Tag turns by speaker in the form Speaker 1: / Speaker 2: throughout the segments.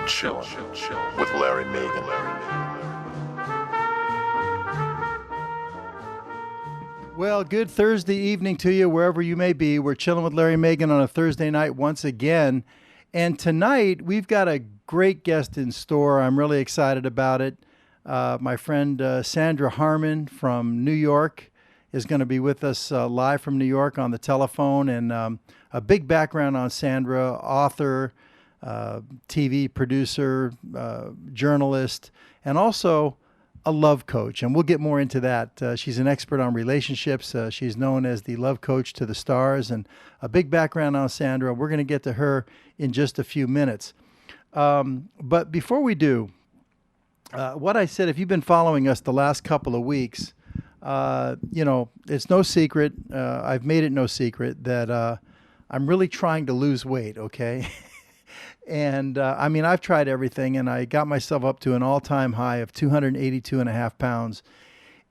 Speaker 1: Chillin' with Larry Megan.
Speaker 2: Well, good Thursday evening to you, wherever you may be. We're chilling with Larry Megan on a Thursday night once again. And tonight, we've got a great guest in store. I'm really excited about it. My friend Sandra Harmon from New York is going to be with us live from New York on the telephone. And a big background on Sandra, author, TV producer, journalist, and also a love coach. And we'll get more into that. She's an expert on relationships. She's known as the love coach to the stars, and a big background on Sandra. We're going to get to her in just a few minutes. But before we do, what I said, if you've been following us the last couple of weeks, it's no secret. I've made it no secret that I'm really trying to lose weight, okay? And I've tried everything, and I got myself up to an all-time high of 282 and a half pounds.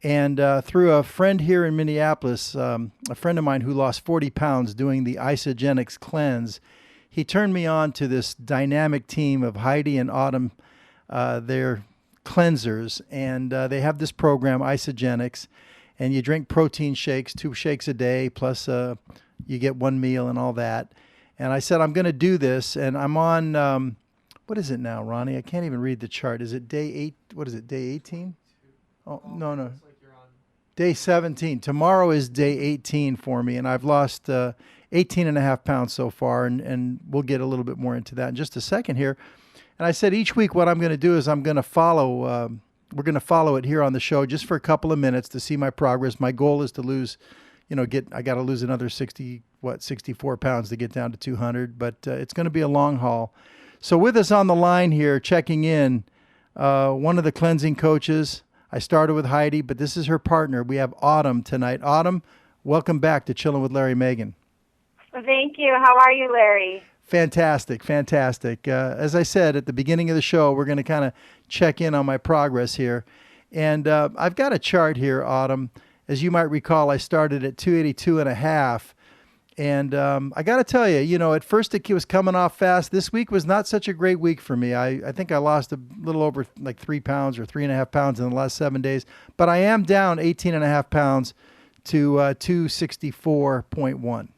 Speaker 2: And through a friend here in Minneapolis, a friend of mine who lost 40 pounds doing the Isogenics cleanse, he turned me on to this dynamic team of Heidi and Autumn, their cleansers. And they have this program, Isogenics, and you drink protein shakes, 2 shakes a day, plus you get 1 meal and all that. And I said, I'm going to do this. And I'm on, what is it now, Ronnie? I can't even read the chart. Is it day 8? What is it, day 18? Oh, no. Like you're on day 17. Tomorrow is day 18 for me. And I've lost 18 and a half pounds so far. And we'll get a little bit more into that in just a second here. And I said, each week what I'm going to do is I'm going to follow, we're going to follow it here on the show just for a couple of minutes to see my progress. My goal is to lose, I got to lose another 64 pounds to get down to 200, but it's going to be a long haul. So with us on the line here, checking in, one of the cleansing coaches. I started with Heidi, but this is her partner. We have Autumn tonight. Autumn, welcome back to Chillin' with Larry Megan.
Speaker 3: Thank you. How are you, Larry?
Speaker 2: Fantastic. As I said at the beginning of the show, we're going to kind of check in on my progress here. And I've got a chart here, Autumn. As you might recall, I started at 282 and a half. And I got to tell you, at first it was coming off fast. This week was not such a great week for me. I think I lost a little over like 3 pounds or 3.5 pounds in the last 7 days. But I am down 18 and a half pounds to 264.1.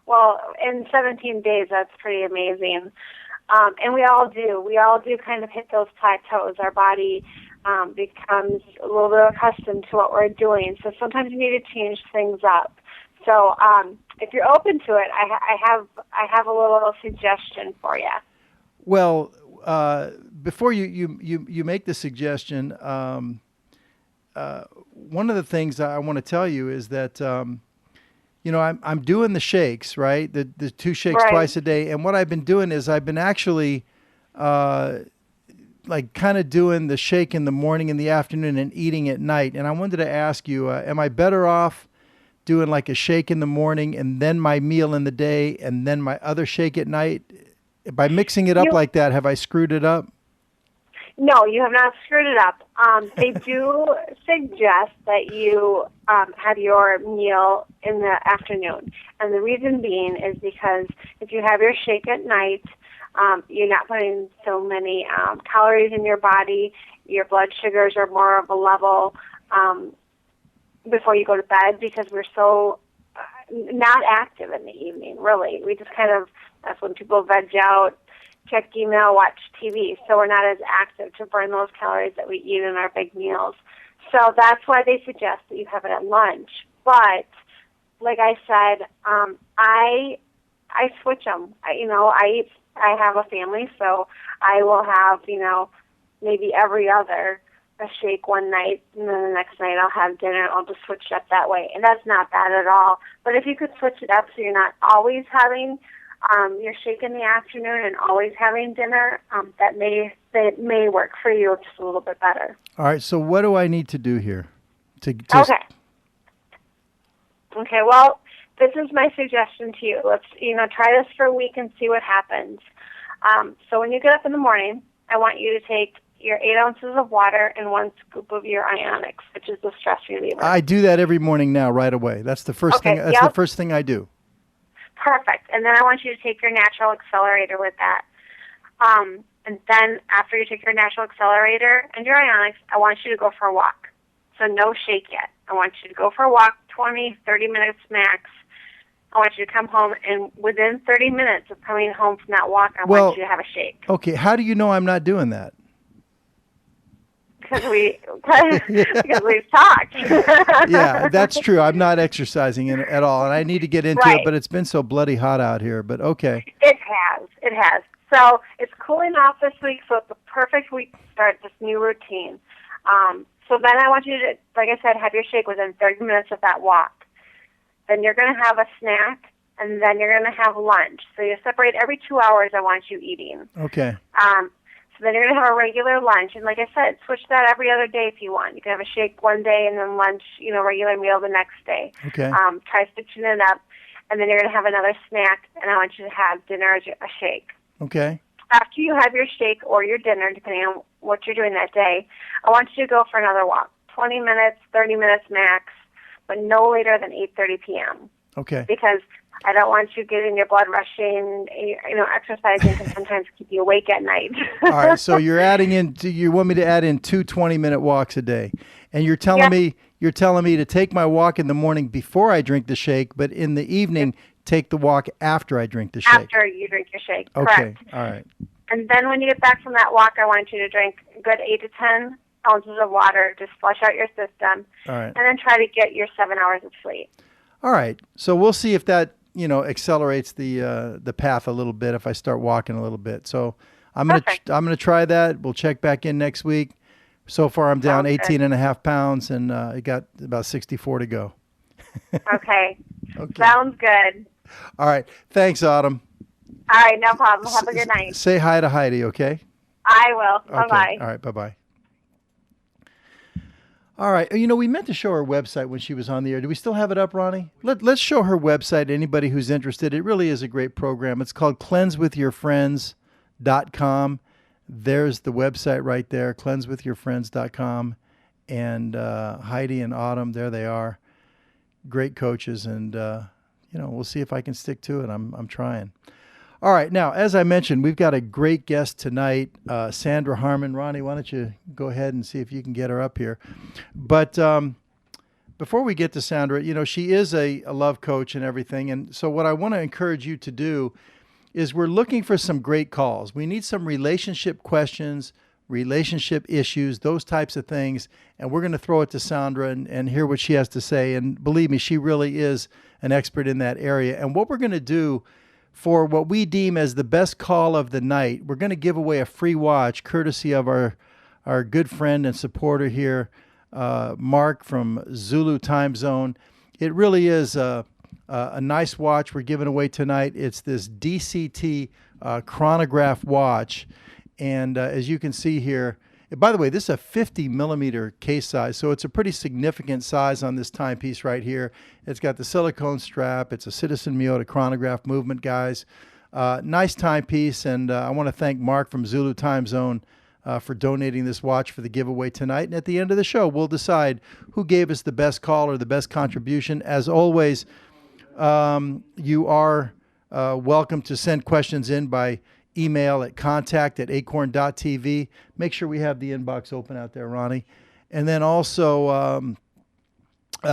Speaker 3: Well, in 17 days, that's pretty amazing. And we all do. We all do kind of hit those plateaus. Our body becomes a little bit accustomed to what we're doing. So sometimes you need to change things up. So if you're open to it, I have a little suggestion for you.
Speaker 2: Well, before you make the suggestion, one of the things I want to tell you is that I'm doing the shakes, right? The 2 shakes
Speaker 3: right.
Speaker 2: twice a day, and what I've been doing is I've been actually like kind of doing the shake in the morning, in the afternoon, and eating at night. And I wanted to ask you, am I better off doing like a shake in the morning and then my meal in the day and then my other shake at night? By mixing it up like that, have I screwed it up?
Speaker 3: No, you have not screwed it up. They do suggest that you have your meal in the afternoon. And the reason being is because if you have your shake at night, you're not putting so many calories in your body. Your blood sugars are more of a level before you go to bed, because we're so not active in the evening, really. We just kind of, that's when people veg out, check email, watch TV. So we're not as active to burn those calories that we eat in our big meals. So that's why they suggest that you have it at lunch. But like I said, I switch them. I have a family, so I will have, maybe every other a shake one night, and then the next night I'll have dinner. I'll just switch it up that way. And that's not bad at all. But if you could switch it up so you're not always having your shake in the afternoon and always having dinner, that may work for you just a little bit better.
Speaker 2: All right, so what do I need to do here?
Speaker 3: Okay, well, this is my suggestion to you. Let's, try this for a week and see what happens. So when you get up in the morning, I want you to take your 8 ounces of water and 1 scoop of your Ionics, which is the stress reliever.
Speaker 2: I do that every morning now, right away. That's the first thing. That's the first thing I do.
Speaker 3: Perfect. And then I want you to take your natural accelerator with that. And then after you take your natural accelerator and your ionics, I want you to go for a walk. So no shake yet. I want you to go for a walk, 20, 30 minutes max. I want you to come home, and within 30 minutes of coming home from that walk, I want you to have a shake.
Speaker 2: Okay, how do you know I'm not doing that?
Speaker 3: Because we've talked.
Speaker 2: Yeah, that's true. I'm not exercising at all, and I need to get into it, but it's been so bloody hot out here, but okay.
Speaker 3: It has. So it's cooling off this week, so it's a perfect week to start this new routine. So then I want you to, like I said, have your shake within 30 minutes of that walk. Then you're going to have a snack, and then you're going to have lunch. So you separate every 2 hours. I want you eating.
Speaker 2: Okay.
Speaker 3: So then you're going to have a regular lunch. And like I said, switch that every other day if you want. You can have a shake one day and then lunch, regular meal the next day.
Speaker 2: Okay.
Speaker 3: Try switching it up. And then you're going to have another snack, and I want you to have dinner as a shake.
Speaker 2: Okay.
Speaker 3: After you have your shake or your dinner, depending on what you're doing that day, I want you to go for another walk. 20 minutes, 30 minutes max, but no later than 8:30 p.m.
Speaker 2: Okay.
Speaker 3: Because I don't want you getting your blood rushing. Exercising can sometimes keep you awake at night.
Speaker 2: All right. So you want me to add in 2 20-minute walks a day, and you're telling me to take my walk in the morning before I drink the shake, but in the evening take the walk after I drink the shake.
Speaker 3: After you drink your shake.
Speaker 2: Okay.
Speaker 3: Correct.
Speaker 2: All right.
Speaker 3: And then when you get back from that walk, I want you to drink a good 8 to 10 ounces of water. Just flush out your system.
Speaker 2: All right.
Speaker 3: And then try to get your 7 hours of sleep.
Speaker 2: All right. So we'll see if that, accelerates the path a little bit if I start walking a little bit. So I'm gonna try that. We'll check back in next week. So far I'm down 18 and a half pounds, and I got about 64 to go.
Speaker 3: Okay. Sounds good.
Speaker 2: All right. Thanks, Autumn.
Speaker 3: All right, no problem. Have a good night.
Speaker 2: Say hi to Heidi, okay?
Speaker 3: I will.
Speaker 2: Okay.
Speaker 3: Bye-bye.
Speaker 2: All right, bye-bye. All right. We meant to show her website when she was on the air. Do we still have it up, Ronnie? Let's show her website to anybody who's interested. It really is a great program. It's called cleansewithyourfriends.com. There's the website right there, cleansewithyourfriends.com. And Heidi and Autumn, there they are. Great coaches, and we'll see if I can stick to it. I'm trying. All right, now as I mentioned, we've got a great guest tonight, Sandra Harmon. Ronnie, why don't you go ahead and see if you can get her up here? But before we get to Sandra, she is a love coach and everything, and so what I want to encourage you to do is we're looking for some great calls. We need some relationship questions, relationship issues, those types of things. And we're going to throw it to Sandra and hear what she has to say. And believe me, she really is an expert in that area. And what we're going to do for what we deem as the best call of the night, we're going to give away a free watch courtesy of our good friend and supporter here, Mark from Zulu time zone. It really is a nice watch we're giving away tonight. It's this DCT chronograph watch. And as you can see here, by the way, this is a 50 millimeter case size, so it's a pretty significant size on this timepiece right here. It's got the silicone strap. It's a Citizen Miota chronograph movement, guys. Nice timepiece, and I want to thank Mark from Zulu Time Zone for donating this watch for the giveaway tonight. And at the end of the show, we'll decide who gave us the best call or the best contribution. As always, you are welcome to send questions in by email at contact@acorn.tv. Make sure we have the inbox open out there, Ronnie. And then also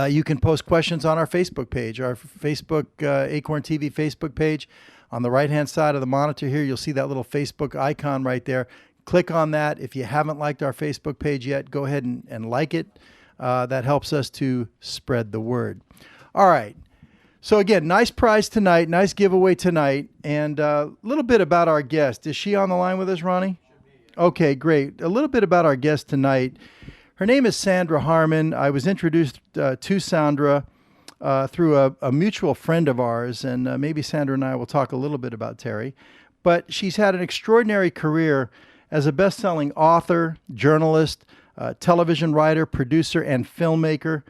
Speaker 2: you can post questions on our Facebook page, our Facebook Acorn TV Facebook page. On the right-hand side of the monitor here, you'll see that little Facebook icon right there. Click on that. If you haven't liked our Facebook page yet, go ahead and like it. That helps us to spread the word. All right. So again, nice prize tonight, nice giveaway tonight, and a little bit about our guest. Is she on the line with us, Ronnie? Okay, great. A little bit about our guest tonight. Her name is Sandra Harmon. I was introduced to Sandra through a mutual friend of ours, and maybe Sandra and I will talk a little bit about Terry. But she's had an extraordinary career as a best-selling author, journalist, television writer, producer, and filmmaker.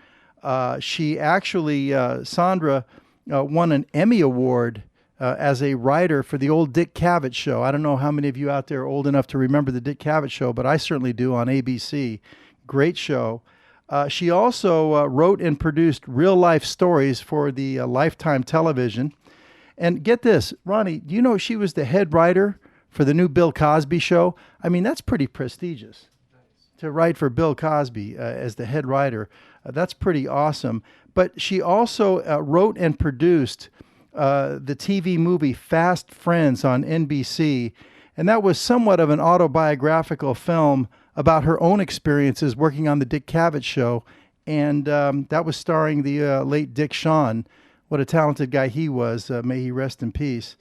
Speaker 2: She actually, Sandra, won an Emmy Award as a writer for the old Dick Cavett show. I don't know how many of you out there are old enough to remember the Dick Cavett show, but I certainly do, on ABC. Great show. She also wrote and produced real-life stories for the Lifetime television. And get this, Ronnie, do you know she was the head writer for the new Bill Cosby show. I mean, that's pretty prestigious to write for Bill Cosby as the head writer. That's pretty awesome. But she also wrote and produced the TV movie Fast Friends on NBC, and that was somewhat of an autobiographical film about her own experiences working on the Dick Cavett show, and that was starring the late Dick Shawn. What a talented guy he was. May he rest in peace.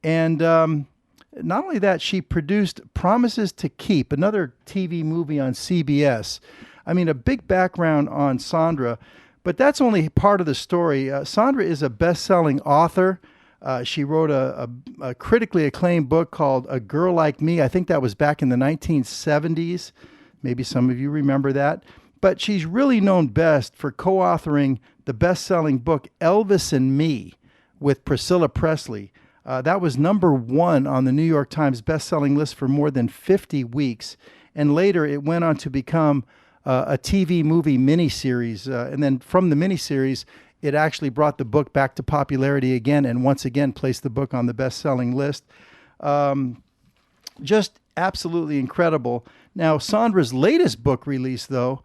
Speaker 2: And not only that, she produced Promises to Keep, another TV movie on CBS. I mean, a big background on Sandra, but that's only part of the story. Sandra is a best-selling author. She wrote a critically acclaimed book called A Girl Like Me. I think that was back in the 1970s. Maybe some of you remember that. But she's really known best for co-authoring the best-selling book Elvis and Me with Priscilla Presley. That was #1 on the New York Times best-selling list for more than 50 weeks. And later it went on to become a TV movie miniseries. And then from the miniseries, it actually brought the book back to popularity again and once again placed the book on the best-selling list. Just absolutely incredible. Now, Sandra's latest book release, though,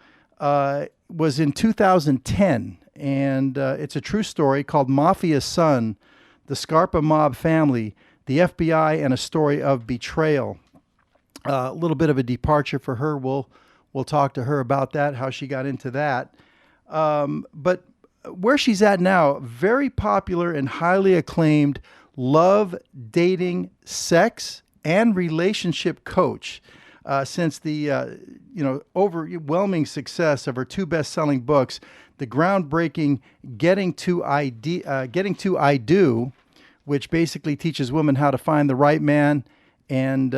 Speaker 2: was in 2010, and it's a true story called Mafia Son, The Scarpa Mob Family, the FBI, and a Story of Betrayal. A little bit of a departure for her. We'll talk to her about that, how she got into that. But where she's at now, very popular and highly acclaimed love, dating, sex, and relationship coach. Since the overwhelming success of her two best-selling books, the groundbreaking Getting to I Do, which basically teaches women how to find the right man and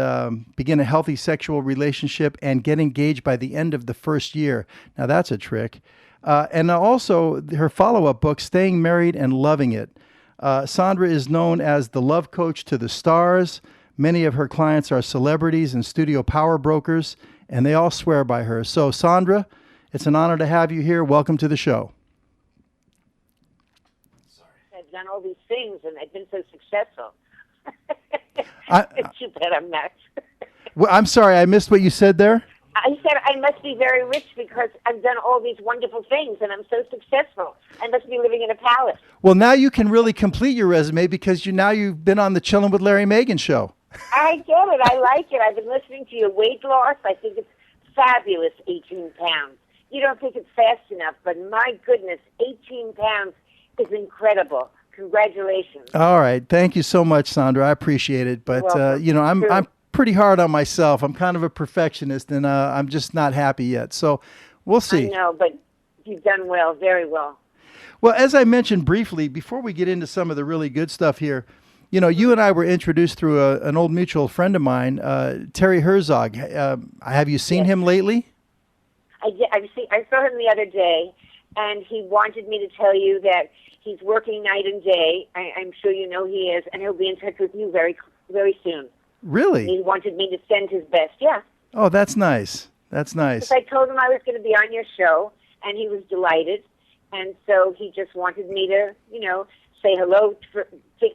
Speaker 2: begin a healthy sexual relationship and get engaged by the end of the first year. Now that's a trick. And also her follow-up book, Staying Married and Loving It. Sandra is known as the love coach to the stars. Many of her clients are celebrities and studio power brokers, and they all swear by her. So, Sandra, it's an honor to have you here. Welcome to the show.
Speaker 4: I've done all these things, and I've been so successful. It's too bad I'm not.
Speaker 2: Well, I'm sorry, I missed what you said there.
Speaker 4: I said I must be very rich because I've done all these wonderful things, and I'm so successful. I must be living in a palace.
Speaker 2: Well, now you can really complete your resume because you've been on the Chillin' with Larry Megan show.
Speaker 4: I get it. I like it. I've been listening to your weight loss. I think it's fabulous, 18 pounds. You don't think it's fast enough, but my goodness, 18 pounds is incredible. Congratulations.
Speaker 2: All right. Thank you so much, Sandra. I appreciate it. But, I'm pretty hard on myself. I'm kind of a perfectionist, and I'm just not happy yet. So we'll see.
Speaker 4: I know, but you've done well, very well.
Speaker 2: Well, as I mentioned briefly, before we get into some of the really good stuff here, you and I were introduced through an old mutual friend of mine, Terry Herzog. Have you seen him lately?
Speaker 4: I saw him the other day, and he wanted me to tell you that he's working night and day. I'm sure you know he is, and he'll be in touch with you very, very soon.
Speaker 2: Really?
Speaker 4: He wanted me to send his best, yeah.
Speaker 2: Oh, that's nice. That's nice.
Speaker 4: Because I told him I was going to be on your show, and he was delighted. And so he just wanted me to, say hello to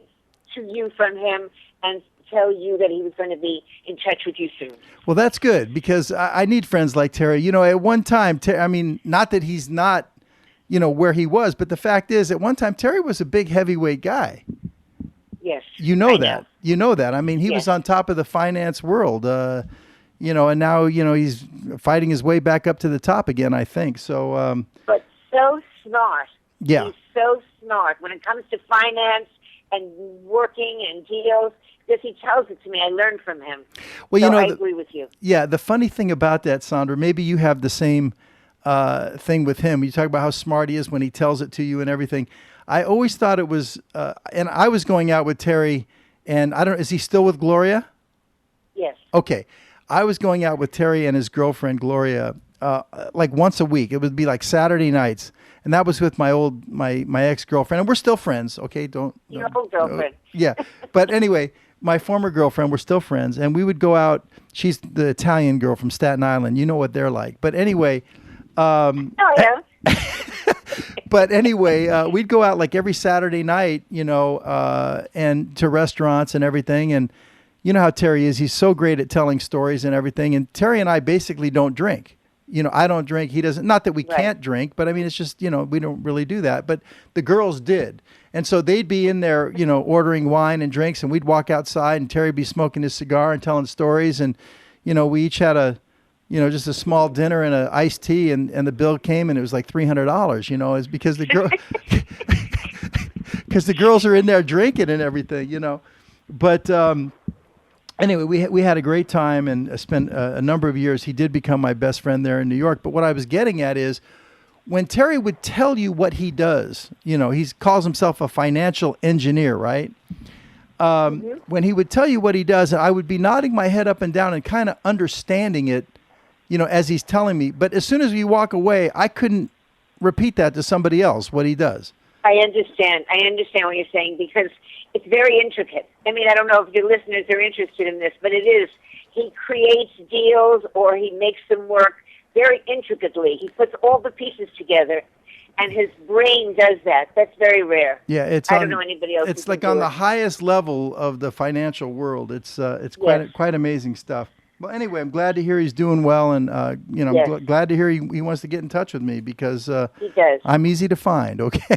Speaker 4: you from him and tell you that he was going to be in touch with you soon.
Speaker 2: Well, that's good because I need friends like Terry. At one time, not that he's not, where he was, but the fact is, at one time, Terry was a big heavyweight guy.
Speaker 4: Yes.
Speaker 2: You know that. I mean, he was on top of the finance world, and now, he's fighting his way back up to the top again, I think. So,
Speaker 4: but so smart.
Speaker 2: Yeah.
Speaker 4: He's so smart when it comes to finance and working and deals. Because he tells it to me. I learned from him. Well, so I agree with you.
Speaker 2: Yeah, the funny thing about that, Sandra, maybe you have the same thing with him. You talk about how smart he is when he tells it to you and everything. I always thought it was, and I was going out with Terry, and is he still with Gloria?
Speaker 4: Yes.
Speaker 2: Okay. I was going out with Terry and his girlfriend, Gloria, like once a week. It would be like Saturday nights. And that was with my ex-girlfriend. And we're still friends, okay?
Speaker 4: Your old girlfriend.
Speaker 2: Yeah. But anyway, my former girlfriend, we're still friends. And we would go out. She's the Italian girl from Staten Island. You know what they're like. But anyway.
Speaker 4: Yeah.
Speaker 2: But anyway, we'd go out like every Saturday night, and to restaurants and everything. And, you know how Terry is. He's so great at telling stories and everything. And Terry and I basically don't drink. You know, I don't drink. He doesn't. Not that we can't drink, but I mean, it's just, you know, we don't really do that. But the girls did. And so they'd be in there, you know, ordering wine and drinks, and we'd walk outside and Terry'd be smoking his cigar and telling stories. And, you know, we each had just a small dinner and an iced tea, and the bill came and it was like $300, you know, is because the girl, because the girls are in there drinking and everything, you know. But anyway, we had a great time and spent a number of years. He did become my best friend there in New York. But what I was getting at is when Terry would tell you what he does, you know, he calls himself a financial engineer, right? When he would tell you what he does, I would be nodding my head up and down and kind of understanding it, you know, as he's telling me. But as soon as we walk away, I couldn't repeat that to somebody else, what he does.
Speaker 4: I understand what you're saying, because it's very intricate. I mean, I don't know if your listeners are interested in this, but it is. He creates deals, or he makes them work very intricately. He puts all the pieces together, and his brain does that. That's very rare.
Speaker 2: Yeah,
Speaker 4: I don't know anybody else.
Speaker 2: It's like on the highest level of the financial world. It's quite amazing stuff. Well, anyway, I'm glad to hear he's doing well, and you know, I'm glad to hear he wants to get in touch with me, because
Speaker 4: he does.
Speaker 2: I'm easy to find. Okay.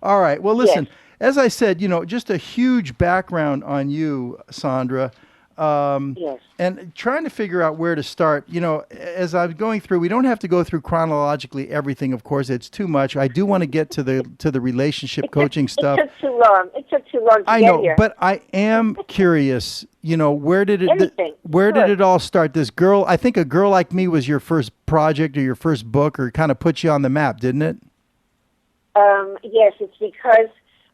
Speaker 2: All right. Well, listen. As I said, you know, just a huge background on you, Sandra. And trying to figure out where to start. You know, as I'm going through, we don't have to go through chronologically everything. Of course, it's too much. I do want to get to the relationship coaching stuff.
Speaker 4: It took too long. It took too long to
Speaker 2: I
Speaker 4: get
Speaker 2: know,
Speaker 4: here.
Speaker 2: but I am curious. You know, where did it all start? This girl, I think A Girl Like Me was your first project or your first book, or kind of put you on the map, didn't it?
Speaker 4: Yes, it's because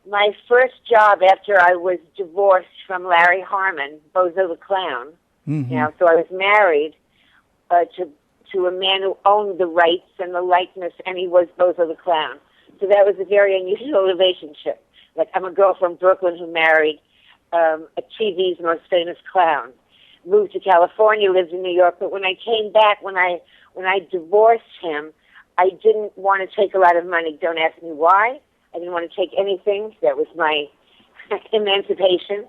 Speaker 4: my first job after I was divorced from Larry Harmon, Bozo the Clown, you know, so I was married to a man who owned the rights and the likeness, and he was Bozo the Clown. So that was a very unusual relationship. Like, I'm a girl from Brooklyn who married a TV's most famous clown. Moved to California, lived in New York, but when I came back, when I divorced him, I didn't want to take a lot of money. Don't ask me why. I didn't want to take anything. That was my emancipation.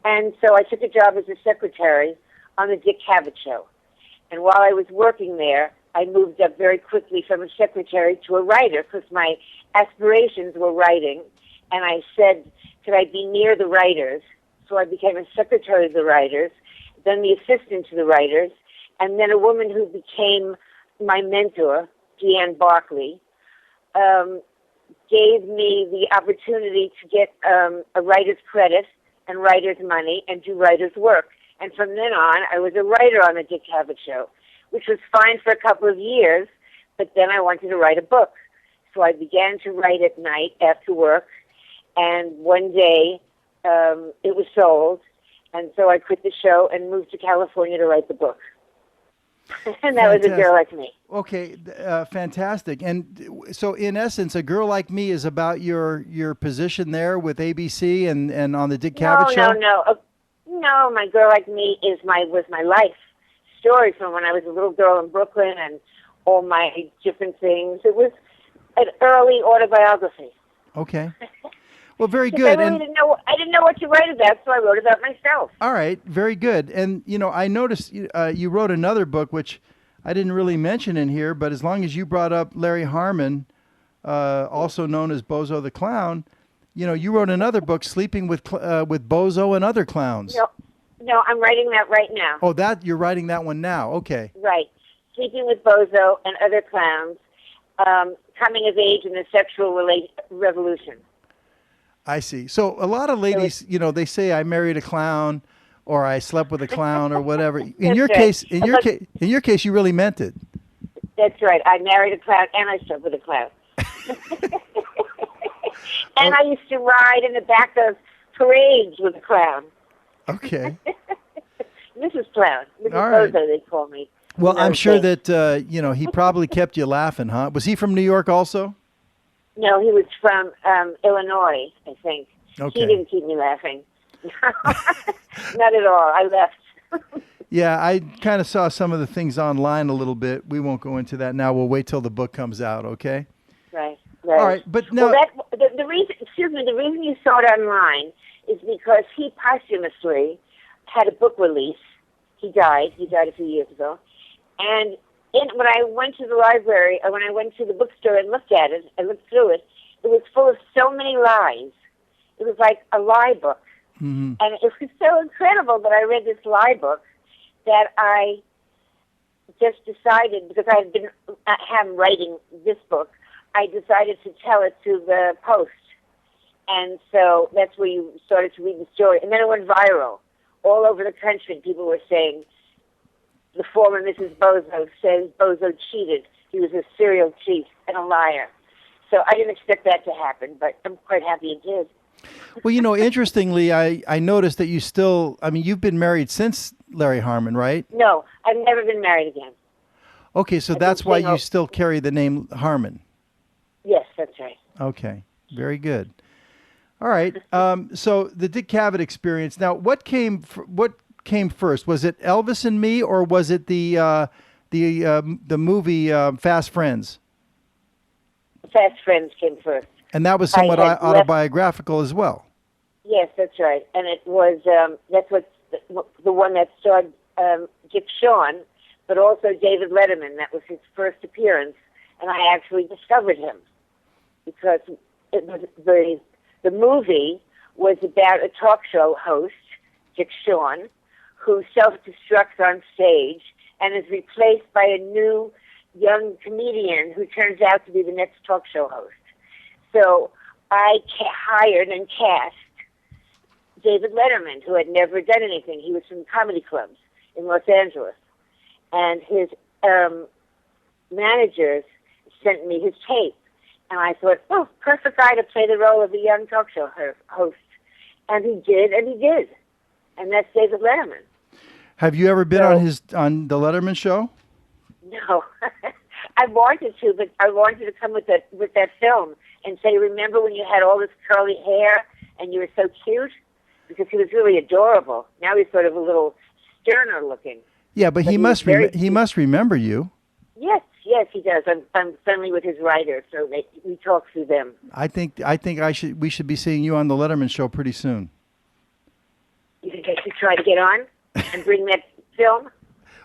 Speaker 4: And so I took a job as a secretary on the Dick Cavett Show. And while I was working there, I moved up very quickly from a secretary to a writer, because my aspirations were writing. And I said, could I be near the writers? So I became a secretary of the writers, then the assistant to the writers, and then a woman who became my mentor, Deanne Barkley, gave me the opportunity to get a writer's credit and writer's money and do writer's work. And from then on, I was a writer on the Dick Cavett Show, which was fine for a couple of years, but then I wanted to write a book. So I began to write at night after work, and one day it was sold, and so I quit the show and moved to California to write the book. And that was A Girl Like Me.
Speaker 2: Okay, fantastic. And so, in essence, A Girl Like Me is about your position there with ABC and on the Dick Cavett Show?
Speaker 4: No, My Girl Like Me was my life story from when I was a little girl in Brooklyn and all my different things. It was an early autobiography.
Speaker 2: Okay. Well, very good.
Speaker 4: I didn't know what to write about, so I wrote about myself.
Speaker 2: All right, very good. And you know, I noticed you wrote another book, which I didn't really mention in here, but as long as you brought up Larry Harmon, also known as Bozo the Clown, you know, you wrote another book, Sleeping with Bozo and Other Clowns.
Speaker 4: No, I'm writing that right now.
Speaker 2: Oh, you're writing that one now? Okay.
Speaker 4: Right, Sleeping with Bozo and Other Clowns, coming of age in the sexual revolution.
Speaker 2: I see. So a lot of ladies, you know, they say I married a clown, or I slept with a clown, or whatever. In your case, you really meant it.
Speaker 4: That's right. I married a clown, and I slept with a clown. And I used to ride in the back of parades with a clown.
Speaker 2: Okay.
Speaker 4: Mrs. Clown, Mrs.
Speaker 2: All right.
Speaker 4: Bozo, they call me.
Speaker 2: Well, I'm sure that you know, he probably kept you laughing, huh? Was he from New York also?
Speaker 4: No, he was from Illinois, I think.
Speaker 2: Okay.
Speaker 4: He didn't keep me laughing. Not at all. I left.
Speaker 2: Yeah, I kind of saw some of the things online a little bit. We won't go into that now. We'll wait till the book comes out, okay?
Speaker 4: Right.
Speaker 2: All right, but no.
Speaker 4: Well, the reason you saw it online is because he posthumously had a book release. He died. He died a few years ago. And when I went to the library, or when I went to the bookstore and looked at it, I looked through it, it was full of so many lies. It was like a lie book.
Speaker 2: Mm-hmm.
Speaker 4: And it was so incredible that I read this lie book that I just decided, because I've been writing this book, I decided to tell it to the Post. And so that's where you started to read the story. And then it went viral. All over the country, people were saying, the former Mrs. Bozo says Bozo cheated. He was a serial cheat and a liar. So I didn't expect that to happen, but I'm quite happy it did.
Speaker 2: Well, interestingly, I noticed that you still, you've been married since Larry Harmon, right?
Speaker 4: No, I've never been married again.
Speaker 2: Okay, so that's why you still carry the name Harmon.
Speaker 4: Yes, that's right.
Speaker 2: Okay, very good. All right, so the Dick Cavett experience. Now, what came first? Was it Elvis and Me, or was it the movie Fast Friends?
Speaker 4: Fast Friends came first.
Speaker 2: And that was somewhat autobiographical as well.
Speaker 4: Yes, that's right. And it was that's what the one that starred Dick Shawn, but also David Letterman. That was his first appearance, and I actually discovered him because it was the movie was about a talk show host, Dick Shawn, who self-destructs on stage and is replaced by a new young comedian who turns out to be the next talk show host. So I hired and cast David Letterman, who had never done anything. He was from comedy clubs in Los Angeles. And his managers sent me his tape. And I thought, perfect guy to play the role of a young talk show host. And he did, and he did. And that's David Letterman.
Speaker 2: Have you ever been on the Letterman show?
Speaker 4: No. I wanted to, but I wanted to come with that film and say, remember when you had all this curly hair and you were so cute? Because he was really adorable. Now he's sort of a little sterner looking.
Speaker 2: Yeah, but he must remember you.
Speaker 4: Yes, he does. I'm friendly with his writers, so we talk through them.
Speaker 2: I think we should be seeing you on the Letterman show pretty soon.
Speaker 4: You think I should try to get on and bring that film?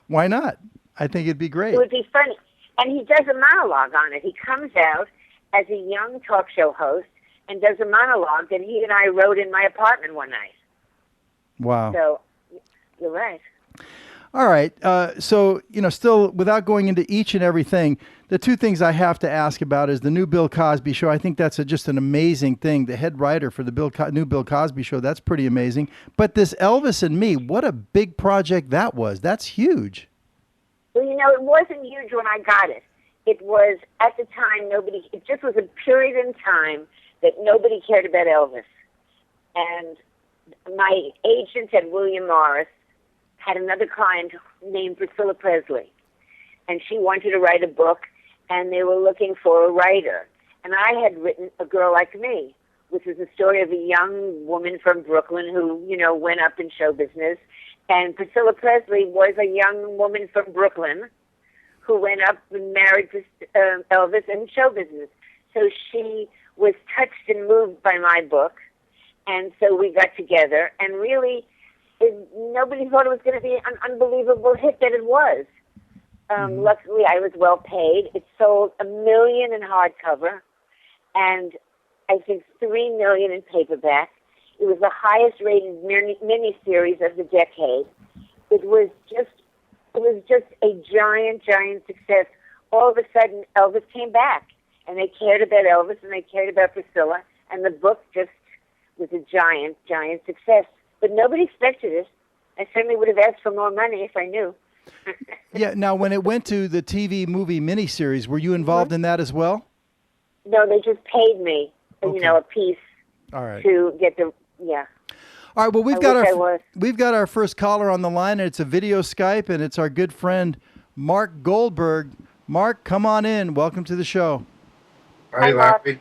Speaker 2: Why not? I think it'd be great.
Speaker 4: It would be funny. And he does a monologue on it. He comes out as a young talk show host and does a monologue that he and I wrote in my apartment one night.
Speaker 2: Wow.
Speaker 4: So, you're right.
Speaker 2: All right. So, still, without going into each and everything, the two things I have to ask about is the new Bill Cosby show. I think that's just an amazing thing. The head writer for the new Bill Cosby show, that's pretty amazing. But this Elvis and Me, what a big project that was. That's huge.
Speaker 4: Well, it wasn't huge when I got it. It was, at the time, it just was a period in time that nobody cared about Elvis. And my agent at William Morris had another client named Priscilla Presley. And she wanted to write a book, and they were looking for a writer. And I had written A Girl Like Me, which was the story of a young woman from Brooklyn who, went up in show business. And Priscilla Presley was a young woman from Brooklyn who went up and married Elvis in show business. So she was touched and moved by my book. And so we got together. And really, nobody thought it was going to be an unbelievable hit that it was. Luckily, I was well paid. It sold 1 million in hardcover and I think 3 million in paperback. It was the highest rated miniseries of the decade. It was just a giant success. All of a sudden, Elvis came back, and they cared about Elvis, and they cared about Priscilla, and the book just was a giant success. But nobody expected it. I certainly would have asked for more money if I knew.
Speaker 2: Yeah. Now, when it went to the TV movie miniseries, were you involved in that as well?
Speaker 4: No, they just paid me, a piece.
Speaker 2: All right.
Speaker 4: To get the. Yeah.
Speaker 2: All right. Well, we've got our first caller on the line, and it's a video Skype, and it's our good friend Mark Goldberg. Mark, come on in. Welcome to the show.
Speaker 5: Hi, Larry.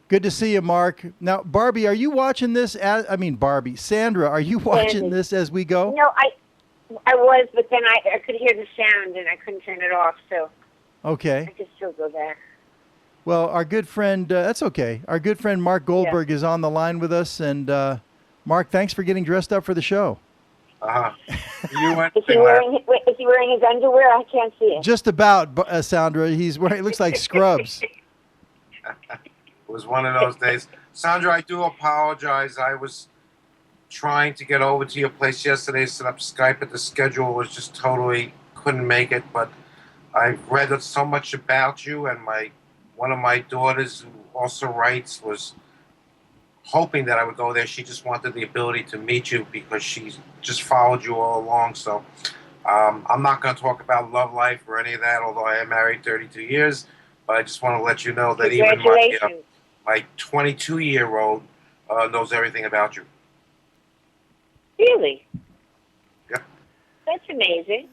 Speaker 2: Good to see you, Mark. Now, Barbie, are you watching this? Sandra, are you watching this as we go?
Speaker 4: No, I was, but then I could hear the sound, and I couldn't turn it off, so.
Speaker 2: Okay.
Speaker 4: I could still go back.
Speaker 2: Well, our good friend, that's okay. Our good friend Mark Goldberg is on the line with us, and Mark, thanks for getting dressed up for the show.
Speaker 5: You went.
Speaker 4: Is he wearing his underwear? I can't see it.
Speaker 2: Just about, Sandra. He's wearing. It looks like scrubs.
Speaker 5: It was one of those days. Sandra, I do apologize. I was trying to get over to your place yesterday, set up Skype, but the schedule was just totally couldn't make it. But I've read so much about you, and one of my daughters, who also writes, was hoping that I would go there. She just wanted the ability to meet you because she just followed you all along. So I'm not going to talk about love life or any of that, although I am married 32 years. But I just want to let you know that even my 22-year-old knows everything about you.
Speaker 4: Really?
Speaker 5: Yep.
Speaker 4: That's amazing.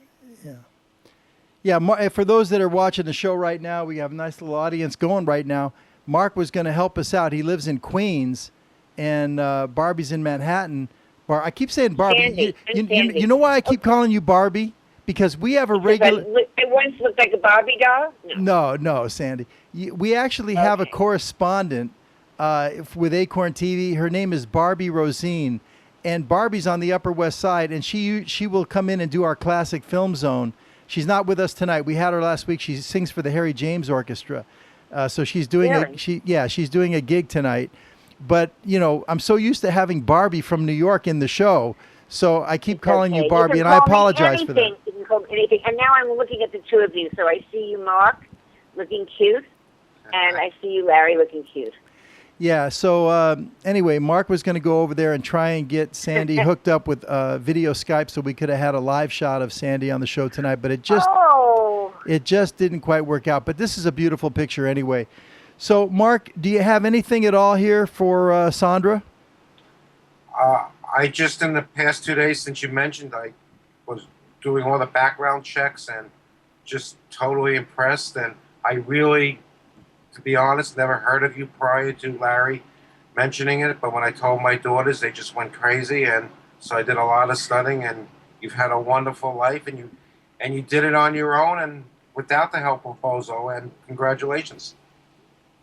Speaker 2: Yeah. For those that are watching the show right now, we have a nice little audience going right now. Mark was going to help us out. He lives in Queens, and Barbie's in Manhattan. I keep saying Barbie.
Speaker 4: Sandy.
Speaker 2: You know why I keep calling you Barbie? Because we have a regular.
Speaker 4: I once looked like a Barbie doll?
Speaker 2: No, Sandy. We actually have a correspondent with Acorn TV. Her name is Barbie Rosine, and Barbie's on the Upper West Side, and she will come in and do our classic film zone. She's not with us tonight. We had her last week. She sings for the Harry James Orchestra. So she's doing she's doing a gig tonight. But, I'm so used to having Barbie from New York in the show. So I keep calling you Barbie, and I apologize for that.
Speaker 4: You can call me anything. And now I'm looking at the two of you. So I see you, Mark, looking cute, and I see you, Larry, looking cute.
Speaker 2: Yeah, so anyway, Mark was going to go over there and try and get Sandy hooked up with video Skype so we could have had a live shot of Sandy on the show tonight, but it just didn't quite work out. But this is a beautiful picture anyway. So, Mark, do you have anything at all here for Sandra?
Speaker 5: I just, in the past 2 days since you mentioned, I was doing all the background checks and just totally impressed. And I really, to be honest, never heard of you prior to Larry mentioning it. But when I told my daughters, they just went crazy. And so I did a lot of studying, and you've had a wonderful life, and you did it on your own and without the help of Bozo. And congratulations.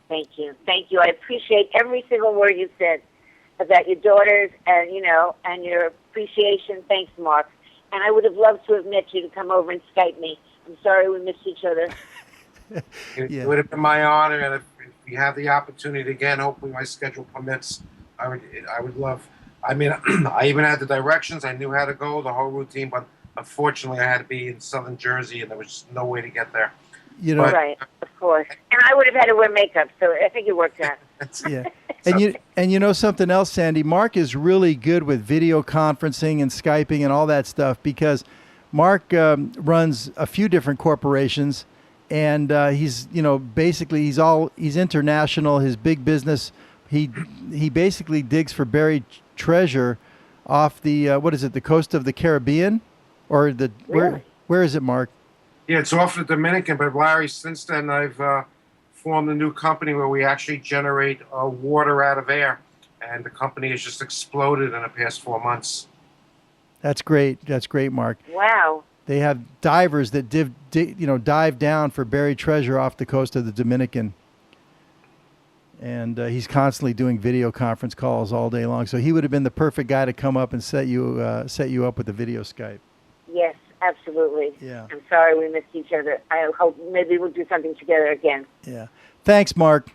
Speaker 4: Thank you. I appreciate every single word you said about your daughters and, and your appreciation. Thanks, Mark. And I would have loved to have met you to come over and Skype me. I'm sorry we missed each other.
Speaker 5: It would have been my honor, and if you have the opportunity again, hopefully my schedule permits, I would love. I mean, I even had the directions. I knew how to go, the whole routine, but unfortunately I had to be in southern Jersey, and there was just no way to get there.
Speaker 4: Right, of course. And I would have had to wear makeup, so I think it worked out.
Speaker 2: Yeah. And you know something else, Sandy? Mark is really good with video conferencing and Skyping and all that stuff because Mark runs a few different corporations, and he's basically he's international. His big business, he basically digs for buried treasure off the the coast of the Caribbean, or the where is it, Mark?
Speaker 5: Yeah, it's off the Dominican, but Larry, since then I've formed a new company where we actually generate water out of air, and the company has just exploded in the past 4 months.
Speaker 2: That's great, Mark.
Speaker 4: Wow.
Speaker 2: They have divers that dive down for buried treasure off the coast of the Dominican, and he's constantly doing video conference calls all day long. So he would have been the perfect guy to come up and set you up with a video Skype.
Speaker 4: Yes. Absolutely.
Speaker 2: Yeah.
Speaker 4: I'm sorry we missed each other. I hope maybe we'll do something together again.
Speaker 2: Yeah. Thanks, Mark.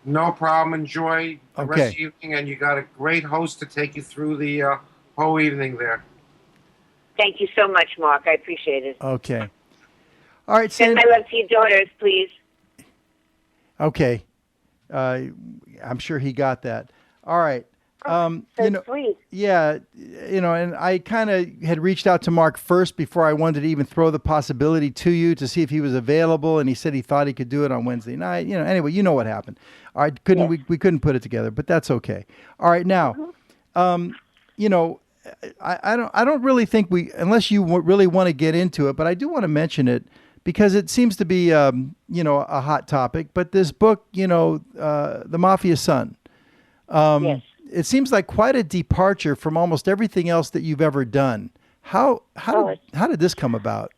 Speaker 5: No problem. Enjoy the rest of the evening, and you got a great host to take you through the whole evening there.
Speaker 4: Thank you so much, Mark. I appreciate it.
Speaker 2: Okay. All right,
Speaker 4: Send my love to your daughters, please.
Speaker 2: Okay. I'm sure he got that. All right.
Speaker 4: Sweet.
Speaker 2: Yeah, and I kind of had reached out to Mark first before I wanted to even throw the possibility to you to see if he was available, and he said he thought he could do it on Wednesday night. Anyway, you know what happened. All right, we couldn't put it together, but that's okay. All right, now, I don't really think unless you really want to get into it, but I do want to mention it because it seems to be a hot topic. But this book, The Mafia Son.
Speaker 4: Yes.
Speaker 2: It seems like quite a departure from almost everything else that you've ever done. How did this come about?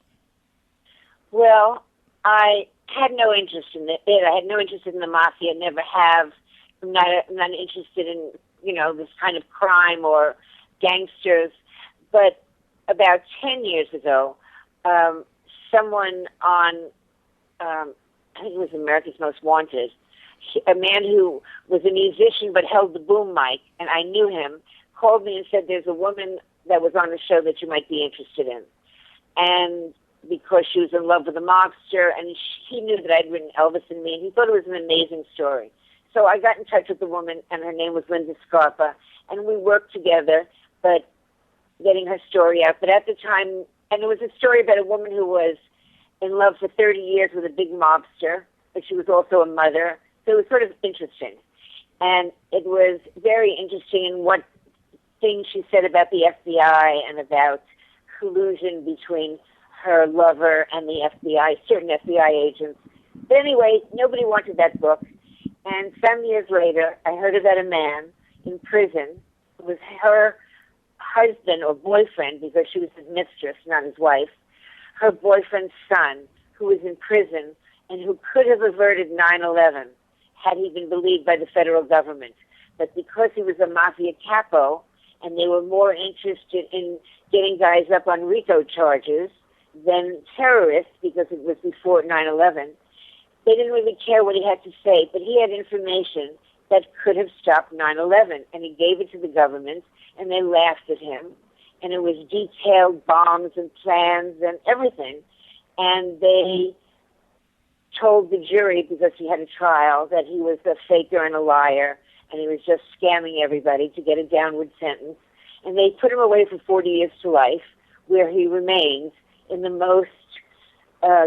Speaker 4: Well, I had no interest in it. I had no interest in the mafia. Never have. I'm not interested in this kind of crime or gangsters. But about 10 years ago, someone on, I think it was America's Most Wanted, a man who was a musician but held the boom mic, and I knew him, called me and said, there's a woman that was on the show that you might be interested in. And because she was in love with a mobster, and he knew that I'd written Elvis and Me, and he thought it was an amazing story. So I got in touch with the woman, and her name was Linda Scarpa, and we worked together, but getting her story out. But at the time, and it was a story about a woman who was in love for 30 years with a big mobster, but she was also a mother. So it was sort of interesting. And it was very interesting in what things she said about the FBI and about collusion between her lover and the FBI, certain FBI agents. But anyway, nobody wanted that book. And some years later, I heard about a man in prison who was her husband or boyfriend, because she was his mistress, not his wife, her boyfriend's son, who was in prison and who could have averted 9/11 had he been believed by the federal government. But because he was a mafia capo and they were more interested in getting guys up on RICO charges than terrorists, because it was before 9/11, they didn't really care what he had to say, but he had information that could have stopped 9/11, and he gave it to the government, and they laughed at him, and it was detailed bombs and plans and everything, and they told the jury, because he had a trial, that he was a faker and a liar, and he was just scamming everybody to get a downward sentence, and they put him away for 40 years to life, where he remains in the most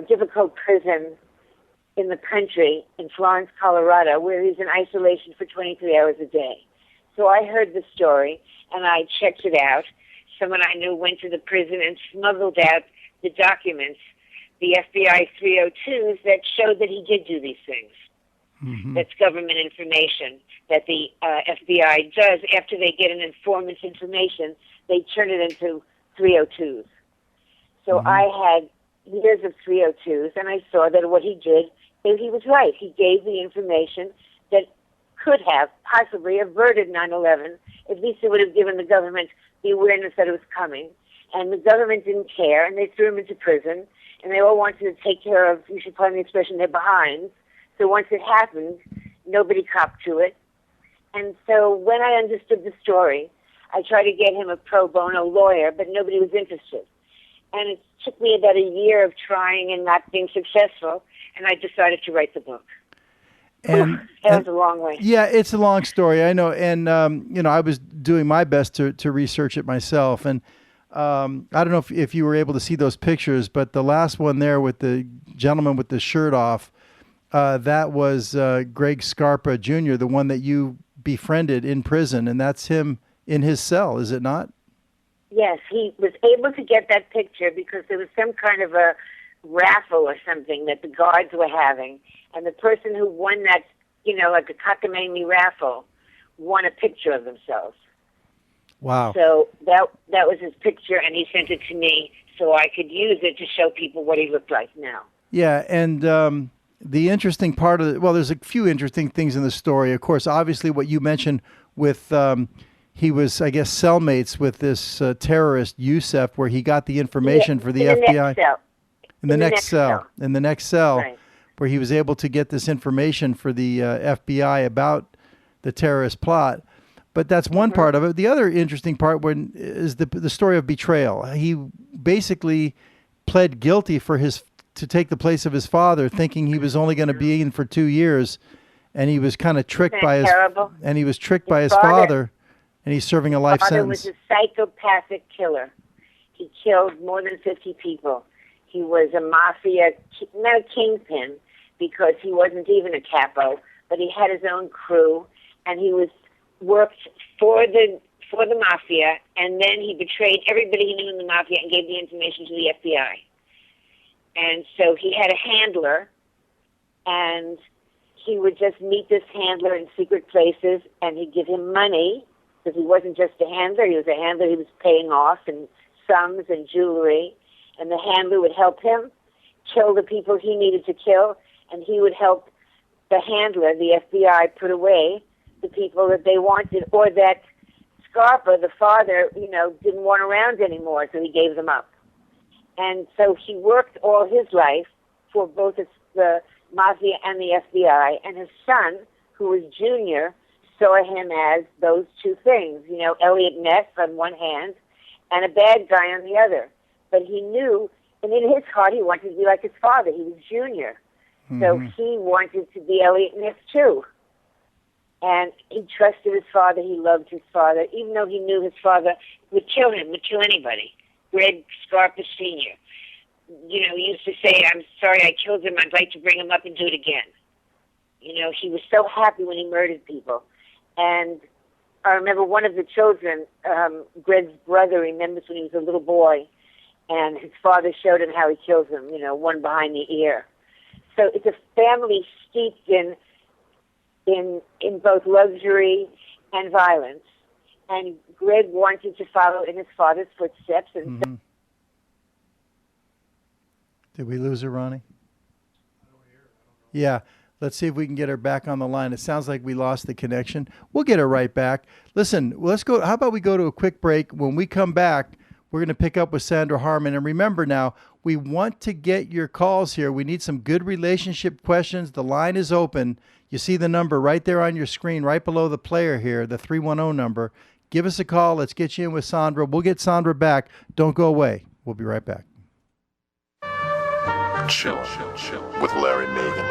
Speaker 4: difficult prison in the country, in Florence, Colorado, where he's in isolation for 23 hours a day. So I heard the story, and I checked it out. Someone I knew went to the prison and smuggled out the documents, the FBI 302s, that showed that he did do these things. Mm-hmm. That's government information that the FBI does. After they get an informant's information, they turn it into 302s. So I had years of 302s, and I saw that what he did, he was right. He gave the information that could have possibly averted 9/11. At least it would have given the government the awareness that it was coming. And the government didn't care, and they threw him into prison, and they all wanted to take care of, you should pardon the expression, their behinds. So once it happened, nobody copped to it. And so when I understood the story, I tried to get him a pro bono lawyer, but nobody was interested. And it took me about a year of trying and not being successful, and I decided to write the book.
Speaker 2: And
Speaker 4: that was a long way.
Speaker 2: Yeah, it's a long story, I know. And, I was doing my best to research it myself. And I don't know if you were able to see those pictures, but the last one there with the gentleman with the shirt off, that was Greg Scarpa Jr., the one that you befriended in prison, and that's him in his cell, is it not?
Speaker 4: Yes, he was able to get that picture because there was some kind of a raffle or something that the guards were having, and the person who won that, like a cockamamie raffle, won a picture of themselves.
Speaker 2: Wow.
Speaker 4: So that was his picture, and he sent it to me so I could use it to show people what he looked like now.
Speaker 2: Yeah, and the interesting part of it, well, there's a few interesting things in the story. Of course, obviously what you mentioned with, he was, I guess, cellmates with this terrorist, Youssef, where he got the information for the FBI. In the next cell. In the next cell, right, where he was able to get this information for the FBI about the terrorist plot. But that's one part of it. The other interesting part is the story of betrayal. He basically pled guilty to take the place of his father, thinking he was only going to be in for 2 years, and he was kind of tricked by his father, and he's serving a life sentence.
Speaker 4: His father was a psychopathic killer. He killed more than 50 people. He was a mafia, not a kingpin, because he wasn't even a capo, but he had his own crew, and he worked for the mafia, and then he betrayed everybody he knew in the mafia and gave the information to the FBI. And so he had a handler, and he would just meet this handler in secret places, and he'd give him money, because he wasn't just a handler. He was a handler he was paying off in sums and jewelry, and the handler would help him kill the people he needed to kill, and he would help the handler, the FBI, put away the the people that they wanted, or that Scarpa, the father, didn't want around anymore, so he gave them up. And so he worked all his life for both the Mafia and the FBI, and his son, who was junior, saw him as those two things, Elliot Ness on one hand and a bad guy on the other. But he knew, and in his heart, he wanted to be like his father. He was junior. Mm-hmm. So he wanted to be Elliot Ness, too. And he trusted his father. He loved his father, even though he knew his father would kill him, would kill anybody. Greg Scarpa Sr. He used to say, "I'm sorry I killed him. I'd like to bring him up and do it again." He was so happy when he murdered people. And I remember one of the children, Greg's brother, remembers when he was a little boy, and his father showed him how he kills him, one behind the ear. So it's a family steeped in both luxury and violence. And Greg wanted to follow in his father's footsteps. And
Speaker 2: Did we lose her, Ronnie? Yeah. Let's see if we can get her back on the line. It sounds like we lost the connection. We'll get her right back. Listen, let's go. How about we go to a quick break? When we come back, we're going to pick up with Sandra Harmon. And remember now, we want to get your calls here. We need some good relationship questions. The line is open. You see the number right there on your screen, right below the player here, the 310 number. Give us a call. Let's get you in with Sandra. We'll get Sandra back. Don't go away. We'll be right back.
Speaker 1: Chill with Larry Megan.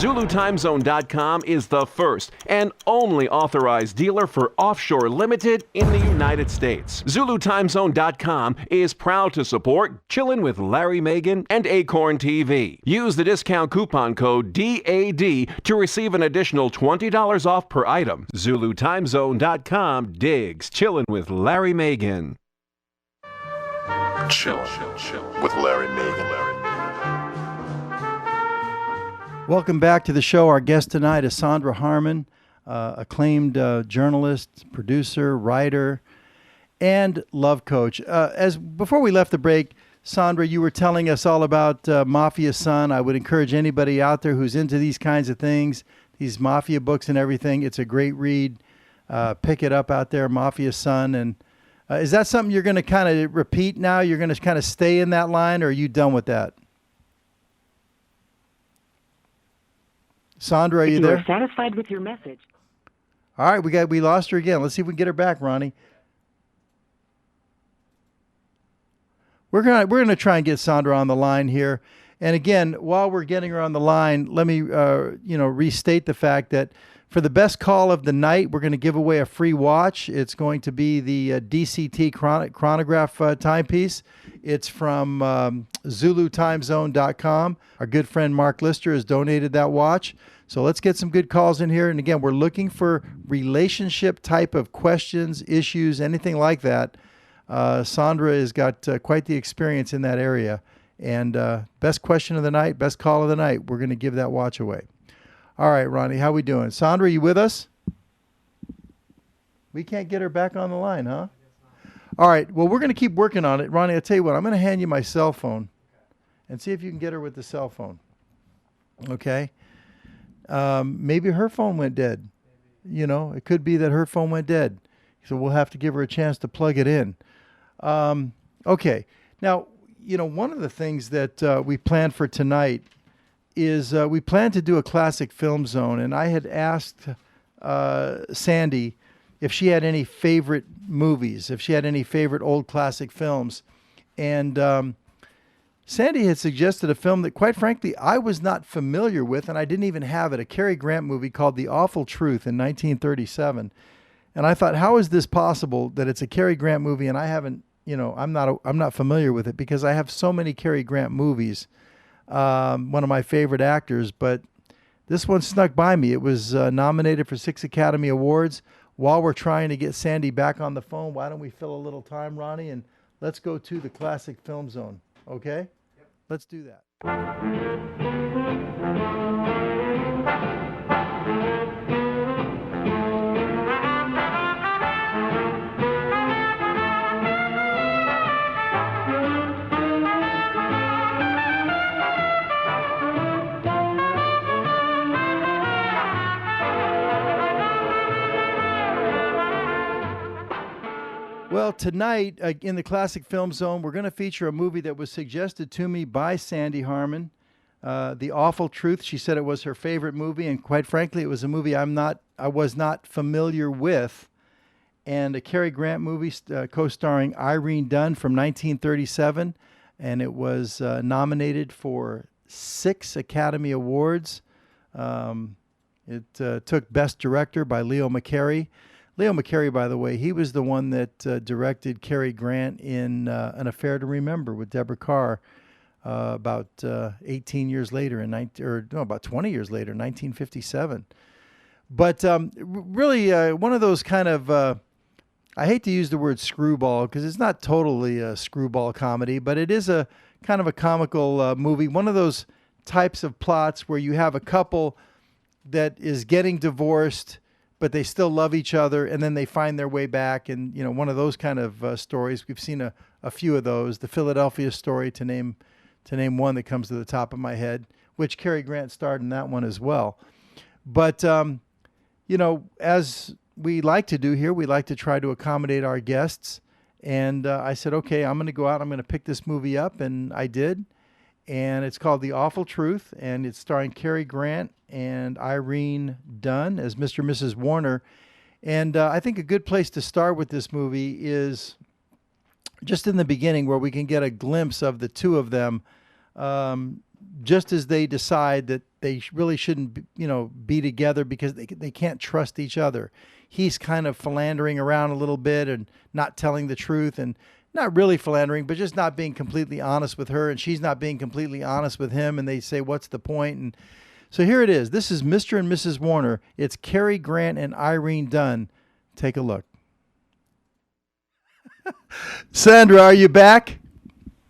Speaker 6: ZuluTimeZone.com is the first and only authorized dealer for Offshore Limited in the United States. ZuluTimeZone.com is proud to support Chillin' with Larry Megan and Acorn TV. Use the discount coupon code DAD to receive an additional $20 off per item. ZuluTimeZone.com digs Chillin' with Larry Megan.
Speaker 1: Chill with Larry Megan.
Speaker 2: Welcome back to the show. Our guest tonight is Sandra Harmon, acclaimed journalist, producer, writer, and love coach. Before we left the break, Sandra, you were telling us all about Mafia Son. I would encourage anybody out there who's into these kinds of things, these mafia books and everything. It's a great read. Pick it up out there, Mafia Son. And is that something you're going to kind of repeat now? You're going to kind of stay in that line, or are you done with that? Sandra, are you there?
Speaker 7: If you are satisfied with your message.
Speaker 2: All right, we lost her again. Let's see if we can get her back, Ronnie. We're gonna try and get Sandra on the line here. And again, while we're getting her on the line, let me restate the fact that for the best call of the night, we're going to give away a free watch. It's going to be the DCT chronograph timepiece. It's from ZuluTimeZone.com. Our good friend Mark Lister has donated that watch. So let's get some good calls in here. And again, we're looking for relationship type of questions, issues, anything like that. Sandra has got quite the experience in that area. And best question of the night, best call of the night, we're going to give that watch away. All right, Ronnie, how we doing? Sandra, you with us? We can't get her back on the line, huh? All right, well, we're going to keep working on it. Ronnie, I'll tell you what, I'm going to hand you my cell phone and see if you can get her with the cell phone. Okay? Maybe her phone went dead. You know, it could be that her phone went dead. So we'll have to give her a chance to plug it in. Okay. Now, one of the things that we planned for tonight is we plan to do a classic film zone, and I had asked Sandy if she had any favorite movies, if she had any favorite old classic films. And Sandy had suggested a film that, quite frankly, I was not familiar with, and I didn't even have it, a Cary Grant movie called The Awful Truth in 1937. And I thought, how is this possible that it's a Cary Grant movie and I haven't, I'm not familiar with it, because I have so many Cary Grant movies, one of my favorite actors, but this one snuck by me. It was nominated for 6 Academy Awards. While we're trying to get Sandy back on the phone, why don't we fill a little time, Ronnie, and let's go to the classic film zone, okay? Yep. Let's do that. Well, tonight in the Classic Film Zone, we're going to feature a movie that was suggested to me by Sandy Harmon, The Awful Truth. She said it was her favorite movie, and quite frankly, it was a movie I was not familiar with, and a Cary Grant movie co-starring Irene Dunne from 1937, and it was nominated for 6 Academy Awards. It took Best Director by Leo McCarey. Leo McCarey, by the way, he was the one that directed Cary Grant in An Affair to Remember with Deborah Kerr about 18 years later, about 20 years later, 1957. But really, one of those kind of, I hate to use the word screwball because it's not totally a screwball comedy, but it is a kind of a comical movie. One of those types of plots where you have a couple that is getting divorced, but they still love each other, and then they find their way back. And, one of those kind of stories. We've seen a few of those. The Philadelphia Story, to name one that comes to the top of my head, which Cary Grant starred in that one as well. But, as we like to do here, we like to try to accommodate our guests. And I said, okay, I'm going to go out. I'm going to pick this movie up, and I did. And it's called The Awful Truth, and it's starring Cary Grant and Irene Dunne as Mr. and Mrs. Warner. And I think a good place to start with this movie is just in the beginning, where we can get a glimpse of the two of them, just as they decide that they really shouldn't, be together because they can't trust each other. He's kind of philandering around a little bit and not telling the truth, and not really philandering, but just not being completely honest with her, and she's not being completely honest with him, and they say, what's the point? And so here it is. This is Mr. and Mrs. Warner. It's Cary Grant and Irene Dunne. Take a look. Sandra, are you back?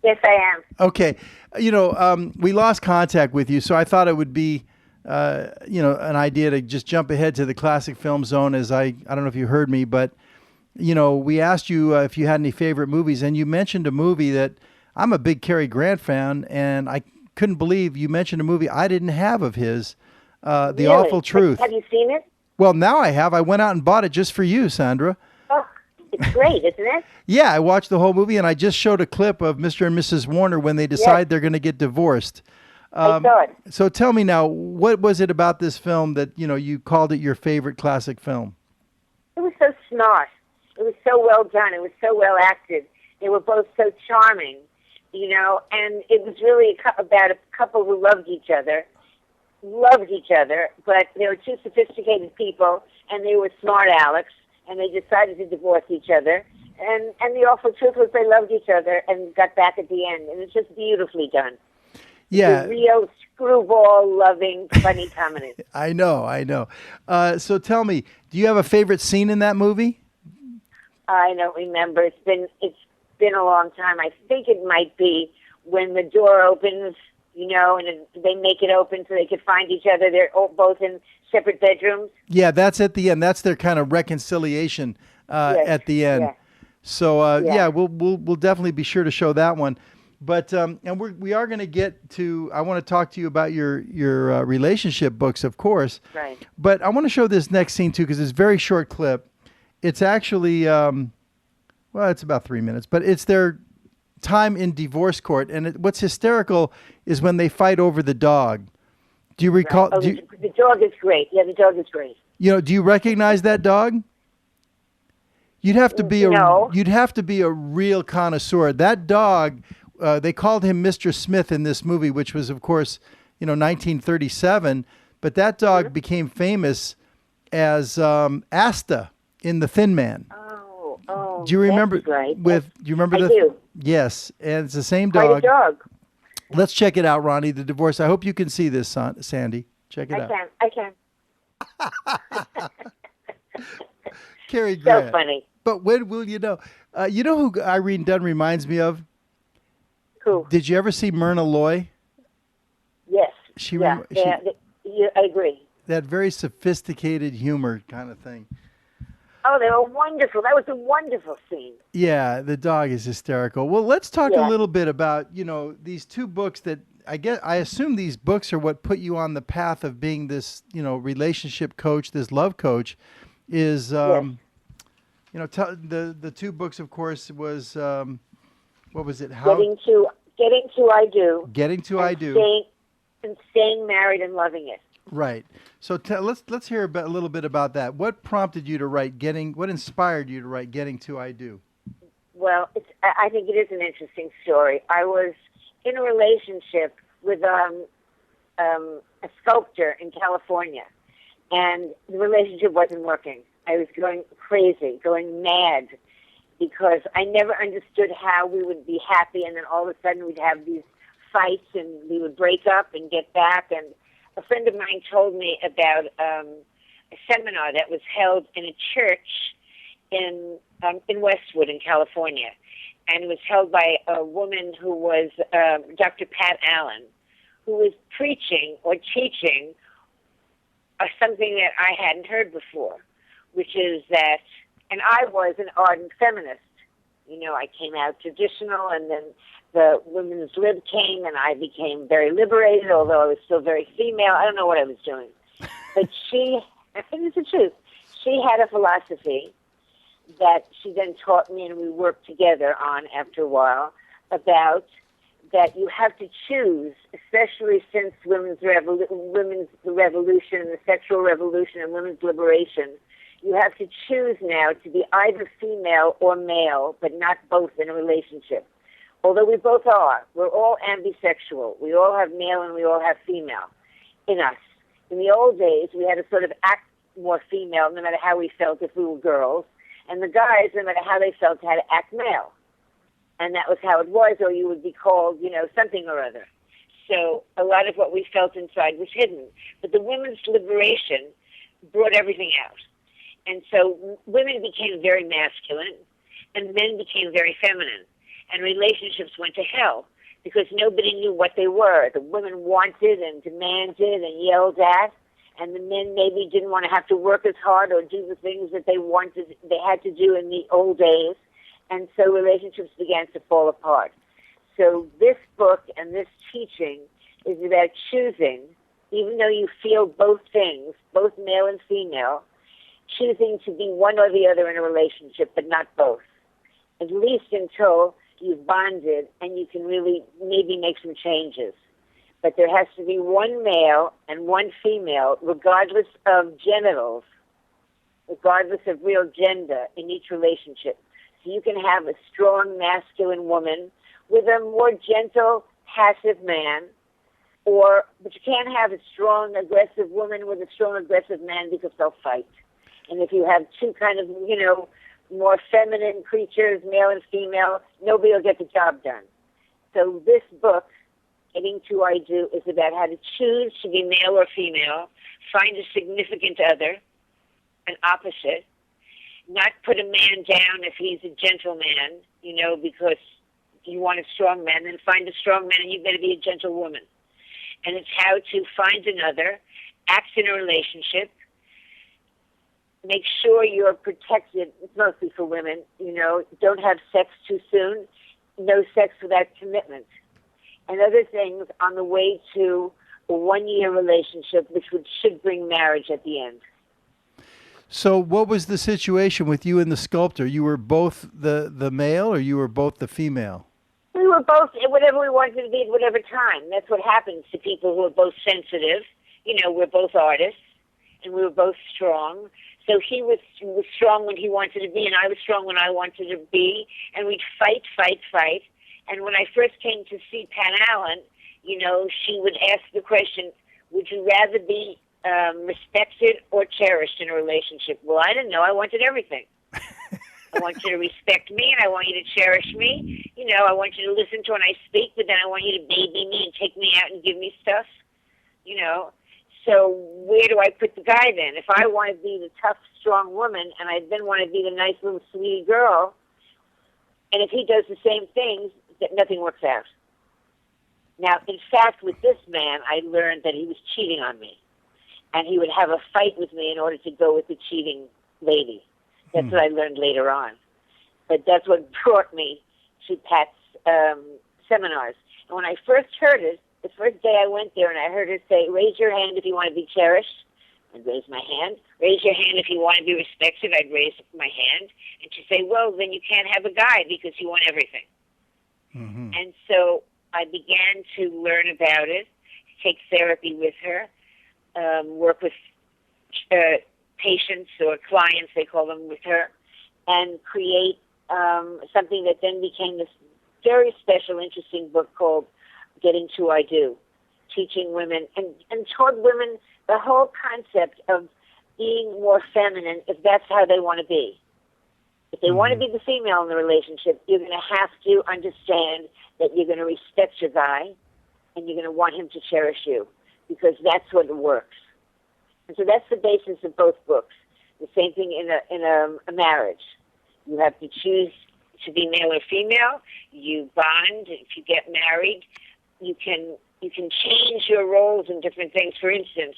Speaker 4: Yes, I am.
Speaker 2: Okay. We lost contact with you, so I thought it would be, an idea to just jump ahead to the Classic Film Zone, as I don't know if you heard me, but we asked you if you had any favorite movies, and you mentioned a movie that I'm a big Cary Grant fan, and I couldn't believe you mentioned a movie I didn't have of his, The
Speaker 4: Really?
Speaker 2: Awful Truth.
Speaker 4: Have you seen it?
Speaker 2: Well, now I have. I went out and bought it just for you, Sandra.
Speaker 4: Oh, it's great, isn't it?
Speaker 2: Yeah, I watched the whole movie, and I just showed a clip of Mr. and Mrs. Warner when they decide they're going to get divorced.
Speaker 4: I saw it.
Speaker 2: So tell me now, what was it about this film that, you called it your favorite classic film?
Speaker 4: It was so smart. It was so well done. It was so well acted. They were both so charming, and it was really about a couple who loved each other, but they were two sophisticated people, and they were smart Alecs, and they decided to divorce each other. And the awful truth was they loved each other and got back at the end, and it's just beautifully done.
Speaker 2: Yeah.
Speaker 4: The real screwball-loving, funny comedy.
Speaker 2: I know. So tell me, do you have a favorite scene in that movie?
Speaker 4: I don't remember. It's been a long time. I think it might be when the door opens, and they make it open so they could find each other. They're both in separate bedrooms. Yeah,
Speaker 2: that's at the end. That's their kind of reconciliation at the end.
Speaker 4: Yeah.
Speaker 2: So we'll definitely be sure to show that one. But and we are going to get to. I want to talk to you about your relationship books, of course.
Speaker 4: Right.
Speaker 2: But I want to show this next scene too, because it's a very short clip. It's actually, it's about 3 minutes, but it's their time in divorce court. And what's hysterical is when they fight over the dog. Do you recall?
Speaker 4: Right. Oh, the dog is great. Yeah, the dog is great.
Speaker 2: Do you recognize that dog? You'd have to be
Speaker 4: No.
Speaker 2: You'd have to be a real connoisseur. That dog, they called him Mr. Smith in this movie, which was, of course, 1937. But that dog became famous as Asta in The Thin Man.
Speaker 4: Oh.
Speaker 2: Do you remember?
Speaker 4: That's right.
Speaker 2: Do you remember
Speaker 4: I do.
Speaker 2: Yes, and it's the same
Speaker 4: Quite
Speaker 2: dog.
Speaker 4: a dog.
Speaker 2: Let's check it out, Ronnie. The Divorce. I hope you can see this, Sandy. Check it out.
Speaker 4: I can.
Speaker 2: Cary Grant.
Speaker 4: So funny.
Speaker 2: But when will you know? You know who Irene Dunne reminds me of?
Speaker 4: Who?
Speaker 2: Did you ever see Myrna Loy?
Speaker 4: Yes.
Speaker 2: I
Speaker 4: agree.
Speaker 2: That very sophisticated humor kind of thing.
Speaker 4: Oh, they were wonderful. That was a wonderful scene.
Speaker 2: Yeah, the dog is hysterical. Well, let's talk a little bit about, these two books that I assume these books are what put you on the path of being this, relationship coach, this love coach is, the two books, of course, was, what was it?
Speaker 4: Getting to I Do.
Speaker 2: Getting to I Do.
Speaker 4: Staying married and loving it.
Speaker 2: Right. So let's hear a little bit about that. What prompted you to write what inspired you to write Getting to I Do?
Speaker 4: Well, I think it is an interesting story. I was in a relationship with a sculptor in California, and the relationship wasn't working. I was going crazy, going mad, because I never understood how we would be happy, and then all of a sudden we'd have these fights, and we would break up and get back. And a friend of mine told me about a seminar that was held in a church in Westwood in California, and it was held by a woman who was Dr. Pat Allen, who was preaching or teaching something that I hadn't heard before, which is that, and I was an ardent feminist. I came out traditional, and then the women's lib came, and I became very liberated, although I was still very female. I don't know what I was doing. But I think it's the truth, she had a philosophy that she then taught me, and we worked together on after a while, about that you have to choose, especially since women's revolution, the sexual revolution, and women's liberation. You have to choose now to be either female or male, but not both in a relationship. Although we both are. We're all ambisexual. We all have male and we all have female in us. In the old days, we had to sort of act more female no matter how we felt if we were girls. And the guys, no matter how they felt, had to act male. And that was how it was, or you would be called, something or other. So a lot of what we felt inside was hidden. But the women's liberation brought everything out. And so women became very masculine, and men became very feminine. And relationships went to hell because nobody knew what they were. The women wanted and demanded and yelled at, and the men maybe didn't want to have to work as hard or do the things that they had to do in the old days. And so relationships began to fall apart. So this book and this teaching is about choosing, even though you feel both things, both male and female, choosing to be one or the other in a relationship, but not both, at least until you've bonded and you can really maybe make some changes. But there has to be one male and one female, regardless of genitals, regardless of real gender in each relationship. So you can have a strong masculine woman with a more gentle, passive man, but you can't have a strong, aggressive woman with a strong, aggressive man because they'll fight. And if you have two kind of, more feminine creatures, male and female, nobody will get the job done. So this book, Getting to I Do, is about how to choose to be male or female, find a significant other, an opposite, not put a man down if he's a gentleman, because you want a strong man, then find a strong man and you better be a gentle woman. And it's how to find another, act in a relationship, make sure you're protected. It's mostly for women, don't have sex too soon, no sex without commitment, and other things on the way to a one-year relationship, which should bring marriage at the end.
Speaker 2: So what was the situation with you and the sculptor? You were both the male, or you were both the female?
Speaker 4: We were both whatever we wanted to be at whatever time. That's what happens to people who are both sensitive we're both artists, and we were both strong. So he was strong when he wanted to be, and I was strong when I wanted to be, and we'd fight. And when I first came to see Pan Allen, she would ask the question, would you rather be respected or cherished in a relationship? Well, I didn't know. I wanted everything. I want you to respect me, and I want you to cherish me. I want you to listen to when I speak, but then I want you to baby me and take me out and give me stuff. So where do I put the guy then? If I want to be the tough, strong woman, and I then want to be the nice little sweetie girl, and if he does the same things, that nothing works out. Now, in fact, with this man, I learned that he was cheating on me, and he would have a fight with me in order to go with the cheating lady. That's what I learned later on. But that's what brought me to Pat's seminars. And when I first heard it, the first day I went there and I heard her say, raise your hand if you want to be cherished. I'd raise my hand. Raise your hand if you want to be respected. I'd raise my hand. And she'd say, well, then you can't have a guy because you want everything. Mm-hmm. And so I began to learn about it, take therapy with her, work with patients or clients, they call them, with her, and create something that then became this very special, interesting book called Getting to I Do, teaching women and taught women the whole concept of being more feminine if that's how they want to be. If they want to be the female in the relationship, you're going to have to understand that you're going to respect your guy and you're going to want him to cherish you because that's what works. And so that's the basis of both books. The same thing in a marriage. You have to choose to be male or female. You bond. If you get married, you can change your roles in different things. For instance,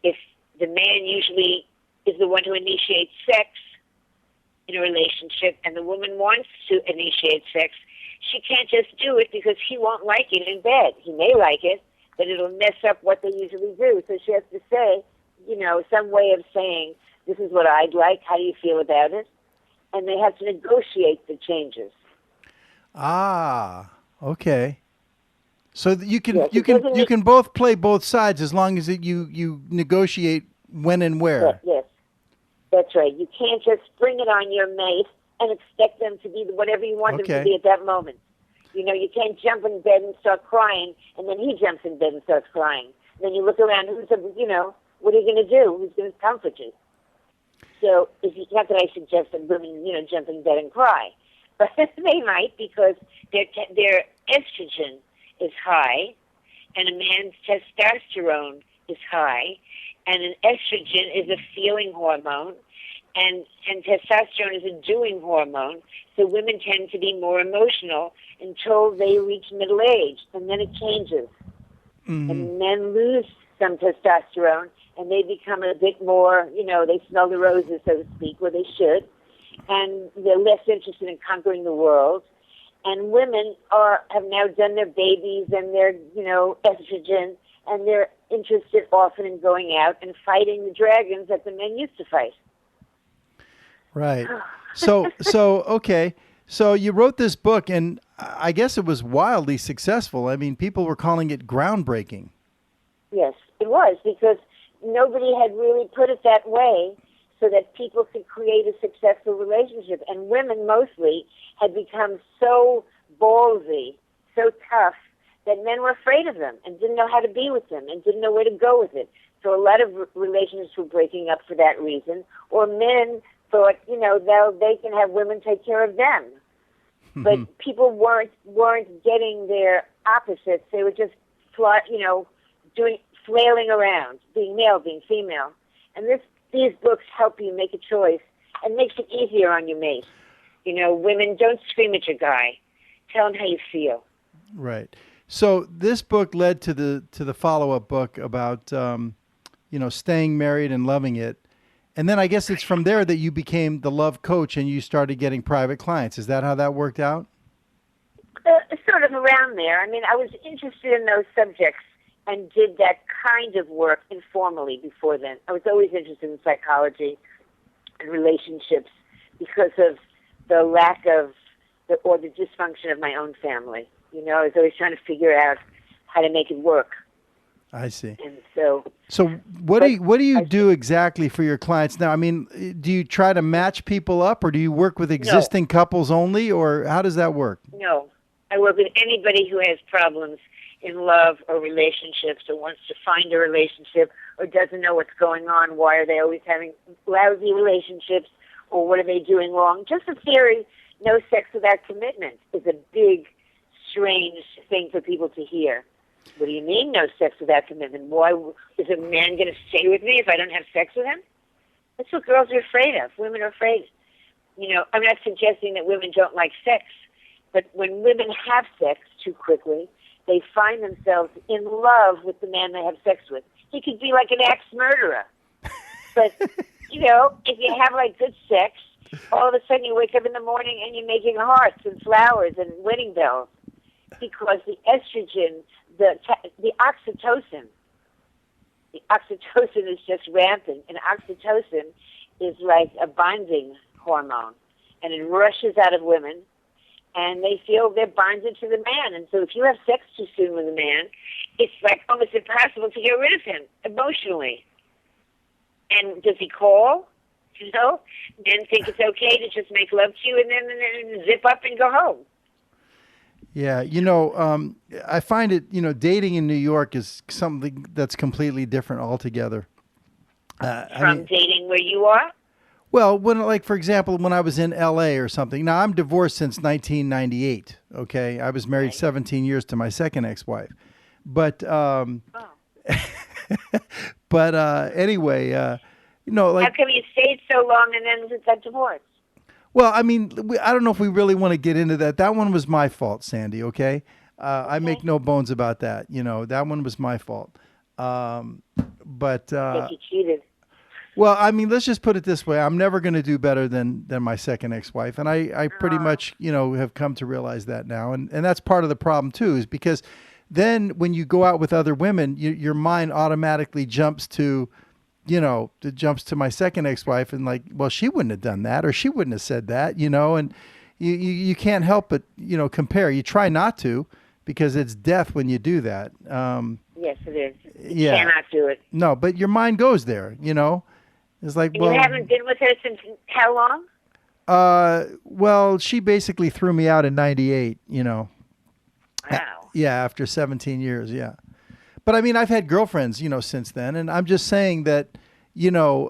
Speaker 4: if the man usually is the one who initiates sex in a relationship and the woman wants to initiate sex, she can't just do it because he won't like it in bed. He may like it, but it'll mess up what they usually do. So she has to say, some way of saying, this is what I'd like, how do you feel about it? And they have to negotiate the changes.
Speaker 2: Ah, okay. So you can both play both sides as long as you negotiate when and where.
Speaker 4: Yes, that's right. You can't just bring it on your mate and expect them to be whatever you want them to be at that moment. You can't jump in bed and start crying, and then he jumps in bed and starts crying. Then you look around, what are you going to do? Who's going to comfort you? So, not that I suggest that women, jump in bed and cry, but they might because their estrogen is high, and a man's testosterone is high, and an estrogen is a feeling hormone, and testosterone is a doing hormone. So women tend to be more emotional until they reach middle age, and then it changes. Mm-hmm. And men lose some testosterone, and they become a bit more, they smell the roses, so to speak, where they should, and they're less interested in conquering the world. And women have now done their babies and their, estrogen, and they're interested often in going out and fighting the dragons that the men used to fight.
Speaker 2: Right. So okay. So you wrote this book, and I guess it was wildly successful. I mean, people were calling it groundbreaking.
Speaker 4: Yes, it was, because nobody had really put it that way so that people could create a successful relationship. And women mostly had become so ballsy, so tough, that men were afraid of them and didn't know how to be with them and didn't know where to go with it. So a lot of relationships were breaking up for that reason. Or men thought, they can have women take care of them. But people weren't getting their opposites. They were just, flailing around, being male, being female. And these books help you make a choice and makes it easier on your mate. Women, don't scream at your guy. Tell him how you feel.
Speaker 2: Right. So this book led to the follow-up book about staying married and loving it. And then I guess it's from there that you became the love coach and you started getting private clients. Is that how that worked out?
Speaker 4: Sort of around there. I mean, I was interested in those subjects and did that kind of work informally before then. I was always interested in psychology and relationships because of the lack of the dysfunction of my own family. I was always trying to figure out how to make it work.
Speaker 2: I see.
Speaker 4: And so
Speaker 2: what do you do exactly for your clients now? I mean, do you try to match people up, or do you work with existing couples only, or how does that work?
Speaker 4: no, I work with anybody who has problems in love or relationships, or wants to find a relationship, or doesn't know what's going on. Why are they always having lousy relationships, or what are they doing wrong? Just the theory, no sex without commitment, is a big, strange thing for people to hear. What do you mean, no sex without commitment? Why is a man going to stay with me if I don't have sex with him? That's what girls are afraid of. Women are afraid. You know, I'm not suggesting that women don't like sex, but when women have sex too quickly, they find themselves in love with the man they have sex with. He could be like an ex-murderer. But, you know, if you have, like, good sex, all of a sudden you wake up in the morning and you're making hearts and flowers and wedding bells. Because the estrogen, the oxytocin is just rampant. And oxytocin is like a bonding hormone. And it rushes out of women. And they feel they're bonded to the man. And so if you have sex too soon with a man, it's like almost impossible to get rid of him emotionally. And does he call? You know? Men think it's okay to just make love to you and then zip up and go home.
Speaker 2: Yeah, you know, I find it, you know, dating in New York is something that's completely different altogether.
Speaker 4: From dating where you are?
Speaker 2: Well, for example, when I was in L.A. or something. Now, I'm divorced since 1998, okay? I was married 17 years to my second ex-wife. But, anyway, you know, like...
Speaker 4: How come you stayed so long and then got divorced?
Speaker 2: Well, I mean, I don't know if we really want to get into that. That one was my fault, Sandy, okay? I make no bones about that. You know, that one was my fault. But...
Speaker 4: you cheated.
Speaker 2: Well, I mean, let's just put it this way. I'm never going to do better than my second ex-wife. And I pretty much, you know, have come to realize that now. And that's part of the problem, too, is because then when you go out with other women, your mind automatically jumps to, you know, my second ex-wife and like, well, she wouldn't have done that or she wouldn't have said that, you know, and you can't help but, you know, compare. You try not to because it's death when you do that.
Speaker 4: Yes, it is. You cannot do it.
Speaker 2: No, but your mind goes there, you know. It's like,
Speaker 4: and you haven't been with her since how long?
Speaker 2: Well, she basically threw me out in 98, you know.
Speaker 4: Wow.
Speaker 2: Yeah, after 17 years, yeah. But I mean, I've had girlfriends, you know, since then. And I'm just saying that, you know,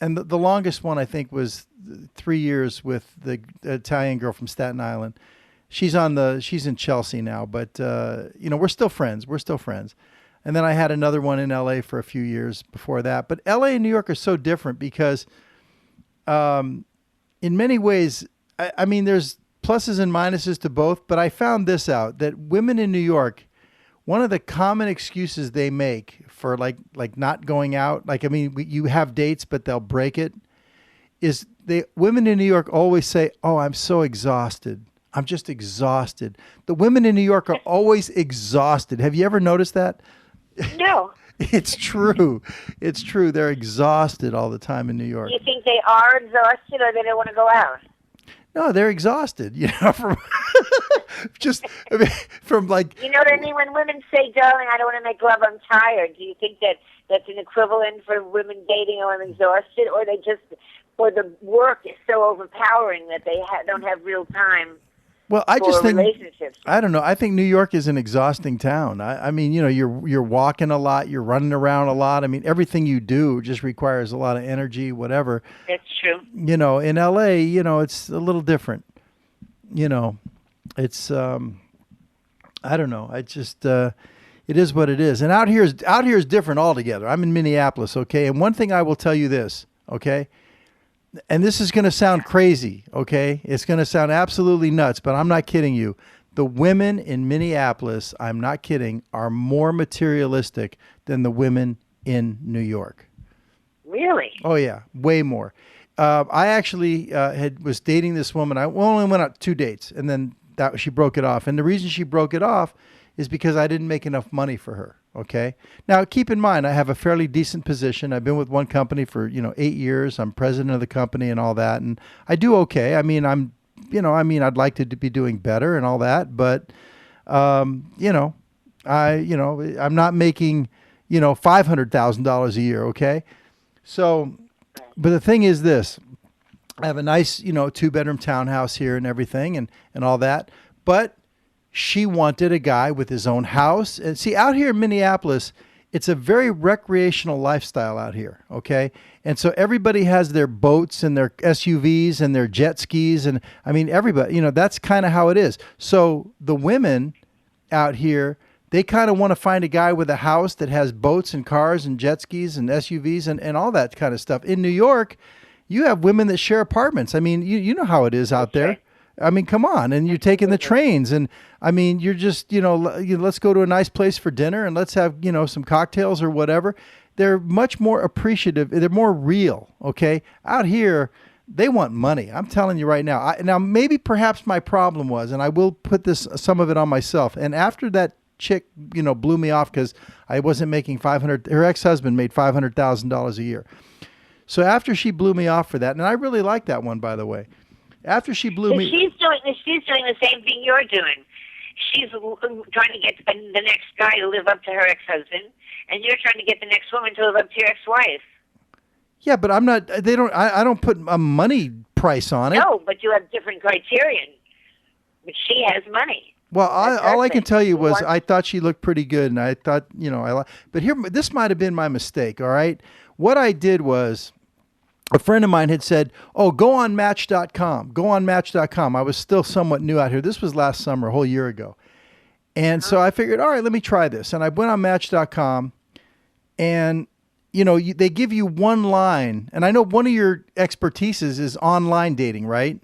Speaker 2: and the longest one I think was 3 years with the Italian girl from Staten Island. She's in Chelsea now, but, you know, we're still friends. And then I had another one in L.A. for a few years before that. But L.A. and New York are so different because in many ways, I mean, there's pluses and minuses to both. But I found this out, that women in New York, one of the common excuses they make for like not going out, like, I mean, you have dates, but they'll break it, is women in New York always say, oh, I'm so exhausted. I'm just exhausted. The women in New York are always exhausted. Have you ever noticed that?
Speaker 4: No.
Speaker 2: It's true. It's true. They're exhausted all the time in New York.
Speaker 4: Do you think they are exhausted or they don't want to go out?
Speaker 2: No, they're exhausted, you know, from like...
Speaker 4: You know what I mean? When women say, darling, I don't want to make love, I'm tired. Do you think that that's an equivalent for women dating, oh, I'm exhausted? Or the work is so overpowering that they don't have real time?
Speaker 2: Well, I just think, I don't know. I think New York is an exhausting town. I mean, you know, you're walking a lot, you're running around a lot. I mean, everything you do just requires a lot of energy, whatever.
Speaker 4: That's true.
Speaker 2: You know, in LA, you know, it's a little different. You know, it's I don't know. I just it is what it is. And out here is different altogether. I'm in Minneapolis, okay? And one thing I will tell you this, okay? And this is going to sound crazy, okay? It's going to sound absolutely nuts, but I'm not kidding you. The women in Minneapolis, I'm not kidding, are more materialistic than the women in New York.
Speaker 4: Really?
Speaker 2: Oh, yeah, way more. I actually was dating this woman. I only went on 2 dates, and then she broke it off. And the reason she broke it off is because I didn't make enough money for her. Okay. Now, keep in mind, I have a fairly decent position. I've been with one company for, 8 years. I'm president of the company and all that. And I do okay. I mean, I'd like to be doing better and all that. But, I'm not making, $500,000 a year. Okay. So, but the thing is this, I have a nice, 2-bedroom townhouse here and everything and all that. But she wanted a guy with his own house. And see, out here in Minneapolis, it's a very recreational lifestyle out here, okay? And so everybody has their boats and their SUVs and their jet skis. And I mean, everybody, that's kind of how it is. So the women out here, they kind of want to find a guy with a house that has boats and cars and jet skis and SUVs and all that kind of stuff. In New York, you have women that share apartments. I mean, you know how it is out there. I mean, come on. And you're taking the trains. And I mean, you're just, let's go to a nice place for dinner and let's have, some cocktails or whatever. They're much more appreciative. They're more real. Okay. Out here, they want money. I'm telling you right now. Now, maybe perhaps my problem was, and I will put some of it on myself. And after that chick, blew me off because I wasn't making her ex-husband made $500,000 a year. So after she blew me off for that, and I really like that one, by the way. After she blew me,
Speaker 4: she's doing the same thing you're doing. She's trying to get the next guy to live up to her ex-husband, and you're trying to get the next woman to live up to your ex-wife.
Speaker 2: Yeah, but I'm not. They don't. I don't put a money price on it.
Speaker 4: No, but you have different criterion. But she has money.
Speaker 2: Well, all I can tell you was I thought she looked pretty good, and I thought, but here, this might have been my mistake. All right, what I did was, a friend of mine had said, "Oh, go on Match.com. Go on Match.com." I was still somewhat new out here. This was last summer, a whole year ago, and so I figured, all right, let me try this. And I went on Match.com, and they give you one line, and I know one of your expertises is online dating, right?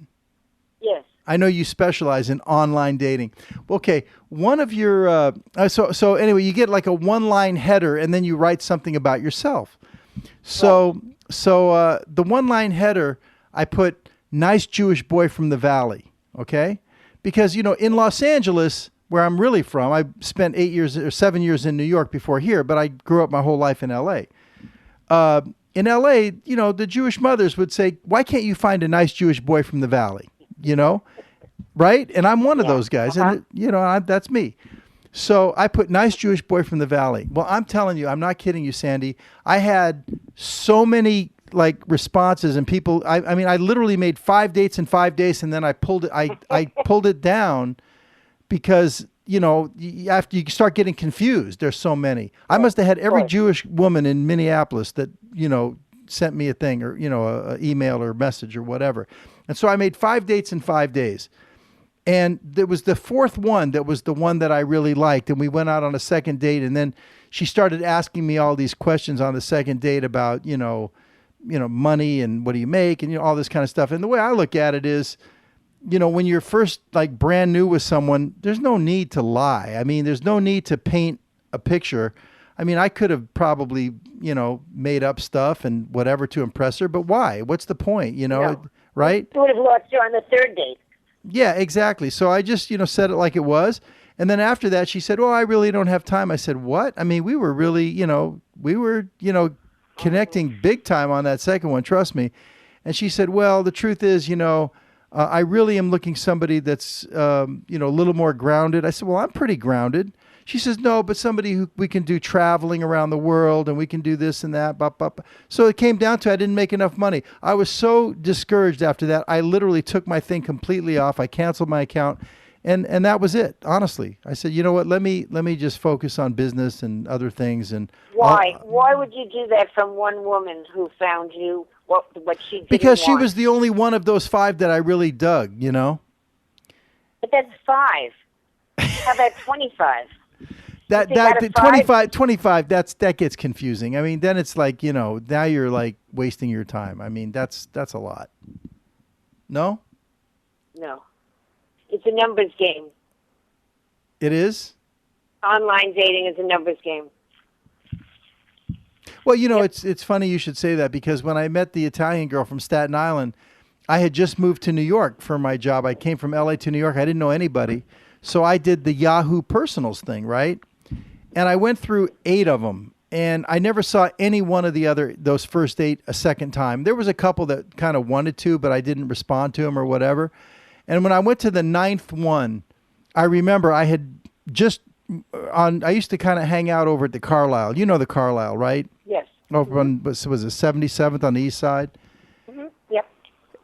Speaker 4: Yes.
Speaker 2: I know you specialize in online dating. Okay, one of your so anyway, you get like a one-line header, and then you write something about yourself. So the one-line header, I put "nice Jewish boy from the Valley," okay? Because in Los Angeles, where I'm really from, I spent 8 years or 7 years in New York before here, but I grew up my whole life in L.A. In L.A., the Jewish mothers would say, "Why can't you find a nice Jewish boy from the Valley?" Right? And I'm one of those guys, and that's me. So I put "nice Jewish boy from the Valley." Well, I'm telling you, I'm not kidding you, Sandy. I had so many responses, and people. I mean, I literally made 5 dates in 5 days, and then I pulled it. I pulled it down because after you start getting confused, there's so many. I must have had every Jewish woman in Minneapolis that sent me a thing or a email or message or whatever, and so I made 5 dates in 5 days. And there was the fourth one that was the one that I really liked. And we went out on a second date. And then she started asking me all these questions on the second date about, money and what do you make and, all this kind of stuff. And the way I look at it is, when you're first brand new with someone, there's no need to lie. I mean, there's no need to paint a picture. I mean, I could have probably, made up stuff and whatever to impress her. But why? What's the point? Right?
Speaker 4: You would have lost you on the third date.
Speaker 2: Yeah, exactly. So I just, said it like it was. And then after that, she said, "Well, I really don't have time." I said, "What?" I mean, we were really, connecting big time on that second one. Trust me. And she said, "Well, the truth is, I really am looking somebody that's, a little more grounded." I said, "Well, I'm pretty grounded." She says, "No, but somebody who we can do traveling around the world and we can do this and that." Blah, blah, blah. So it came down to I didn't make enough money. I was so discouraged after that. I literally took my thing completely off. I canceled my account, and that was it. Honestly, I said, "You know what? Let me just focus on business and other things." And
Speaker 4: why? Why would you do that from one woman who found you? What she didn't
Speaker 2: Because she
Speaker 4: want?
Speaker 2: was the only one of those 5 that I really dug.
Speaker 4: But that's 5. How about 25?
Speaker 2: That 25 that gets confusing. I mean, then it's now you're wasting your time. I mean, that's a lot. No?
Speaker 4: No. It's a numbers game.
Speaker 2: It is?
Speaker 4: Online dating is a numbers game.
Speaker 2: Well, it's funny you should say that because when I met the Italian girl from Staten Island, I had just moved to New York for my job. I came from LA to New York. I didn't know anybody. So I did the Yahoo Personals thing, right? And I went through 8 of them, and I never saw any one of those first 8 a second time. There was a couple that kind of wanted to, but I didn't respond to them or whatever. And when I went to the 9th one, I remember I had just I used to kind of hang out over at the Carlisle. You know the Carlisle, right?
Speaker 4: Yes.
Speaker 2: Over on, was it 77th on the east side?
Speaker 4: Mm-hmm. Yep.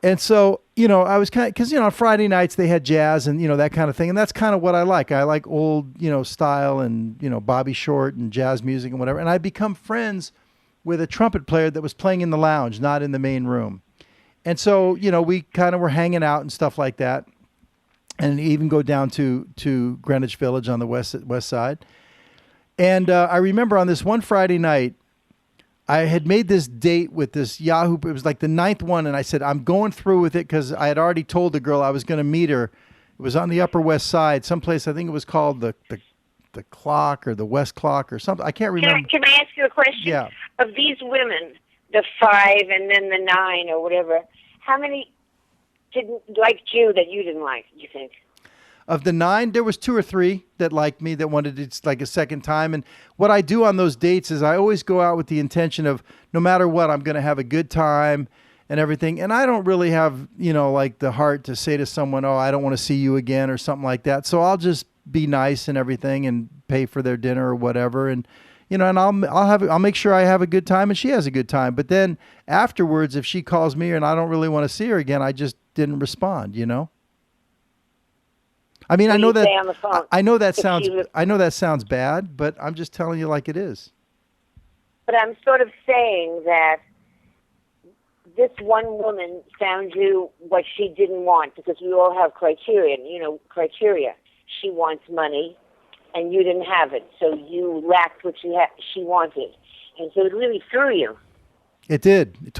Speaker 2: And so, I was kind of, because, on Friday nights they had jazz and, that kind of thing. And that's kind of what I like. I like old, style and, Bobby Short and jazz music and whatever. And I'd become friends with a trumpet player that was playing in the lounge, not in the main room. And so, we kind of were hanging out and stuff like that. And even go down to Greenwich Village on the west side. And I remember on this one Friday night, I had made this date with this Yahoo. It was like the 9th one, and I said, I'm going through with it because I had already told the girl I was going to meet her. It was on the Upper West Side, someplace, I think it was called the Clock or the West Clock or something. I can't remember.
Speaker 4: Can I ask you a question?
Speaker 2: Yeah.
Speaker 4: Of these women, the 5 and then the 9 or whatever, how many didn't like you that you didn't like, you think?
Speaker 2: Of the 9, there was 2 or 3 that liked me, that wanted it like a second time. And what I do on those dates is I always go out with the intention of no matter what, I'm going to have a good time and everything. And I don't really have, like the heart to say to someone, oh, I don't want to see you again or something like that. So I'll just be nice and everything and pay for their dinner or whatever. And, and I'll make sure I have a good time and she has a good time. But then afterwards, if she calls me and I don't really want to see her again, I just didn't respond, I mean, I know that sounds bad, but I'm just telling you like it is.
Speaker 4: But I'm sort of saying that this one woman found you what she didn't want, because we all have criteria. She wants money, and you didn't have it, so you lacked what she wanted, and so it really threw you.
Speaker 2: It did. It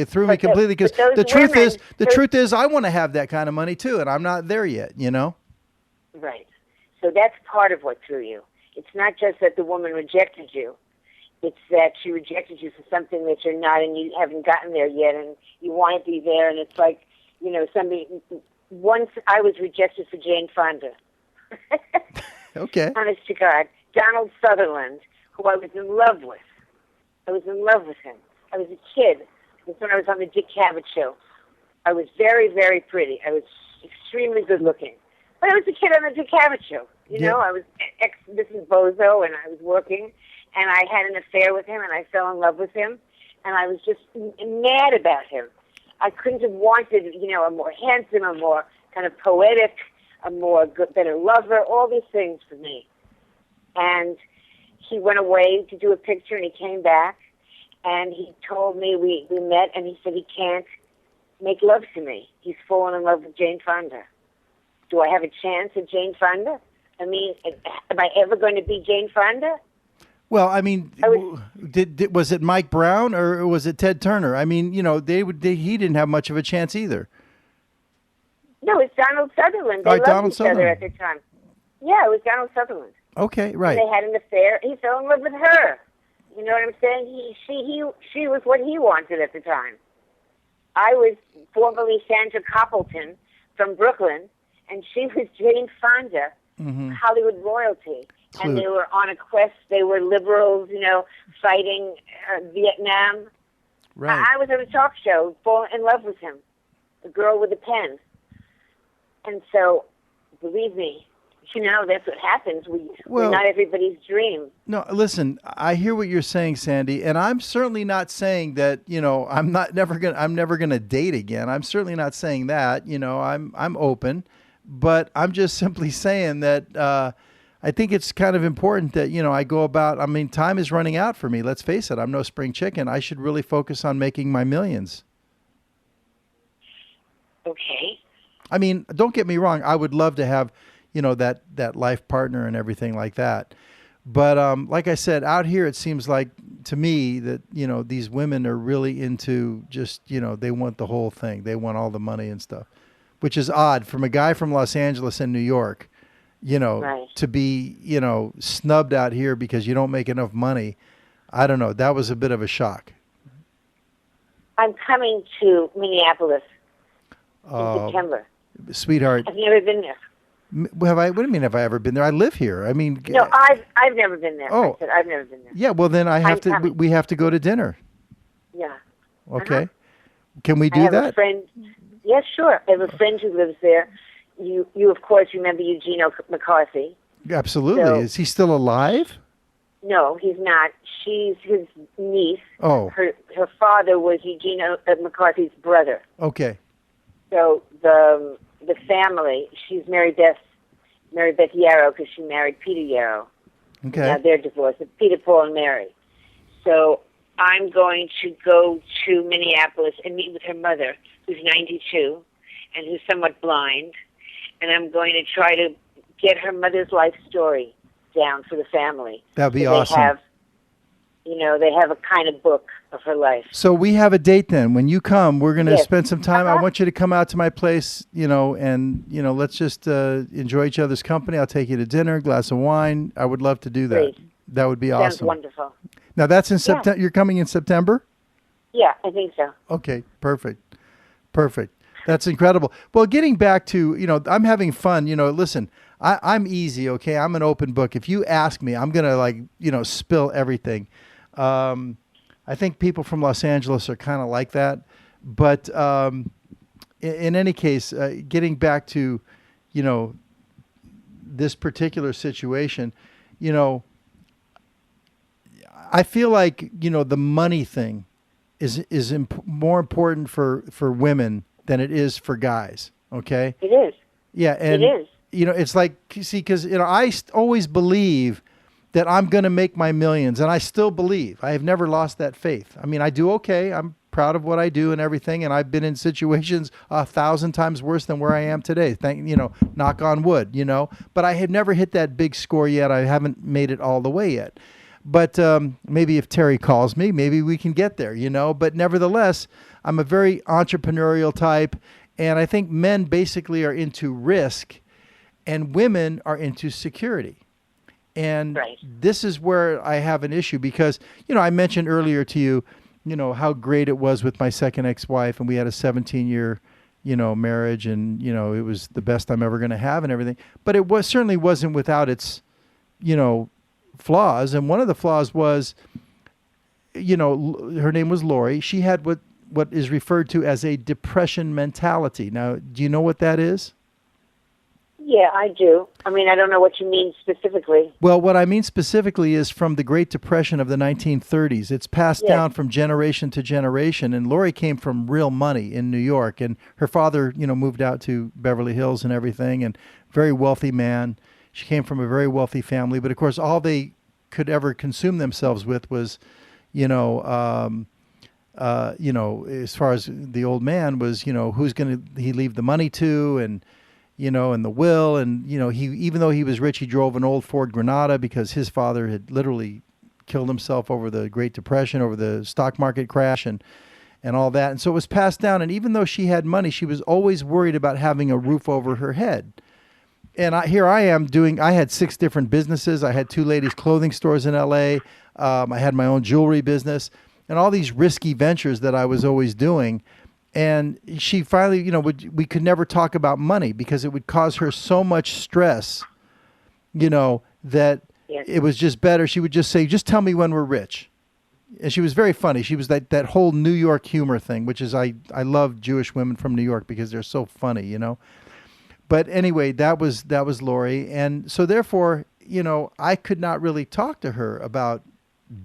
Speaker 2: threw me completely, because the truth is, I want to have that kind of money too, and I'm not there yet.
Speaker 4: Right. So that's part of what threw you. It's not just that the woman rejected you. It's that she rejected you for something that you're not, and you haven't gotten there yet, and you want to be there. And it's like, somebody. Once I was rejected for Jane Fonda.
Speaker 2: Okay.
Speaker 4: Honest to God, Donald Sutherland, who I was in love with. I was in love with him. I was a kid. It was when I was on the Dick Cavett show. I was very, very pretty. I was extremely good looking. But I was a kid on the Dick Cavett show. I was Mrs. Bozo, and I was working, and I had an affair with him, and I fell in love with him, and I was just mad about him. I couldn't have wanted, a more handsome, a more kind of poetic, a more better lover, all these things for me. And he went away to do a picture, and he came back, and he told me, we met, and he said he can't make love to me. He's fallen in love with Jane Fonda. Do I have a chance at Jane Fonda? I mean, am I ever going to be Jane Fonda?
Speaker 2: Well, I mean, was it Mike Brown or was it Ted Turner? I mean, he didn't have much of a chance either.
Speaker 4: No, it's Donald Sutherland. They loved each other at the time. Yeah, it was Donald Sutherland.
Speaker 2: Okay, right.
Speaker 4: And they had an affair. He fell in love with her. You know what I'm saying? She was what he wanted at the time. I was formerly Sandra Coppleton from Brooklyn, and she was Jane Fonda, Hollywood royalty. And they were on a quest. They were liberals, fighting Vietnam.
Speaker 2: Right.
Speaker 4: I was at a talk show, falling in love with him, a girl with a pen. And so, believe me, that's what happens. We're not everybody's dream. No,
Speaker 2: listen, I hear what you're saying, Sandy, and I'm certainly not saying that, I'm never gonna date again. I'm certainly not saying that. I'm open. But I'm just simply saying that I think it's kind of important that, I go about, time is running out for me. Let's face it. I'm no spring chicken. I should really focus on making my millions.
Speaker 4: Okay.
Speaker 2: I mean, don't get me wrong. I would love to have, that life partner and everything like that. But like I said, out here, it seems like to me that, these women are really into just, they want the whole thing. They want all the money and stuff. Which is odd from a guy from Los Angeles and New York,
Speaker 4: right.
Speaker 2: to be, snubbed out here because you don't make enough money. I don't know. That was a bit of a shock.
Speaker 4: I'm coming to Minneapolis in September.
Speaker 2: Sweetheart.
Speaker 4: I've never been there.
Speaker 2: What do you mean have I ever been there? I live here. I mean.
Speaker 4: No, I've never been there.
Speaker 2: Oh.
Speaker 4: I said I've never been there.
Speaker 2: Yeah, well then we have to go to dinner.
Speaker 4: Yeah.
Speaker 2: Okay. Can we do that?
Speaker 4: I have a friend. Yes, sure. I have a friend who lives there. You of course remember Eugene McCarthy.
Speaker 2: Absolutely.
Speaker 3: So-
Speaker 2: Is he still alive?
Speaker 3: No, he's not. She's his niece.
Speaker 2: Oh,
Speaker 3: Her father was Eugene McCarthy's brother.
Speaker 2: okay.
Speaker 3: So the family, she's Mary Beth Yarrow because she married Peter Yarrow.
Speaker 2: Okay.
Speaker 3: Now they're divorced. It's Peter, Paul, and Mary. So I'm going to go to Minneapolis and meet with her mother, who's 92 and who's somewhat blind. And I'm going to try to get her mother's life story down for the family.
Speaker 2: That'd be
Speaker 3: So
Speaker 2: awesome.
Speaker 3: They have a kind of book of her life.
Speaker 2: So we have a date then. When you come, we're going to
Speaker 3: Yes.
Speaker 2: spend some time. I
Speaker 3: Uh-huh.
Speaker 2: want you to come out to my place, and, let's just enjoy each other's company. I'll take you to dinner, glass of wine. I would love to do that.
Speaker 3: Great.
Speaker 2: That would be
Speaker 3: Sounds
Speaker 2: awesome.
Speaker 3: wonderful.
Speaker 2: Now, that's in September. You're coming in September?
Speaker 3: Yeah, I think so.
Speaker 2: Okay, perfect. That's incredible. Well, getting back to, I'm having fun. Listen, I'm easy, okay? I'm an open book. If you ask me, I'm going to, spill everything. I think people from Los Angeles are kind of like that. But in any case, getting back to, this particular situation, I feel like, the money thing is more important for women than it is for guys. Okay.
Speaker 3: It is.
Speaker 2: Yeah. And,
Speaker 3: It is.
Speaker 2: It's like, see, because, I always believe that I'm going to make my millions. And I still believe. I have never lost that faith. I mean, I do okay. I'm proud of what I do and everything. And I've been in situations 1,000 times worse than where I am today. Knock on wood, But I have never hit that big score yet. I haven't made it all the way yet. But maybe if Terry calls me, maybe we can get there, But nevertheless, I'm a very entrepreneurial type. And I think men basically are into risk and women are into security. And
Speaker 3: Right.
Speaker 2: this is where I have an issue because, I mentioned earlier to you, how great it was with my second ex-wife and we had a 17-year, marriage and, it was the best I'm ever going to have and everything. But it certainly wasn't without its, flaws. And one of the flaws was, her name was Lori. She had what is referred to as a depression mentality. Now, do you know what that is?
Speaker 3: Yeah, I do. I mean, I don't know what you mean specifically.
Speaker 2: Well, what I mean specifically is from the Great Depression of the 1930s. It's passed
Speaker 3: Yes.
Speaker 2: down from generation to generation. And Lori came from real money in New York. And her father, moved out to Beverly Hills and everything. And very wealthy man. She came from a very wealthy family. But, of course, all they could ever consume themselves with was, as far as the old man was, who's going to he leave the money to and, and the will. And, he, even though he was rich, he drove an old Ford Granada because his father had literally killed himself over the Great Depression, over the stock market crash and all that. And so it was passed down. And even though she had money, she was always worried about having a roof over her head. And here I am I had 6 different businesses. I had 2 ladies' clothing stores in LA. I had my own jewelry business and all these risky ventures that I was always doing. And she finally, we could never talk about money because it would cause her so much stress, that
Speaker 3: Yes.
Speaker 2: it was just better. She would just say, just tell me when we're rich. And she was very funny. She was that whole New York humor thing, which is, I love Jewish women from New York because they're so funny, But anyway, that was Lori. And so therefore, I could not really talk to her about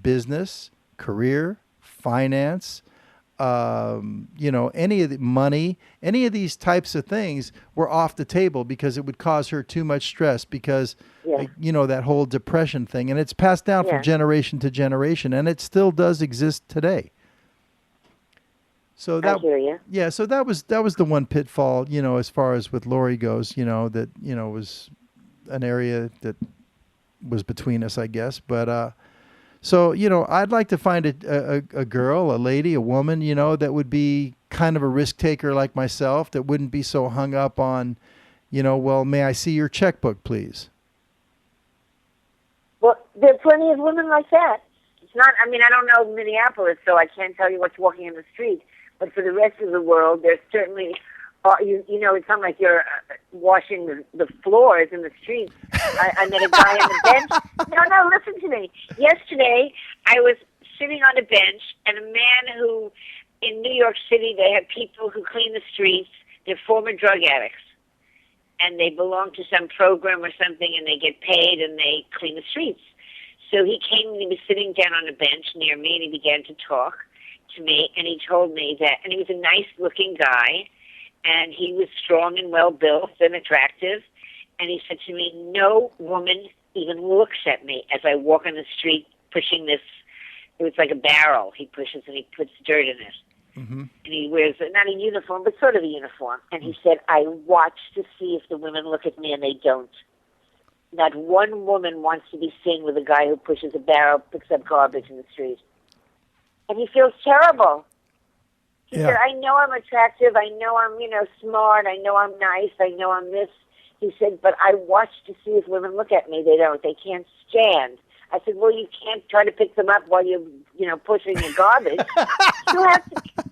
Speaker 2: business, career, finance, any of the money, any of these types of things were off the table because it would cause her too much stress because,
Speaker 3: Yeah.
Speaker 2: that whole depression thing. And it's passed down
Speaker 3: Yeah.
Speaker 2: from generation to generation, and it still does exist today. So
Speaker 3: I hear you.
Speaker 2: yeah, so that was the one pitfall, as far as with Lori goes, that, was an area that was between us, I guess. But, so, I'd like to find a girl, a lady, a woman, that would be kind of a risk taker like myself, that wouldn't be so hung up on, well, may I see your checkbook, please?
Speaker 3: Well, there are plenty of women like that. It's not, I don't know Minneapolis, so I can't tell you what's walking in the street. But for the rest of the world, there's certainly, it's not like you're washing the floors in the streets. I met a guy on the bench. No, listen to me. Yesterday, I was sitting on a bench, and a man who, in New York City, they have people who clean the streets. They're former drug addicts.
Speaker 4: and they belong to some program or something, and they get paid, and they clean the streets. So he came and he was sitting down on a bench near me, and he began to talk to me, and he told me that, and he was a nice-looking guy, and he was strong and well-built and attractive, and he said to me, no woman even looks at me as I walk on the street pushing this, it was like a barrel he pushes, and he puts dirt in it.
Speaker 2: Mm-hmm.
Speaker 4: And he wears, not a uniform, but sort of a uniform. And he said, I watch to see if the women look at me, and they don't. Not one woman wants to be seen with a guy who pushes a barrel, picks up garbage in the street. And he feels terrible. He said, I know I'm attractive, I know I'm, smart, I know I'm nice, I know I'm this. He said, but I watch to see if women look at me. They don't. They can't stand. I said, well, you can't try to pick them up while you're, pushing your garbage. You have to.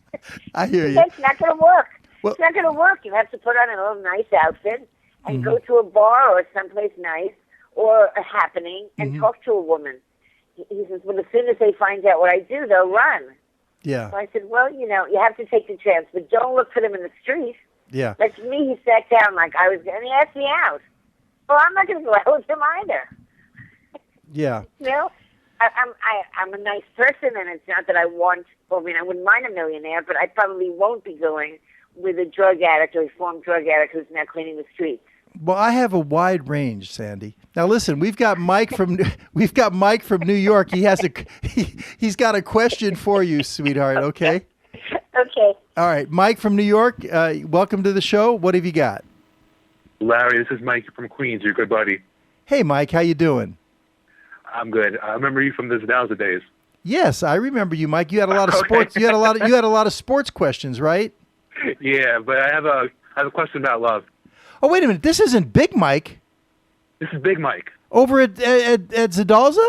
Speaker 2: I hear you.
Speaker 4: That's not going to work.
Speaker 2: Well,
Speaker 4: it's not going to work. You have to put on a little nice outfit and go to a bar or someplace nice or a happening and talk to a woman. He says, well, as soon as they find out what I do, they'll run.
Speaker 2: Yeah.
Speaker 4: So I said, well, you have to take the chance, but don't look for them in the street.
Speaker 2: Yeah.
Speaker 4: Like to me, he sat down like I was, and he asked me out. Well, I'm not going to go out with him either.
Speaker 2: Yeah.
Speaker 4: I'm a nice person, and it's not that I want, I wouldn't mind a millionaire, but I probably won't be going with a drug addict or reformed drug addict who's now cleaning the streets.
Speaker 2: Well, I have a wide range, Sandy. Now, listen, we've got Mike from New York. He's got a question for you, sweetheart. Okay.
Speaker 4: Okay.
Speaker 2: All right, Mike from New York. Welcome to the show. What have you got?
Speaker 7: Larry, this is Mike from Queens. Your good buddy.
Speaker 2: Hey, Mike. How you doing?
Speaker 7: I'm good. I remember you from the Zadowza days.
Speaker 2: Yes, I remember you, Mike. You had a lot of sports. You had a lot of sports questions, right?
Speaker 7: Yeah, but I have a question about love.
Speaker 2: Oh, wait a minute. This isn't Big Mike.
Speaker 7: This is Big Mike.
Speaker 2: Over at Zadowza?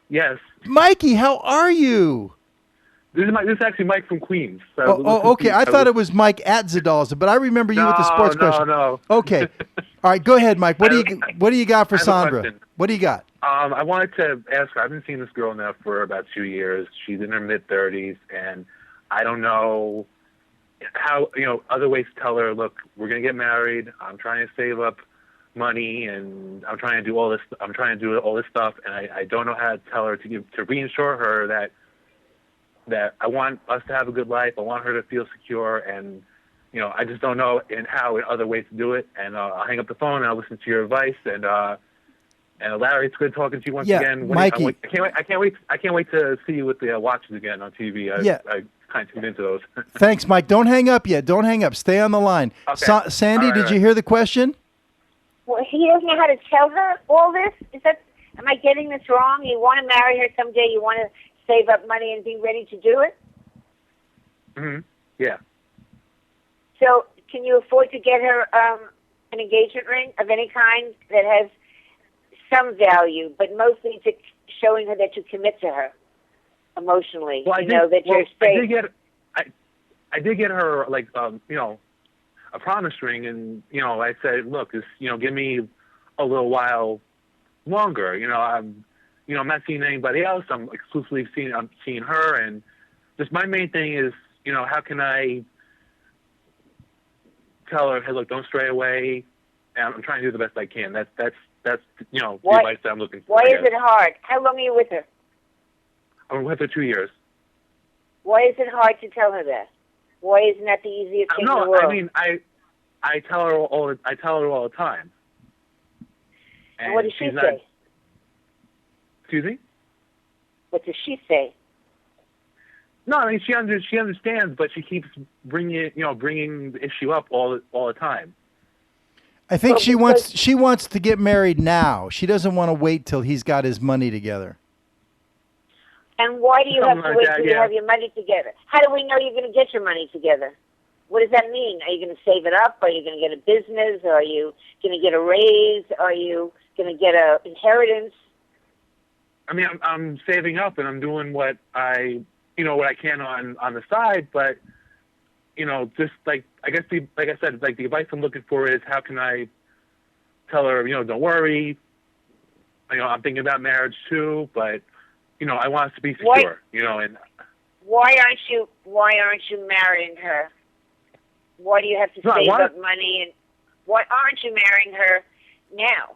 Speaker 7: Yes.
Speaker 2: Mikey, how are you?
Speaker 7: This is actually Mike from Queens. So
Speaker 2: Okay. I thought it was Mike at Zadowza, but I remember you with the sports question.
Speaker 7: No.
Speaker 2: Okay. All right, go ahead, Mike. What do you got for Sandra? What do you got?
Speaker 7: I wanted to ask her. I've been seeing this girl now for about 2 years. She's in her mid-30s, and I don't know how, other ways to tell her, look, we're going to get married. I'm trying to save up money, and I'm trying to do all this. I'm trying to do all this stuff, and I don't know how to tell her to reassure her that I want us to have a good life. I want her to feel secure, and I just don't know in other ways to do it. And I'll hang up the phone and I'll listen to your advice. And Larry, it's good talking to you once again.
Speaker 2: Mikey.
Speaker 7: I can't wait to see you with the watches again on TV. I kind of tuned into those.
Speaker 2: Thanks, Mike. Don't hang up yet. Don't hang up. Stay on the line.
Speaker 7: Okay.
Speaker 2: Sandy, did you hear the question?
Speaker 4: Well, he doesn't know how to tell her all this. Am I getting this wrong? You want to marry her someday? You want to save up money and be ready to do it?
Speaker 7: Yeah.
Speaker 4: So, can you afford to get her an engagement ring of any kind that has some value, but mostly to showing her that you commit to her emotionally?
Speaker 7: Well,
Speaker 4: that you're safe.
Speaker 7: I did get her a promise ring, and I said, look, just give me a little while longer. I'm not seeing anybody else. I'm exclusively seeing her, and just my main thing is, how can I tell her, hey, look, don't stray away. And I'm trying to do the best I can. That's the advice that I'm looking for.
Speaker 4: Why is it hard? How long are you with her?
Speaker 7: I'm with her 2 years.
Speaker 4: Why is it hard to tell her that? Why isn't that the easiest thing in the world?
Speaker 7: I mean, I tell her all the time.
Speaker 4: And what does she say?
Speaker 7: Excuse me?
Speaker 4: What does she say?
Speaker 7: No, I mean she understands, but she keeps bringing the issue up all the time.
Speaker 2: I think she wants to get married now. She doesn't want to wait till he's got his money together.
Speaker 4: And why do you have to wait till you have your money together? How do we know you're going to get your money together? What does that mean? Are you going to save it up? Are you going to get a business? Are you going to get a raise? Are you going to get an inheritance?
Speaker 7: I mean, I'm saving up and I'm doing what I can on the side, but just like I said, the advice I'm looking for is how can I tell her, don't worry. I'm thinking about marriage too, but I want us to be secure. And
Speaker 4: why aren't you marrying her? Why do you have to save up money? And Why aren't you marrying her now?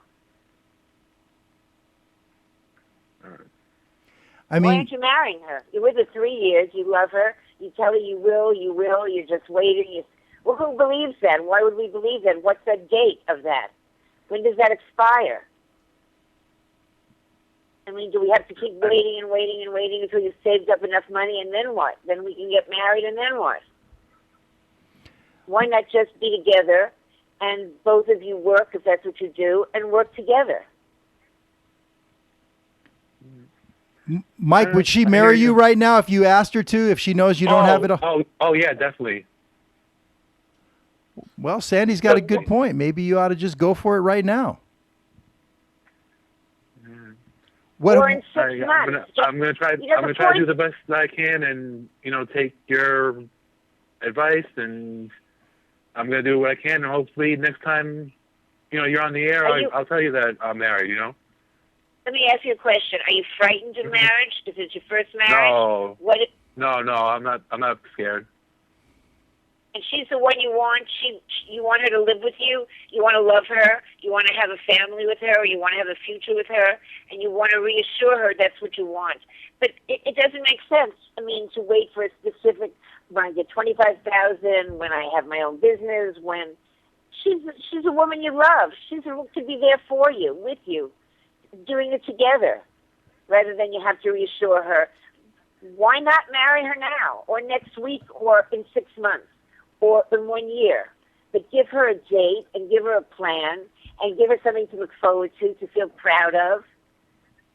Speaker 2: I
Speaker 4: Why
Speaker 2: mean,
Speaker 4: aren't you marrying her? You're with her 3 years. You love her. You tell her you will. You're just waiting. Well, who believes that? Why would we believe that? What's the date of that? When does that expire? I mean, do we have to keep waiting and waiting and waiting until you've saved up enough money, and then what? Then we can get married, and then what? Why not just be together, and both of you work, if that's what you do, and work together?
Speaker 2: Mike, would she marry you right now if you asked her to, if she knows you don't have it all?
Speaker 7: Oh, yeah, definitely.
Speaker 2: Well, Sandy's got a good point. Maybe you ought to just go for it right now. What?
Speaker 4: Or in 6 months.
Speaker 7: I'm gonna try. I'm gonna try to do the best that I can, and take your advice, and I'm gonna do what I can, and hopefully next time, you're on the air, I'll tell you that I'm married.
Speaker 4: Let me ask you a question. Are you frightened of marriage? Is it your first marriage?
Speaker 7: No. No, I'm not. I'm not scared.
Speaker 4: And she's the one you want. You want her to live with you. You want to love her. You want to have a family with her, or you want to have a future with her, and you want to reassure her that's what you want. But it doesn't make sense. I mean, to wait for a specific when I get $25,000, when I have my own business, when she's a woman you love. She's to be there for you, with you, doing it together, rather than you have to reassure her. Why not marry her now, or next week, or in 6 months? Or in 1 year, but give her a date and give her a plan and give her something to look forward to feel proud of,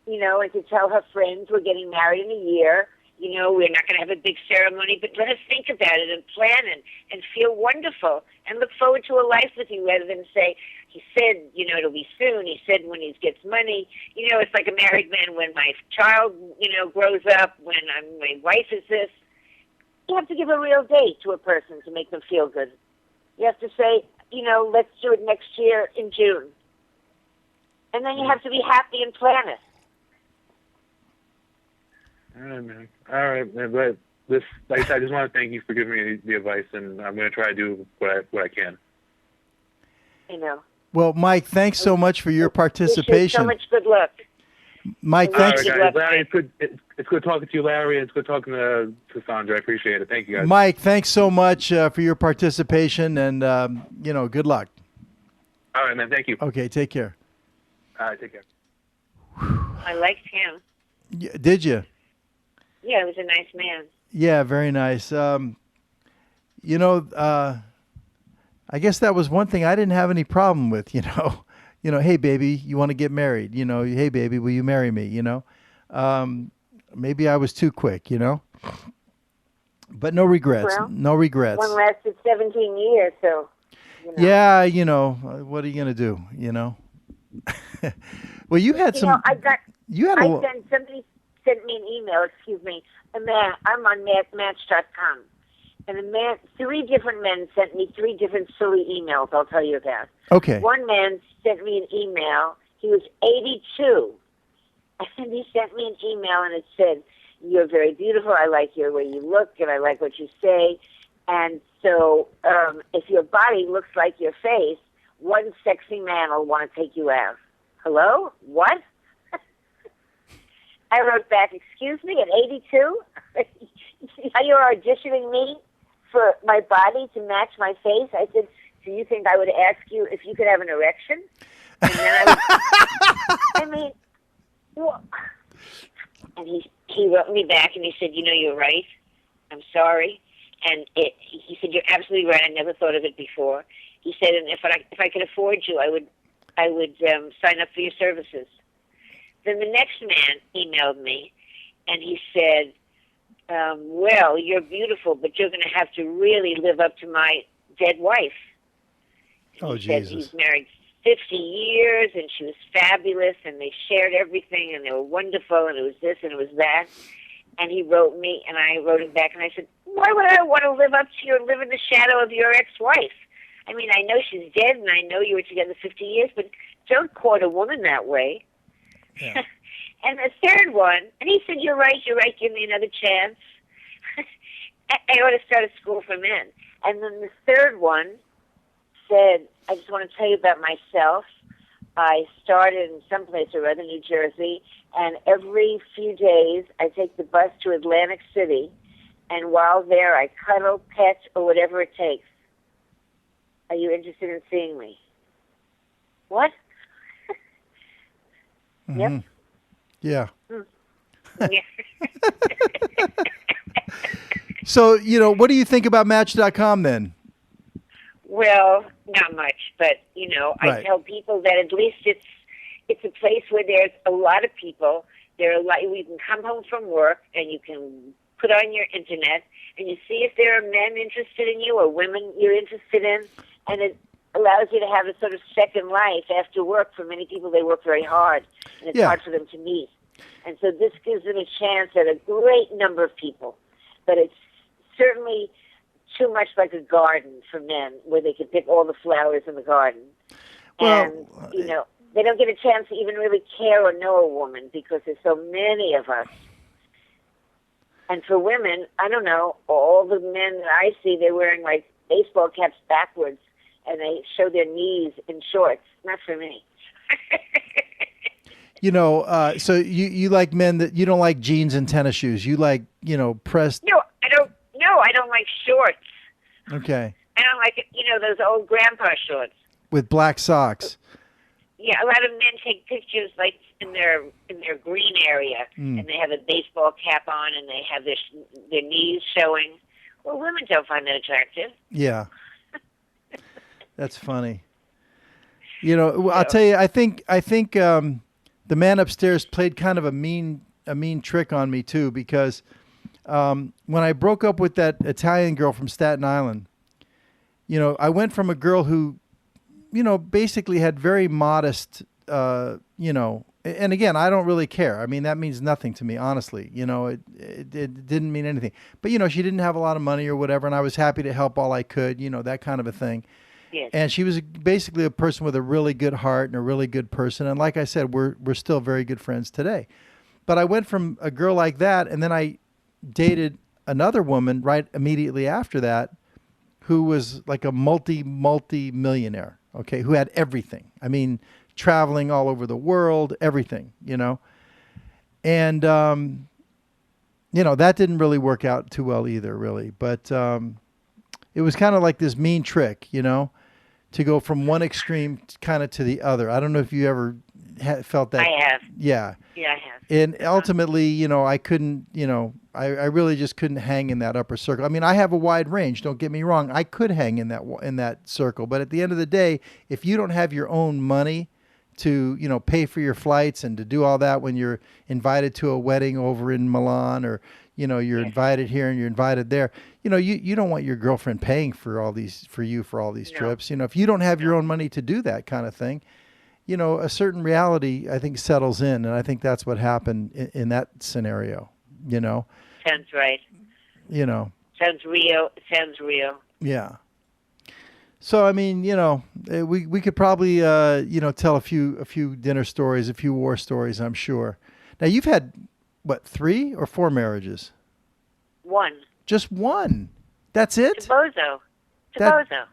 Speaker 4: and to tell her friends we're getting married in a year. We're not going to have a big ceremony, but let us think about it and plan and feel wonderful and look forward to a life with you, rather than say, he said, it'll be soon. He said when he gets money. It's like a married man, when my child, grows up, when my wife is this. You have to give a real date to a person to make them feel good. You have to say, let's do it next year in June. And then you have to be happy and plan it.
Speaker 7: All right, man. All right, man. But like I said, I just want to thank you for giving me the advice, and I'm going to try to do what I can.
Speaker 2: Well, Mike, thanks so much for your participation.
Speaker 4: So much good luck.
Speaker 2: Mike, thanks.
Speaker 7: All right, guys. Larry, it's good talking to you, Larry, and it's good talking to Sandra. I appreciate it. Thank you, guys.
Speaker 2: Mike, thanks so much for your participation, and, good luck.
Speaker 7: All right, man. Thank you.
Speaker 2: Okay, take care.
Speaker 7: All right, take care.
Speaker 4: I liked him.
Speaker 2: Did you?
Speaker 4: Yeah, he was a nice man.
Speaker 2: Yeah, very nice. I guess that was one thing I didn't have any problem with, hey, baby, you want to get married? Hey, baby, will you marry me? Maybe I was too quick, but no regrets.
Speaker 4: Well,
Speaker 2: no regrets.
Speaker 4: One lasted 17 years, so.
Speaker 2: Yeah, what are you going to do, Well, you had some.
Speaker 4: Somebody sent me an email, excuse me, a man, I'm on Match.com. And 3 different men sent me 3 different silly emails I'll tell you about.
Speaker 2: Okay.
Speaker 4: One man sent me an email. He was 82. And he sent me an email, and it said, you're very beautiful. I like your way you look, and I like what you say. And so if your body looks like your face, one sexy man will want to take you out. Hello? What? I wrote back, excuse me, at 82? Are you auditioning me for my body to match my face? I said, do you think I would ask you if you could have an erection? And then I mean, well, and he wrote me back and he said, you're right. I'm sorry. And he said, you're absolutely right. I never thought of it before. He said, and if I could afford you, I would sign up for your services. Then the next man emailed me, and he said, well, you're beautiful, but you're going to have to really live up to my dead wife.
Speaker 2: Oh,
Speaker 4: he said
Speaker 2: Jesus.
Speaker 4: he's married 50 years, and she was fabulous, and they shared everything, and they were wonderful, and it was this, and it was that. And he wrote me, and I wrote him back, and I said, why would I want to live up to you and live in the shadow of your ex-wife? I mean, I know she's dead, and I know you were together 50 years, but don't court a woman that way.
Speaker 2: Yeah.
Speaker 4: And the third one, and he said, you're right, give me another chance. I ought to start a school for men. And then the third one said, I just want to tell you about myself. I started in someplace or other, New Jersey, and every few days I take the bus to Atlantic City, and while there I cuddle, pet, or whatever it takes. Are you interested in seeing me? What? Yep.
Speaker 2: Yeah.
Speaker 4: Yeah.
Speaker 2: So, what do you think about Match.com then?
Speaker 4: Well, not much, but I
Speaker 2: Right.
Speaker 4: tell people that at least it's a place where there's a lot of people. There are you can come home from work and you can put on your internet and you see if there are men interested in you or women you're interested in, and it allows you to have a sort of second life after work. For many people, they work very hard, and it's hard for them to meet. And so this gives them a chance at a great number of people, but it's certainly too much like a garden for men where they can pick all the flowers in the garden.
Speaker 2: Well,
Speaker 4: And, they don't get a chance to even really care or know a woman because there's so many of us. And for women, I don't know, all the men that I see, they're wearing like baseball caps backwards and they show their knees in shorts. Not for me.
Speaker 2: So you like men that you don't like jeans and tennis shoes. You like, pressed.
Speaker 4: No, I don't like shorts.
Speaker 2: Okay.
Speaker 4: I don't like those old grandpa shorts.
Speaker 2: With black socks.
Speaker 4: Yeah, a lot of men take pictures like in their green area, and they have a baseball cap on, and they have their knees showing. Well, women don't find that attractive.
Speaker 2: Yeah. That's funny. I'll tell you, I think the man upstairs played kind of a mean trick on me too, because when I broke up with that Italian girl from Staten Island, I went from a girl who, basically had very modest, and again, I don't really care. I mean, that means nothing to me, honestly. It didn't mean anything. But, she didn't have a lot of money or whatever, and I was happy to help all I could, that kind of a thing.
Speaker 4: Yes.
Speaker 2: And she was basically a person with a really good heart and a really good person. And like I said, we're still very good friends today. But I went from a girl like that, and then I dated another woman right immediately after that who was like a multi-millionaire, okay, who had everything. I mean, traveling all over the world, everything, And, that didn't really work out too well either, really. But it was kind of like this mean trick, to go from one extreme kind of to the other. I don't know if you ever felt that.
Speaker 4: I have.
Speaker 2: Yeah.
Speaker 4: Yeah, I have.
Speaker 2: And ultimately, I couldn't, I really just couldn't hang in that upper circle. I mean, I have a wide range. Don't get me wrong. I could hang in that circle. But at the end of the day, if you don't have your own money to, pay for your flights and to do all that when you're invited to a wedding over in Milan, or, you're invited here and you're invited there, you don't want your girlfriend paying for all these trips. If you don't have your own money to do that kind of thing, a certain reality, I think, settles in. And I think that's what happened in that scenario,
Speaker 4: Sounds right. Sounds real. It sounds real.
Speaker 2: Yeah. So, I mean, we could probably, tell a few dinner stories, a few war stories, I'm sure. Now, you've had, 3 or 4 marriages?
Speaker 4: One.
Speaker 2: Just one? That's it?
Speaker 4: To Bozo.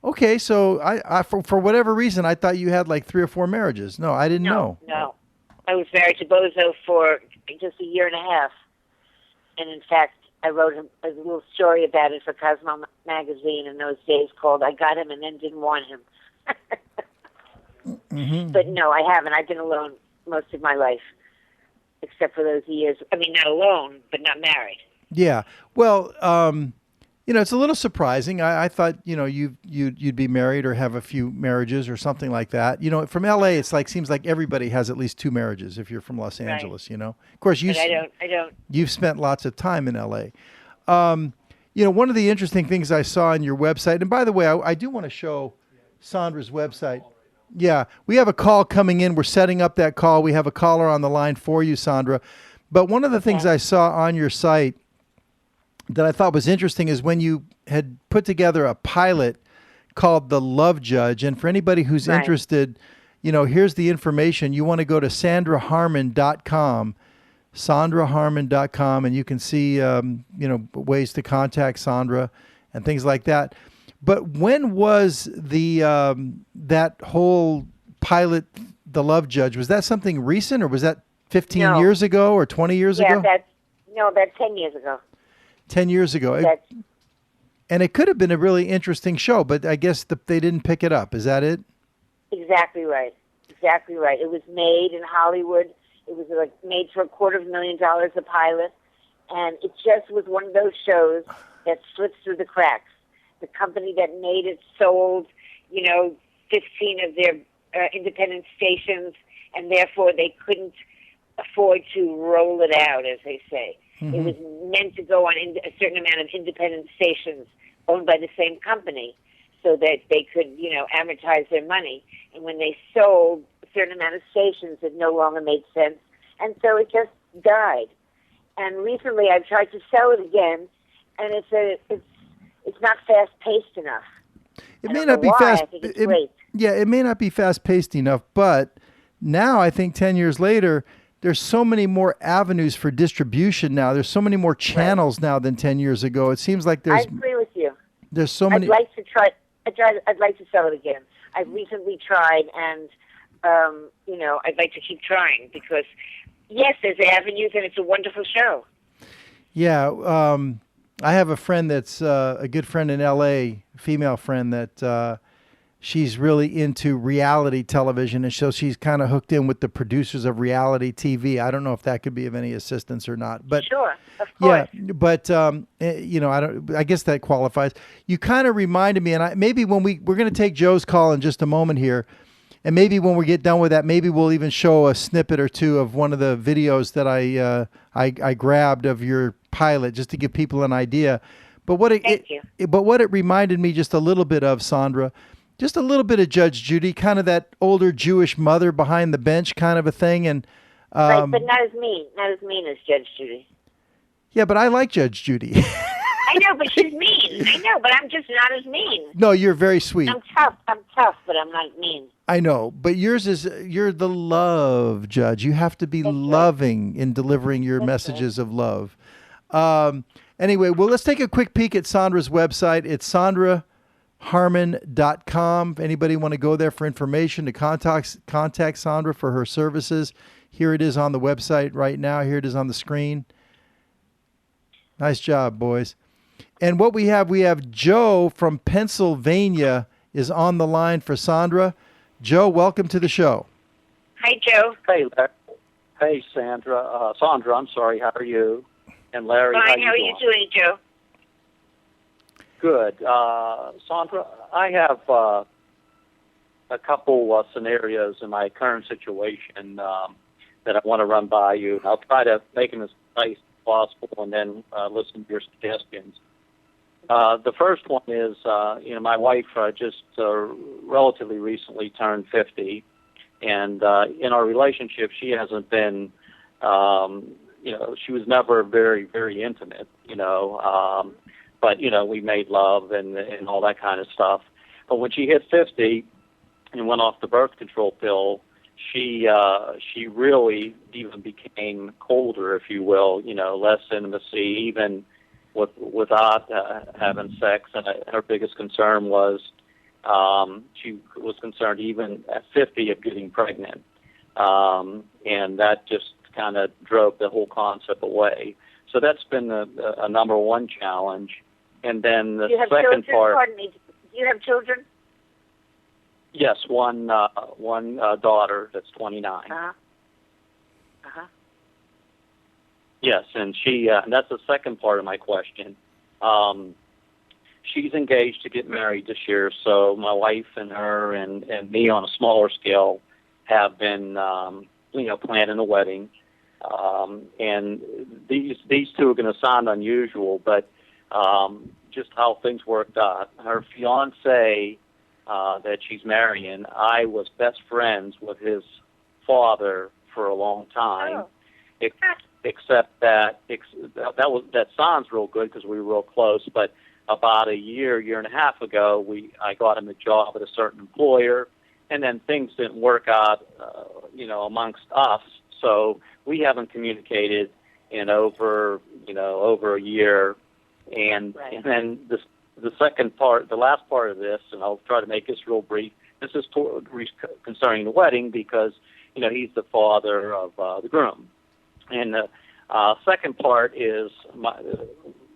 Speaker 2: Okay, so I for whatever reason, I thought you had like 3 or 4 marriages. No, I didn't know.
Speaker 4: No. I was married to Bozo for just a year and a half. And in fact, I wrote a little story about it for Cosmo magazine in those days called "I Got Him and Then Didn't Want Him."
Speaker 2: Mm-hmm.
Speaker 4: But no, I haven't. I've been alone most of my life, except for those years. I mean, not alone, but not married.
Speaker 2: Yeah. Well, it's a little surprising. I thought, you'd be married or have a few marriages or something like that. From LA, it's like, seems like everybody has at least 2 marriages if you're from Los Angeles, Of course,
Speaker 4: But I don't.
Speaker 2: You've spent lots of time in LA. One of the interesting things I saw on your website, and by the way, I do want to show Sandra's website. Yeah, we have a call coming in. We're setting up that call. We have a caller on the line for you, Sandra. But one of the things I saw on your site that I thought was interesting is when you had put together a pilot called The Love Judge. And for anybody who's interested, here's the information. You want to go to sandraharmon.com, sandraharmon.com, and you can see, ways to contact Sandra and things like that. But when was the that whole pilot, The Love Judge? Was that something recent, or was that 15 years ago or 20 years ago?
Speaker 4: That's 10 years ago.
Speaker 2: 10 years ago. And it could have been a really interesting show, but I guess they didn't pick it up. Is that it?
Speaker 4: Exactly right. Exactly right. It was made in Hollywood. It was made for $250,000 a pilot, and it just was one of those shows that slipped through the cracks. The company that made it sold, 15 of their independent stations, and therefore they couldn't afford to roll it out, as they say. Mm-hmm. It was meant to go on a certain amount of independent stations owned by the same company so that they could, amortize their money. And when they sold a certain amount of stations, it no longer made sense. And so it just died. And recently I've tried to sell it again, and it's not fast-paced enough.
Speaker 2: It may not be fast. It may not be fast-paced enough, but now I think 10 years later, there's so many more avenues for distribution now. There's so many more channels now than 10 years ago. It seems like I
Speaker 4: agree with you.
Speaker 2: There's so many.
Speaker 4: I'd like to sell it again. I've recently tried, and I'd like to keep trying because, yes, there's avenues, and it's a wonderful show.
Speaker 2: Yeah, I have a friend that's a good friend in L.A., a female friend that she's really into reality television, and so she's kind of hooked in with the producers of reality TV. I don't know if that could be of any assistance or not, but
Speaker 4: sure, of course.
Speaker 2: Yeah, but I guess that qualifies. You kind of reminded me, and maybe when we're going to take Joe's call in just a moment here, and maybe when we get done with that, maybe we'll even show a snippet or two of one of the videos that I grabbed of your pilot just to give people an idea. But what it reminded me just a little bit of, Sandra. Just a little bit of Judge Judy, kind of that older Jewish mother behind the bench kind of a thing. And
Speaker 4: right, but not as mean as Judge Judy.
Speaker 2: Yeah, but I like Judge Judy.
Speaker 4: I know, but she's mean. I know, but I'm just not as mean.
Speaker 2: No, you're very sweet.
Speaker 4: I'm tough, but I'm not mean.
Speaker 2: I know, but you're the love judge. You have to be loving in delivering your messages of love. Anyway, well, let's take a quick peek at Sandra's website. It's sandraharmon.com. If anybody want to go there for information, to contact Sandra for her services, here it is on the website right now. Here it is on the screen. Nice job, boys. And what we have Joe from Pennsylvania is on the line for Sandra. Joe, welcome to the show.
Speaker 4: Hi, Joe.
Speaker 8: Hey, Larry. Hey, Sandra. Sandra, I'm sorry. How are you? And Larry,
Speaker 4: fine. How are you doing, Joe?
Speaker 8: Good. Sandra, I have a couple scenarios in my current situation that I want to run by you. I'll try to make them as nice as possible and then listen to your suggestions. The first one is, my wife just relatively recently turned 50, and in our relationship, she hasn't been, she was never very, very intimate, but, we made love and all that kind of stuff. But when she hit 50 and went off the birth control pill, she really even became colder, if you will, less intimacy, even without having sex. And her biggest concern was she was concerned even at 50 of getting pregnant. And that just kind of drove the whole concept away. So that's been a number one challenge. And then the second part.
Speaker 4: Pardon me. Do you have children?
Speaker 8: Yes, one daughter that's 29. Yes, and she and that's the second part of my question. She's engaged to get married this year, so my wife and her and me on a smaller scale have been planning a wedding. And these two are going to sound unusual, but just how things worked out. Her fiance that she's marrying, I was best friends with his father for a long time.
Speaker 4: Oh.
Speaker 8: Except that that sounds real good because we were real close. But about a year and a half ago, I got him a job at a certain employer, and then things didn't work out, amongst us. So we haven't communicated in over a year, and then the second part, the last part of this, and I'll try to make this real brief. This is concerning the wedding because, he's the father of the groom. And the second part is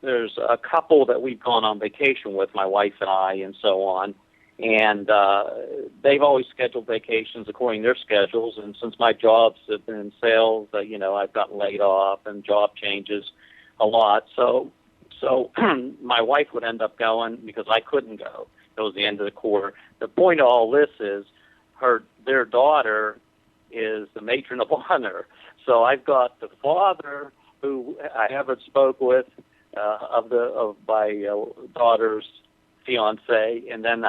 Speaker 8: there's a couple that we've gone on vacation with, my wife and I, and so on. And they've always scheduled vacations according to their schedules. And since my jobs have been in sales, I've gotten laid off and job changes a lot. So my wife would end up going because I couldn't go. It was the end of the quarter. The point of all this is their daughter is the matron of honor. So I've got the father who I haven't spoke with of my daughter's fiance, and then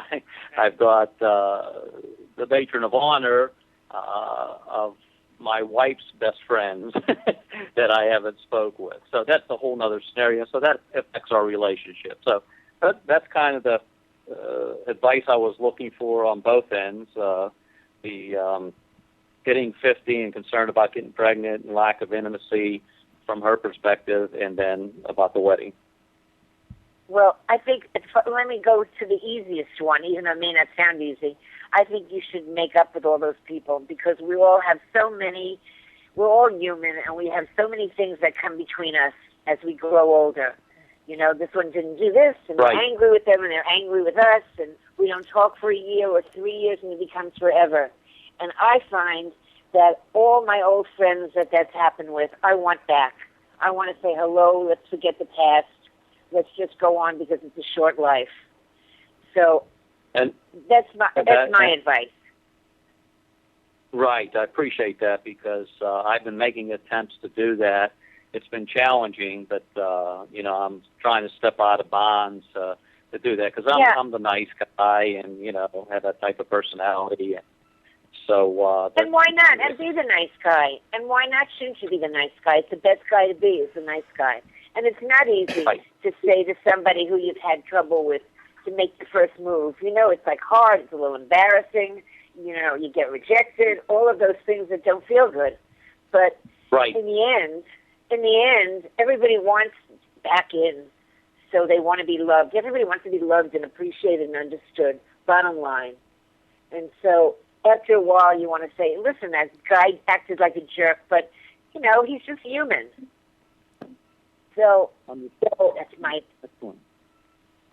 Speaker 8: I've got the matron of honor of my wife's best friends that I haven't spoke with. So that's a whole other scenario. So that affects our relationship. So that's kind of the advice I was looking for on both ends. The getting 50 and concerned about getting pregnant and lack of intimacy from her perspective, and then about the wedding.
Speaker 4: Well, I think, let me go to the easiest one, even though it may not sound easy. I think you should make up with all those people because we all have we're all human, and we have so many things that come between us as we grow older. This one didn't do this, and
Speaker 8: right.
Speaker 4: We're angry with them, and they're angry with us, and we don't talk for a year or 3 years, and it becomes forever. And I find that all my old friends that's happened with, I want back. I want to say hello, let's forget the past. Let's just go on because it's a short life. So that's my advice.
Speaker 8: Right, I appreciate that because I've been making attempts to do that. It's been challenging, but I'm trying to step out of bonds to do that because I'm the nice guy and have that type of personality. So
Speaker 4: and why not? And be the nice guy. And why not? Shouldn't you be the nice guy? It's the best guy to be. Is the nice guy. And it's not easy to say to somebody who you've had trouble with to make the first move. It's like hard. It's a little embarrassing. You get rejected. All of those things that don't feel good. But in the end, everybody wants back in. So they want to be loved. Everybody wants to be loved and appreciated and understood. Bottom line. And so after a while, you want to say, listen, that guy acted like a jerk, but, he's just human. So that's my...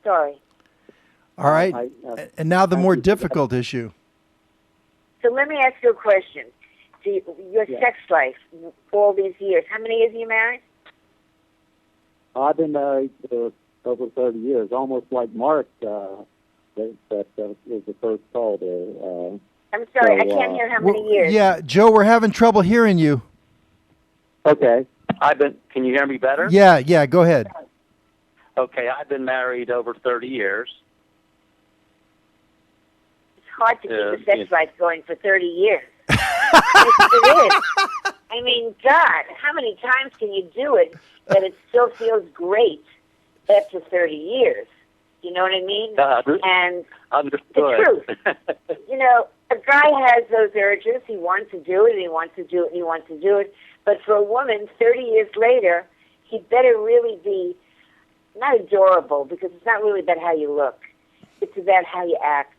Speaker 4: Sorry.
Speaker 2: All right. And now the more difficult issue.
Speaker 4: So let me ask you a question. Your sex life, all these years, how many years are you married?
Speaker 9: I've been married for over 30 years, almost like Mark, that was the first call there.
Speaker 4: I'm sorry, I can't hear how many years.
Speaker 2: Yeah, Joe, we're having trouble hearing you.
Speaker 9: Okay.
Speaker 8: Can you hear me better?
Speaker 2: Yeah, go ahead.
Speaker 8: Okay, I've been married over 30 years.
Speaker 4: It's hard to keep a sex life going for 30 years. It is. I mean, God, how many times can you do it that it still feels great after 30 years? You know what I mean? And
Speaker 8: understood.
Speaker 4: The truth. A guy has those urges. He wants to do it, and he wants to do it, and he wants to do it. But for a woman, 30 years later, he better really be not adorable, because it's not really about how you look. It's about how you act.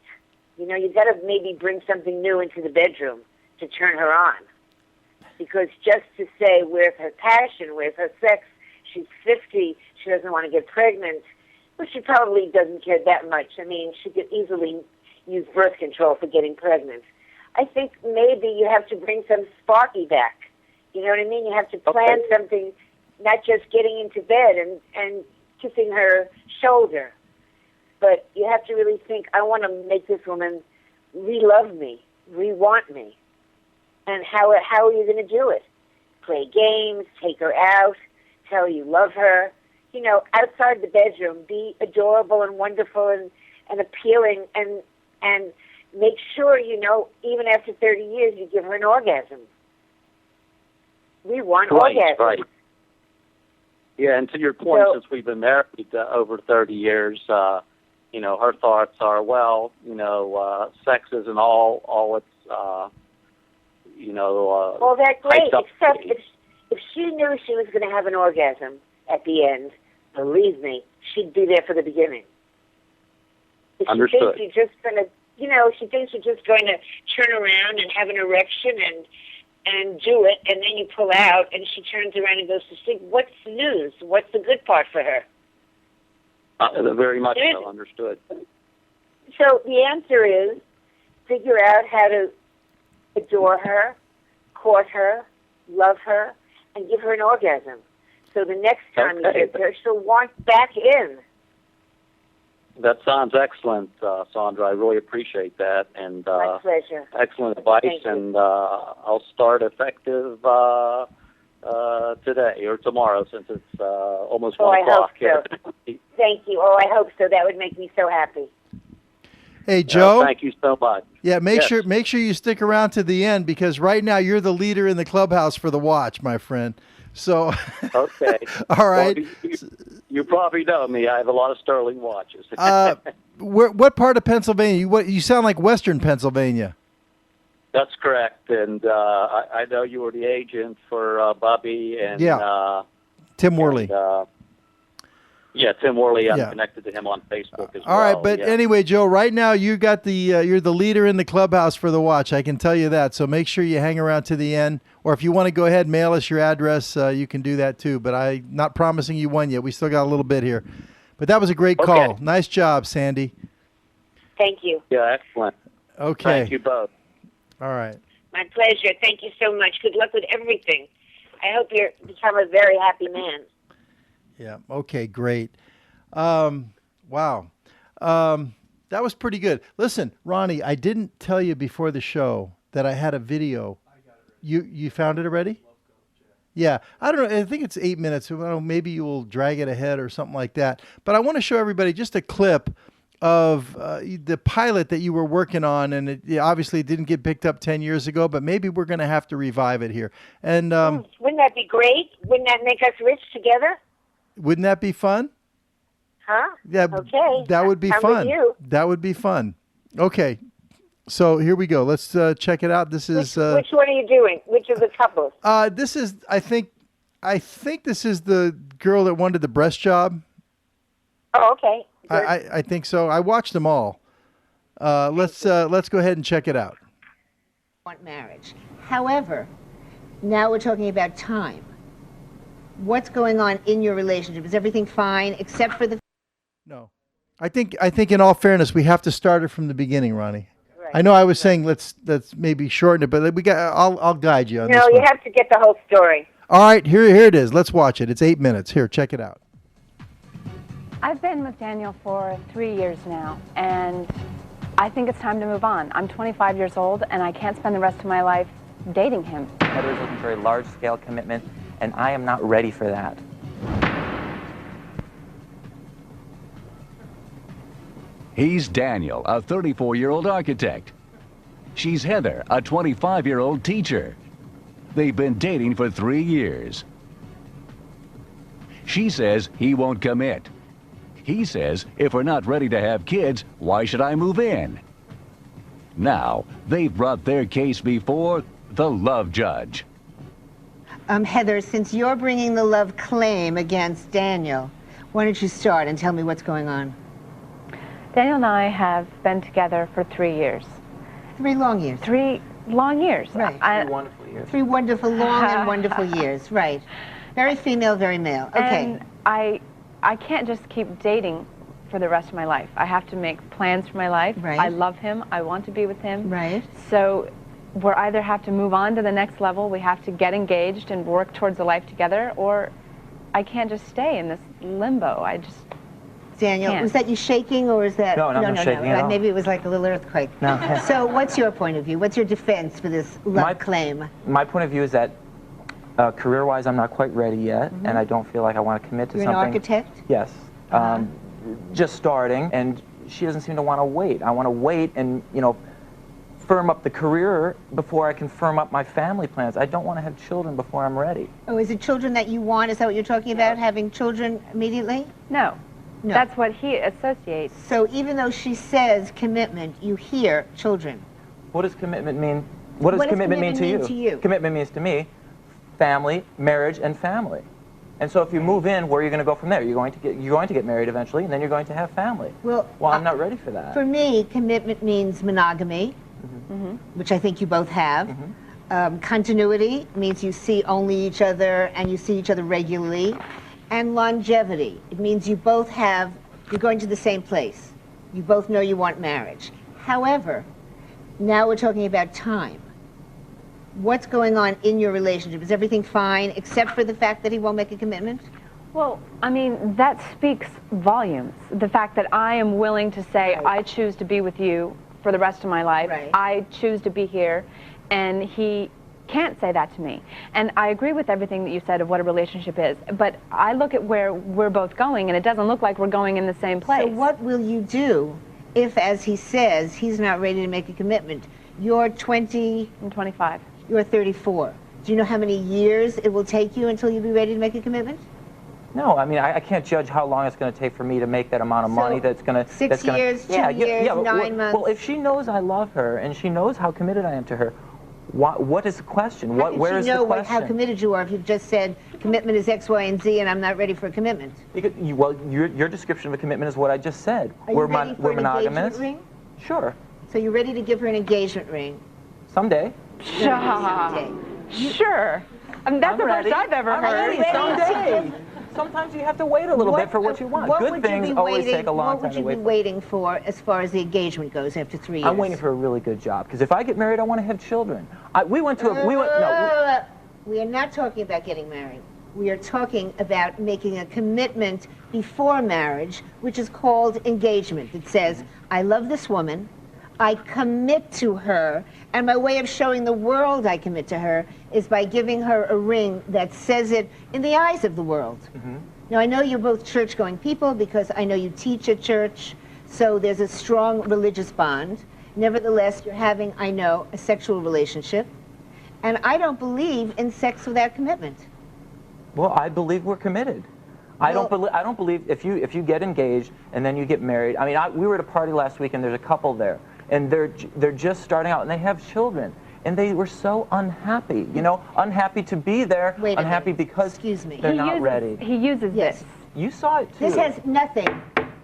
Speaker 4: You got to maybe bring something new into the bedroom to turn her on. Because just to say, where's her passion, where's her sex, she's 50, she doesn't want to get pregnant, well, she probably doesn't care that much. I mean, she could easily use birth control for getting pregnant. I think maybe you have to bring some sparky back. You know what I mean? You have to plan something, not just getting into bed and kissing her shoulder. But you have to really think, I want to make this woman re-love me, re-want me. And how are you going to do it? Play games, take her out, tell her you love her. Outside the bedroom, be adorable and wonderful and appealing and make sure, even after 30 years, you give her an orgasm. We want orgasm. Right.
Speaker 8: Yeah, and to your point, since we've been married over 30 years, her thoughts are, sex isn't all it's,
Speaker 4: well, that's great, except if she knew she was going to have an orgasm at the end, believe me, she'd be there for the beginning.
Speaker 8: Understood.
Speaker 4: She thinks you're just going to, she thinks you're just going to turn around and have an erection and do it, and then you pull out, and she turns around and goes to sleep. What's the news? What's the good part for her?
Speaker 8: Very much so. Understood.
Speaker 4: So the answer is figure out how to adore her, court her, love her, and give her an orgasm. So the next time you get her, she'll want back in.
Speaker 8: That sounds excellent, Sandra. I really appreciate that. And
Speaker 4: my pleasure.
Speaker 8: Excellent advice.
Speaker 4: Thank you.
Speaker 8: And I'll start effective today or tomorrow, since it's almost 1 o'clock.
Speaker 4: I hope so. Thank you. Oh, I hope so. That would make me so happy.
Speaker 2: Hey, Joe.
Speaker 8: Thank you so much.
Speaker 2: Yeah, make sure you stick around to the end, because right now you're the leader in the clubhouse for the watch, my friend. So.
Speaker 8: Okay.
Speaker 2: All right.
Speaker 8: Well, you probably know me. I have a lot of sterling watches.
Speaker 2: What part of Pennsylvania? You sound like Western Pennsylvania.
Speaker 8: That's correct. And I know you were the agent for Bobby and
Speaker 2: Tim Worley.
Speaker 8: Tim Worley. I'm connected to him on Facebook as well.
Speaker 2: All right, but anyway, Joe, right now you got you're the leader in the clubhouse for the watch. I can tell you that. So make sure you hang around to the end. Or if you want to go ahead and mail us your address, you can do that too. But I'm not promising you one yet. We still got a little bit here. But that was a great call. Nice job, Sandy.
Speaker 4: Thank you.
Speaker 8: Yeah, excellent.
Speaker 2: Okay.
Speaker 8: Thank you both.
Speaker 2: All right.
Speaker 4: My pleasure. Thank you so much. Good luck with everything. I hope you become a very happy man.
Speaker 2: Yeah. Okay, great. Wow. That was pretty good. Listen, Ronnie, I didn't tell you before the show that I had a video. You found it already? Yeah. I don't know. I think it's 8 minutes. I don't know, maybe you will drag it ahead or something like that. But I want to show everybody just a clip of the pilot that you were working on, and it obviously didn't get picked up 10 years ago, but maybe we're going to have to revive it here. And
Speaker 4: wouldn't that be great? Wouldn't that make us rich together?
Speaker 2: Wouldn't that be fun?
Speaker 4: Huh?
Speaker 2: Yeah.
Speaker 4: Okay.
Speaker 2: That would be
Speaker 4: I'm
Speaker 2: fun.
Speaker 4: with you.
Speaker 2: That would be fun. Okay. So here we go. Let's check it out. This is
Speaker 4: which one are you doing? Which of the couples?
Speaker 2: This is I think this is the girl that wanted the breast job.
Speaker 4: Oh, okay.
Speaker 2: I think so. I watched them all. Let's go ahead and check it out.
Speaker 10: Want marriage. However, now we're talking about time. What's going on in your relationship? Is everything fine except for the...
Speaker 2: No. I think in all fairness, we have to start it from the beginning, Ronnie.
Speaker 4: Right.
Speaker 2: I know I was saying let's maybe shorten it, but I'll guide you on this.
Speaker 4: No, you have to get the whole story.
Speaker 2: All right, here it is. Let's watch it. It's 8 minutes. Here, check it out.
Speaker 11: I've been with Daniel for 3 years now, and I think it's time to move on. I'm 25 years old, and I can't spend the rest of my life dating him.
Speaker 12: Heather's looking for a large-scale commitment, and I am not ready for that.
Speaker 13: He's Daniel, a 34-year-old architect. She's Heather, a 25-year-old teacher. They've been dating for 3 years. She says he won't commit. He says, if we're not ready to have kids, why should I move in? Now, they've brought their case before the love judge.
Speaker 10: Heather, since you're bringing the love claim against Daniel, why don't you start and tell me what's going on?
Speaker 11: Daniel and I have been together for 3 years.
Speaker 10: 3 long years.
Speaker 11: 3 long years.
Speaker 10: Right.
Speaker 12: 3 wonderful years.
Speaker 10: 3 wonderful, long and wonderful years, right. Very female, very male. Okay.
Speaker 11: And I can't just keep dating for the rest of my life. I have to make plans for my life.
Speaker 10: Right.
Speaker 11: I love him. I want to be with him.
Speaker 10: Right.
Speaker 11: So we either have to move on to the next level, we have to get engaged and work towards a life together, or I can't just stay in this limbo. I just
Speaker 10: Daniel,
Speaker 11: can't.
Speaker 10: Was that you shaking, or is that...
Speaker 12: No, not shaking at all.
Speaker 10: Maybe it was like a little earthquake.
Speaker 12: No.
Speaker 10: So what's your point of view? What's your defense for this love claim?
Speaker 12: My point of view is that career-wise, I'm not quite ready yet, and I don't feel like I want to commit to
Speaker 10: You're
Speaker 12: something.
Speaker 10: an architect?
Speaker 12: Yes. Just starting, and she doesn't seem to want to wait. I want to wait and, firm up the career before I can firm up my family plans. I don't want to have children before I'm ready.
Speaker 10: Oh, is it children that you want? Is that what you're talking about, having children immediately?
Speaker 11: No.
Speaker 10: No.
Speaker 11: That's what he associates.
Speaker 10: So even though she says commitment, you hear children.
Speaker 12: What does commitment mean? What does commitment mean to you?
Speaker 10: To you?
Speaker 12: Commitment means to me family, marriage, and family. And so if you move in, where are you going to go from there? You're going to get married eventually, and then you're going to have family.
Speaker 10: Well,
Speaker 12: I'm not ready for that.
Speaker 10: For me, commitment means monogamy, which I think you both have. Continuity means you see only each other and you see each other regularly. And longevity, it means you both have, you're going to the same place. You both know you want marriage. However, now we're talking about time. What's going on in your relationship? Is everything fine except for the fact that he won't make a commitment?
Speaker 11: Well, I mean, that speaks volumes. The fact that I am willing to say, I choose to be with you for the rest of my life. I choose to be here, and he can't say that to me. And I agree with everything that you said of what a relationship is, but I look at where we're both going, and it doesn't look like we're going in the same place.
Speaker 10: So what will you do if, as he says, he's not ready to make a commitment? You're 20...
Speaker 11: I'm 25.
Speaker 10: You're 34. Do you know how many years it will take you until you'll be ready to make a commitment?
Speaker 12: No, I mean, I can't judge how long it's going to take for me to make that amount of money that's going to...
Speaker 10: 6 years, 2 years, 9 months?
Speaker 12: Well, if she knows I love her and she knows how committed I am to her, what is the question? Where is the question?
Speaker 10: How does she know how committed you are if you've just said commitment is X, Y, and Z and I'm not ready for a commitment?
Speaker 12: Well, your description of a commitment is what I just said.
Speaker 10: Are you ready for
Speaker 12: we're
Speaker 10: an
Speaker 12: monogamous.
Speaker 10: engagement ring?
Speaker 12: Sure.
Speaker 10: So you're ready to give her an engagement ring?
Speaker 12: Someday.
Speaker 11: Sure. I mean, that's the first I've ever heard.
Speaker 12: Someday. Sometimes you have to wait a little bit for what you want. Good things always take a long time to wait for.
Speaker 10: What would you be waiting for as far as the engagement goes after 3 years?
Speaker 12: I'm waiting for a really good job, because if I get married, I want to have children. We are
Speaker 10: not talking about getting married. We are talking about making a commitment before marriage, which is called engagement. It says, I love this woman, I commit to her, and my way of showing the world I commit to her is by giving her a ring that says it in the eyes of the world. Now, I know you're both church-going people because I know you teach at church, so there's a strong religious bond. Nevertheless, you're having, I know, a sexual relationship, and I don't believe in sex without commitment.
Speaker 12: Well, I believe we're committed. I don't believe if you get engaged and then you get married. I mean, we were at a party last week and there's a couple there, and they're just starting out and they have children, and they were so unhappy. You know, unhappy to be there, unhappy because they're not ready.
Speaker 11: He uses this.
Speaker 12: You saw it too.
Speaker 10: This has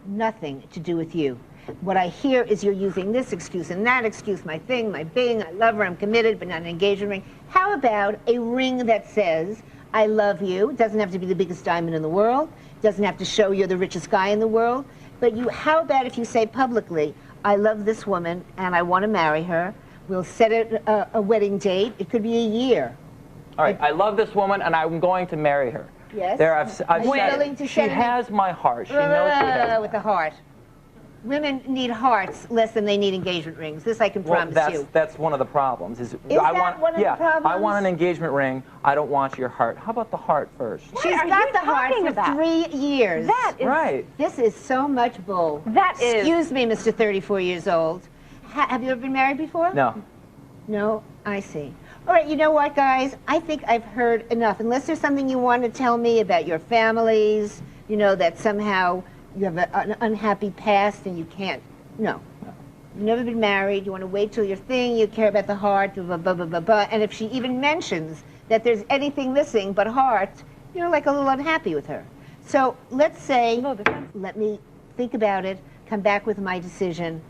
Speaker 10: nothing to do with you. What I hear is you're using this excuse and that excuse, my thing, my being, I love her, I'm committed, but not an engagement ring. How about a ring that says, I love you? It doesn't have to be the biggest diamond in the world. It doesn't have to show you're the richest guy in the world. But how about if you say publicly, I love this woman and I want to marry her. We'll set a wedding date. It could be a year.
Speaker 12: All right, I love this woman and I'm going to marry her.
Speaker 10: Yes.
Speaker 12: There, I've said she has my heart. She knows she has
Speaker 10: with the heart. Women need hearts less than they need engagement rings. This I can promise you.
Speaker 12: That's one of the problems.
Speaker 10: One of the problems?
Speaker 12: I want an engagement ring. I don't want your heart. How about the heart first?
Speaker 10: She's got the heart for 3 years.
Speaker 11: That is
Speaker 12: right.
Speaker 10: This is so much bull. Excuse me, Mr. 34 years old. Have you ever been married before?
Speaker 12: No.
Speaker 10: No? I see. All right, you know what, guys? I think I've heard enough. Unless there's something you want to tell me about your families, you know, that somehow you have an unhappy past and you can't. No. You've never been married. You want to wait till your thing. You care about the heart, blah, blah, blah, blah, blah. And if she even mentions that there's anything missing but heart, you're like a little unhappy with her. So let's say, let me think about it, come back with my decision,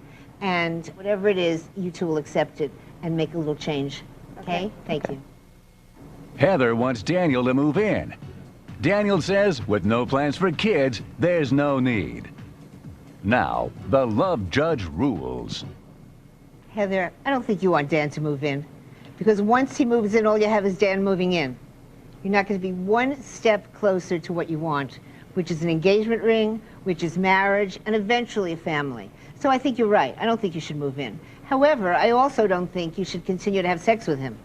Speaker 10: and whatever it is, you two will accept it and make a little change. Okay? Thank you.
Speaker 13: Heather wants Daniel to move in. Daniel says, with no plans for kids, there's no need. Now, the love judge rules.
Speaker 10: Heather, I don't think you want Dan to move in. Because once he moves in, all you have is Dan moving in. You're not going to be one step closer to what you want, which is an engagement ring, which is marriage, and eventually a family. So I think you're right. I don't think you should move in. However, I also don't think you should continue to have sex with him.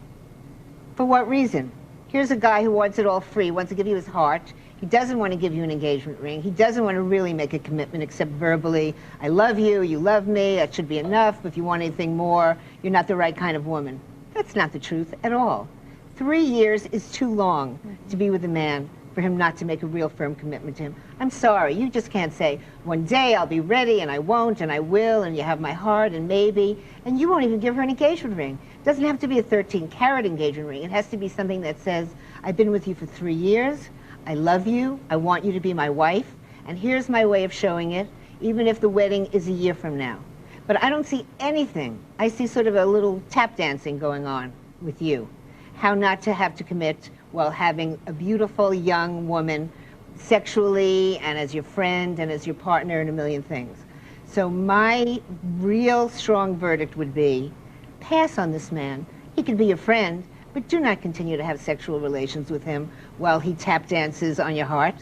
Speaker 10: For what reason? Here's a guy who wants it all free, wants to give you his heart. He doesn't want to give you an engagement ring. He doesn't want to really make a commitment except verbally. I love you, you love me, that should be enough. If you want anything more, you're not the right kind of woman. That's not the truth at all. 3 years is too long to be with a man for him not to make a real firm commitment to him. I'm sorry, you just can't say, one day I'll be ready and I won't and I will and you have my heart and maybe, and you won't even give her an engagement ring. It doesn't have to be a 13-carat engagement ring. It has to be something that says, I've been with you for 3 years, I love you. I want you to be my wife. And here's my way of showing it, even if the wedding is a year from now. But I don't see anything. I see sort of a little tap dancing going on with you. How not to have to commit while having a beautiful young woman sexually and as your friend and as your partner and a million things. So my real strong verdict would be, pass on this man. He can be your friend, but do not continue to have sexual relations with him while he tap dances on your heart.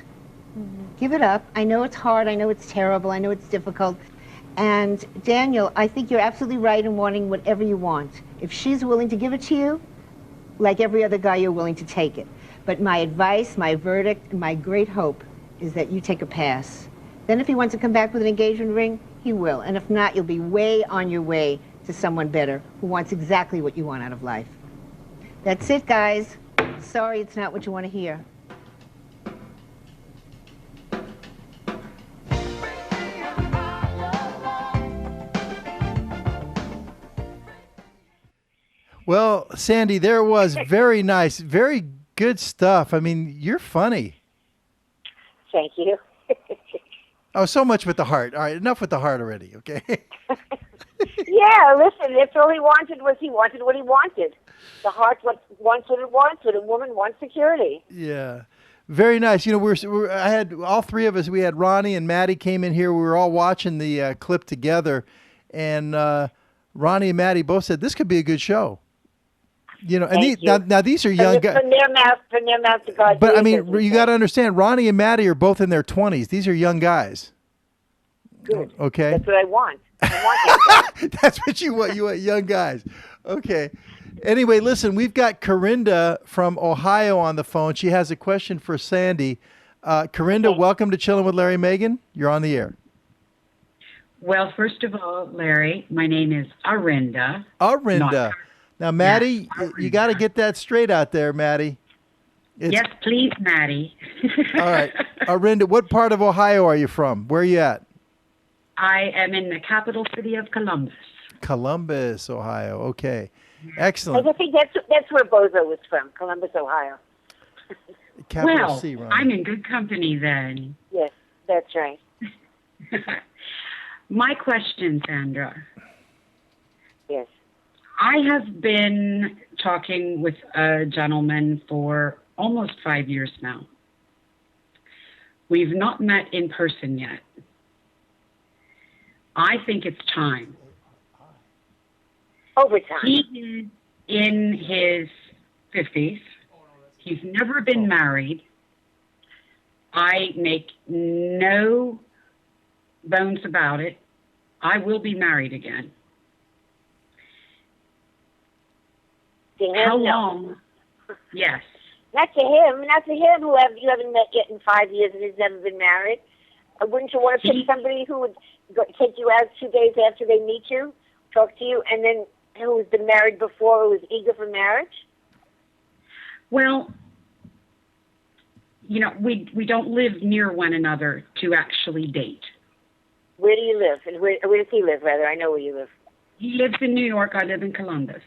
Speaker 10: Give it up. I know it's hard. I know it's terrible. I know it's difficult. And Daniel, I think you're absolutely right in wanting whatever you want. If she's willing to give it to you, like every other guy, you're willing to take it. But my advice, my verdict, and my great hope is that you take a pass. Then if he wants to come back with an engagement ring, he will. And if not, you'll be way on your way to someone better who wants exactly what you want out of life. That's it, guys. Sorry it's not what you want to hear.
Speaker 2: Well, Sandy, there was very nice, very good stuff. I mean, you're funny.
Speaker 4: Thank you.
Speaker 2: Oh, so much with the heart. All right, enough with the heart already, okay?
Speaker 4: Yeah, listen, that's all he wanted what he wanted. The heart wants what it wants, but a woman wants security.
Speaker 2: Yeah. Very nice. You know, I had all three of us, we had Ronnie and Maddie came in here. We were all watching the clip together, and Ronnie and Maddie both said, this could be a good show. You know, and now these are young guys.
Speaker 4: From their mouth to God's
Speaker 2: But
Speaker 4: ears,
Speaker 2: I mean, you got to understand, Ronnie and Maddie are both in their 20s. These are young guys.
Speaker 4: Good.
Speaker 2: Okay.
Speaker 4: That's what I want. I want young guys.
Speaker 2: That's what you want. You want young guys. Okay. Anyway, listen, we've got Arinda from Ohio on the phone. She has a question for Sandy. Arinda, welcome to Chillin' with Larry Megan. You're on the air.
Speaker 14: Well, first of all, Larry, my name is Arinda.
Speaker 2: Arinda. Now, Maddie, you got to get that straight out there, Maddie.
Speaker 14: Yes, please, Maddie.
Speaker 2: All right. Arinda, what part of Ohio are you from? Where are you at?
Speaker 14: I am in the capital city of Columbus.
Speaker 2: Columbus, Ohio. Okay. Excellent.
Speaker 4: I think that's where Bozo was from, Columbus, Ohio.
Speaker 2: Capital
Speaker 14: Well,
Speaker 2: C, Ron.
Speaker 14: I'm in good company then.
Speaker 4: Yes, that's right.
Speaker 14: My question, Sandra.
Speaker 4: Yes.
Speaker 14: I have been talking with a gentleman for almost 5 years now. We've not met in person yet. I think it's time.
Speaker 4: Overtime.
Speaker 14: He is in his 50s. He's never been married. I make no bones about it. I will be married again. How long? Yes.
Speaker 4: Not to him who you haven't met yet in 5 years and has never been married. Wouldn't you want to pick somebody who would take you out 2 days after they meet you, talk to you, and then who has been married before, who is eager for marriage?
Speaker 14: Well, you know, we don't live near one another to actually date.
Speaker 4: Where do you live? And where does he live, rather? I know where you live.
Speaker 14: He lives in New York. I live in Columbus.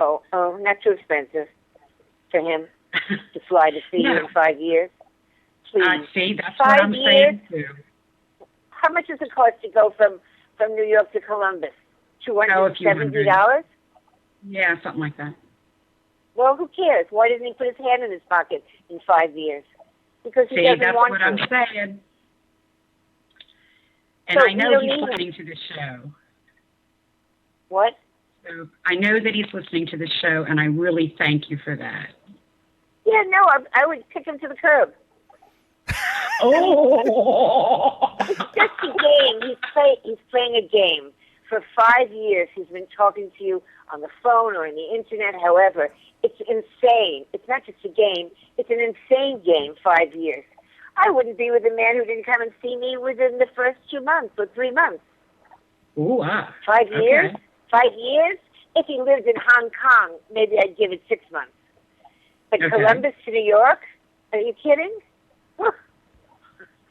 Speaker 4: Oh, not too expensive for him to fly to see you in 5 years. Please.
Speaker 14: I see. That's what I'm saying too.
Speaker 4: How much does it cost to go from New York to Columbus? $270?
Speaker 14: Yeah, something like that.
Speaker 4: Well, who cares? Why doesn't he put his hand in his pocket in 5 years? Because he doesn't
Speaker 14: that's
Speaker 4: want
Speaker 14: what
Speaker 4: to.
Speaker 14: I'm saying. And
Speaker 4: So
Speaker 14: I know he's listening to the show.
Speaker 4: What?
Speaker 14: So I know that he's listening to the show, and I really thank you for that.
Speaker 4: Yeah, no, I would kick him to the curb.
Speaker 14: Oh!
Speaker 4: It's just a game. He's playing a game. For 5 years, he's been talking to you on the phone or on the internet. However, it's insane. It's not just a game. It's an insane game, 5 years. I wouldn't be with a man who didn't come and see me within the first 2 months or 3 months.
Speaker 14: Ooh, ah.
Speaker 4: 5 years?
Speaker 14: Okay.
Speaker 4: 5 years? If he lived in Hong Kong, maybe I'd give it 6 months. But
Speaker 14: Okay.
Speaker 4: Columbus to New York? Are you kidding?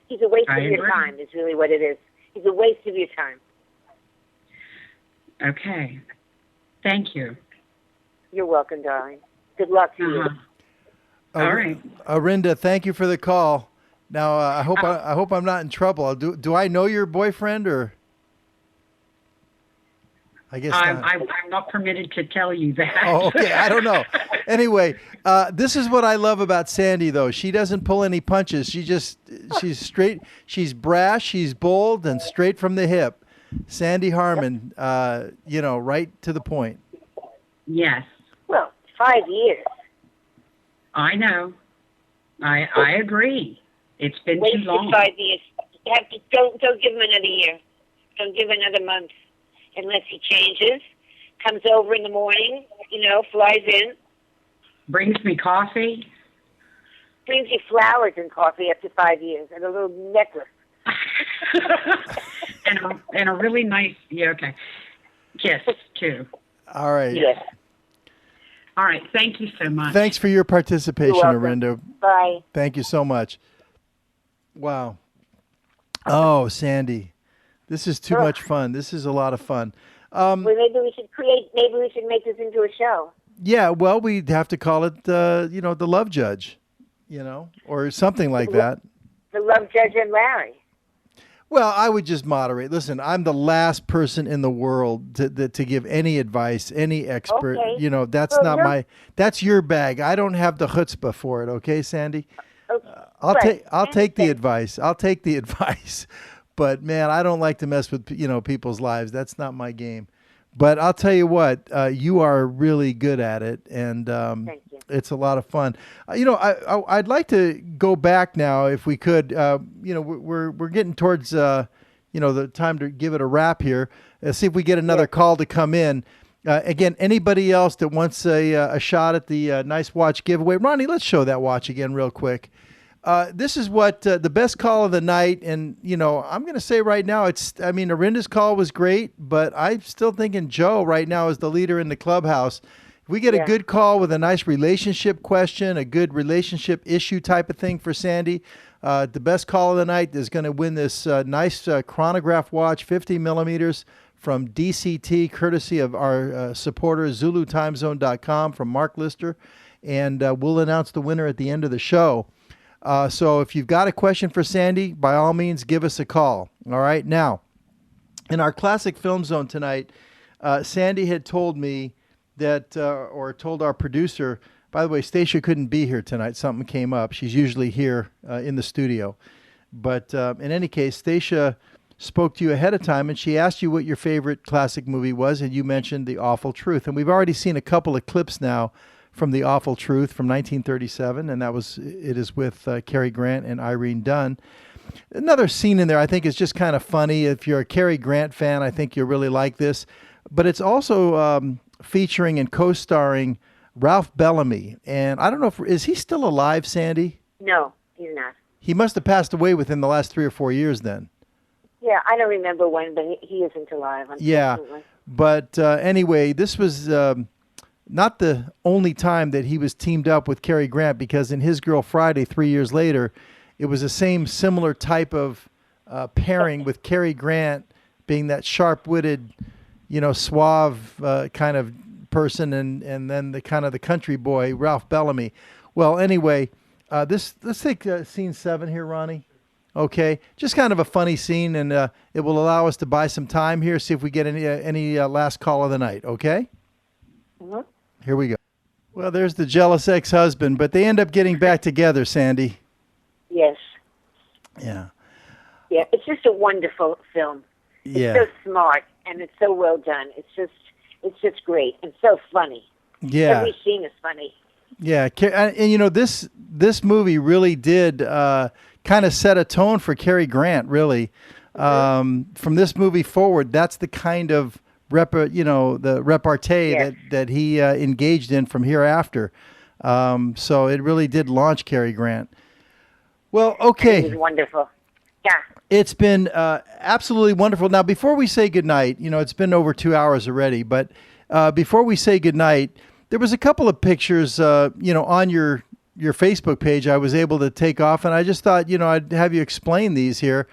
Speaker 4: He's a waste
Speaker 14: I
Speaker 4: of your
Speaker 14: agree.
Speaker 4: time is really what it is. He's a waste of your time.
Speaker 14: Okay. Thank you.
Speaker 4: You're welcome, darling. Good luck to you.
Speaker 14: All right.
Speaker 2: Arinda, thank you for the call. Now, I hope I'm not in trouble. Do I know your boyfriend, or? I guess not.
Speaker 14: I'm not permitted to tell you that.
Speaker 2: Oh, okay. I don't know. Anyway, this is what I love about Sandy, though. She doesn't pull any punches. She's straight. She's brash. She's bold and straight from the hip. Sandy Harmon, right to the point.
Speaker 14: Yes.
Speaker 4: Well, 5 years.
Speaker 14: I know. I agree. It's been too long.
Speaker 4: 5 years. You have to don't give him another year. Don't give another month, unless he changes. Comes over in the morning, flies in.
Speaker 14: Brings me coffee.
Speaker 4: Brings you flowers and coffee after 5 years, and a little necklace.
Speaker 14: and a really nice, kiss too.
Speaker 2: All right.
Speaker 4: Yes.
Speaker 14: All right. Thank you so much.
Speaker 2: Thanks for your participation, Arinda.
Speaker 4: Bye.
Speaker 2: Thank you so much. Wow. Oh, Sandy, this is too much fun. This is a lot of fun.
Speaker 4: Well, maybe we should make this into a show.
Speaker 2: Yeah, well, we'd have to call it, the Love Judge, or something like that.
Speaker 4: The Love Judge and Larry.
Speaker 2: Well, I would just moderate. Listen, I'm the last person in the world to give any advice, any expert.
Speaker 4: Okay.
Speaker 2: That's your bag. I don't have the chutzpah for it. Okay, Sandy.
Speaker 4: Okay.
Speaker 2: I'll take the advice. I'll take the advice. But man, I don't like to mess with people's lives. That's not my game. But I'll tell you what, you are really good at it, and
Speaker 4: Thank you.
Speaker 2: It's a lot of fun. I'd like to go back now, if we could. We're getting towards the time to give it a wrap here. See if we get another call to come in. Again, anybody else that wants a shot at the nice watch giveaway, Ronnie, let's show that watch again real quick. This is what the best call of the night, and I'm going to say right now, Arinda's call was great, but I'm still thinking Joe right now is the leader in the clubhouse. If we get a good call with a nice relationship question, a good relationship issue type of thing for Sandy, the best call of the night is going to win this nice chronograph watch, 50 millimeters from DCT, courtesy of our supporter, ZuluTimeZone.com, from Mark Lister, and we'll announce the winner at the end of the show. So if you've got a question for Sandy, by all means, give us a call. All right. Now, in our Classic Film Zone tonight, Sandy had told me that, or told our producer, by the way, Stacia couldn't be here tonight. Something came up. She's usually here in the studio. But in any case, Stacia spoke to you ahead of time, and she asked you what your favorite classic movie was, and you mentioned The Awful Truth. And we've already seen a couple of clips now from The Awful Truth from 1937, and it is with Cary Grant and Irene Dunne. Another scene in there I think is just kind of funny. If you're a Cary Grant fan, I think you'll really like this. But it's also featuring and co-starring Ralph Bellamy. And I don't know is he still alive, Sandy?
Speaker 4: No, he's not.
Speaker 2: He must have passed away within the last 3 or 4 years then.
Speaker 4: Yeah, I don't remember when, but he isn't alive, unfortunately.
Speaker 2: Yeah, but anyway, this was not the only time that he was teamed up with Cary Grant, because in His Girl Friday 3 years later, it was the same similar type of pairing with Cary Grant being that sharp-witted, suave kind of person, and then the kind of the country boy, Ralph Bellamy. Well, anyway, let's take scene 7 here, Ronnie. Okay, just kind of a funny scene, and it will allow us to buy some time here, see if we get any last call of the night, okay?
Speaker 4: Mm-hmm.
Speaker 2: Here we go. Well, there's the jealous ex-husband, but they end up getting back together, Sandy.
Speaker 4: Yes.
Speaker 2: Yeah.
Speaker 4: Yeah, it's just a wonderful film.
Speaker 2: Yeah.
Speaker 4: It's so smart, and it's so well done. It's just great and so funny.
Speaker 2: Yeah.
Speaker 4: Every scene is funny.
Speaker 2: Yeah, and this movie really did kind of set a tone for Cary Grant, really. From this movie forward, that's the kind of the repartee that he engaged in from hereafter. So it really did launch Cary Grant. Well, okay.
Speaker 4: It was wonderful. Yeah.
Speaker 2: It's been absolutely wonderful. Now, before we say goodnight, it's been over 2 hours already, but before we say goodnight, there was a couple of pictures, on your Facebook page I was able to take off, and I just thought, I'd have you explain these here.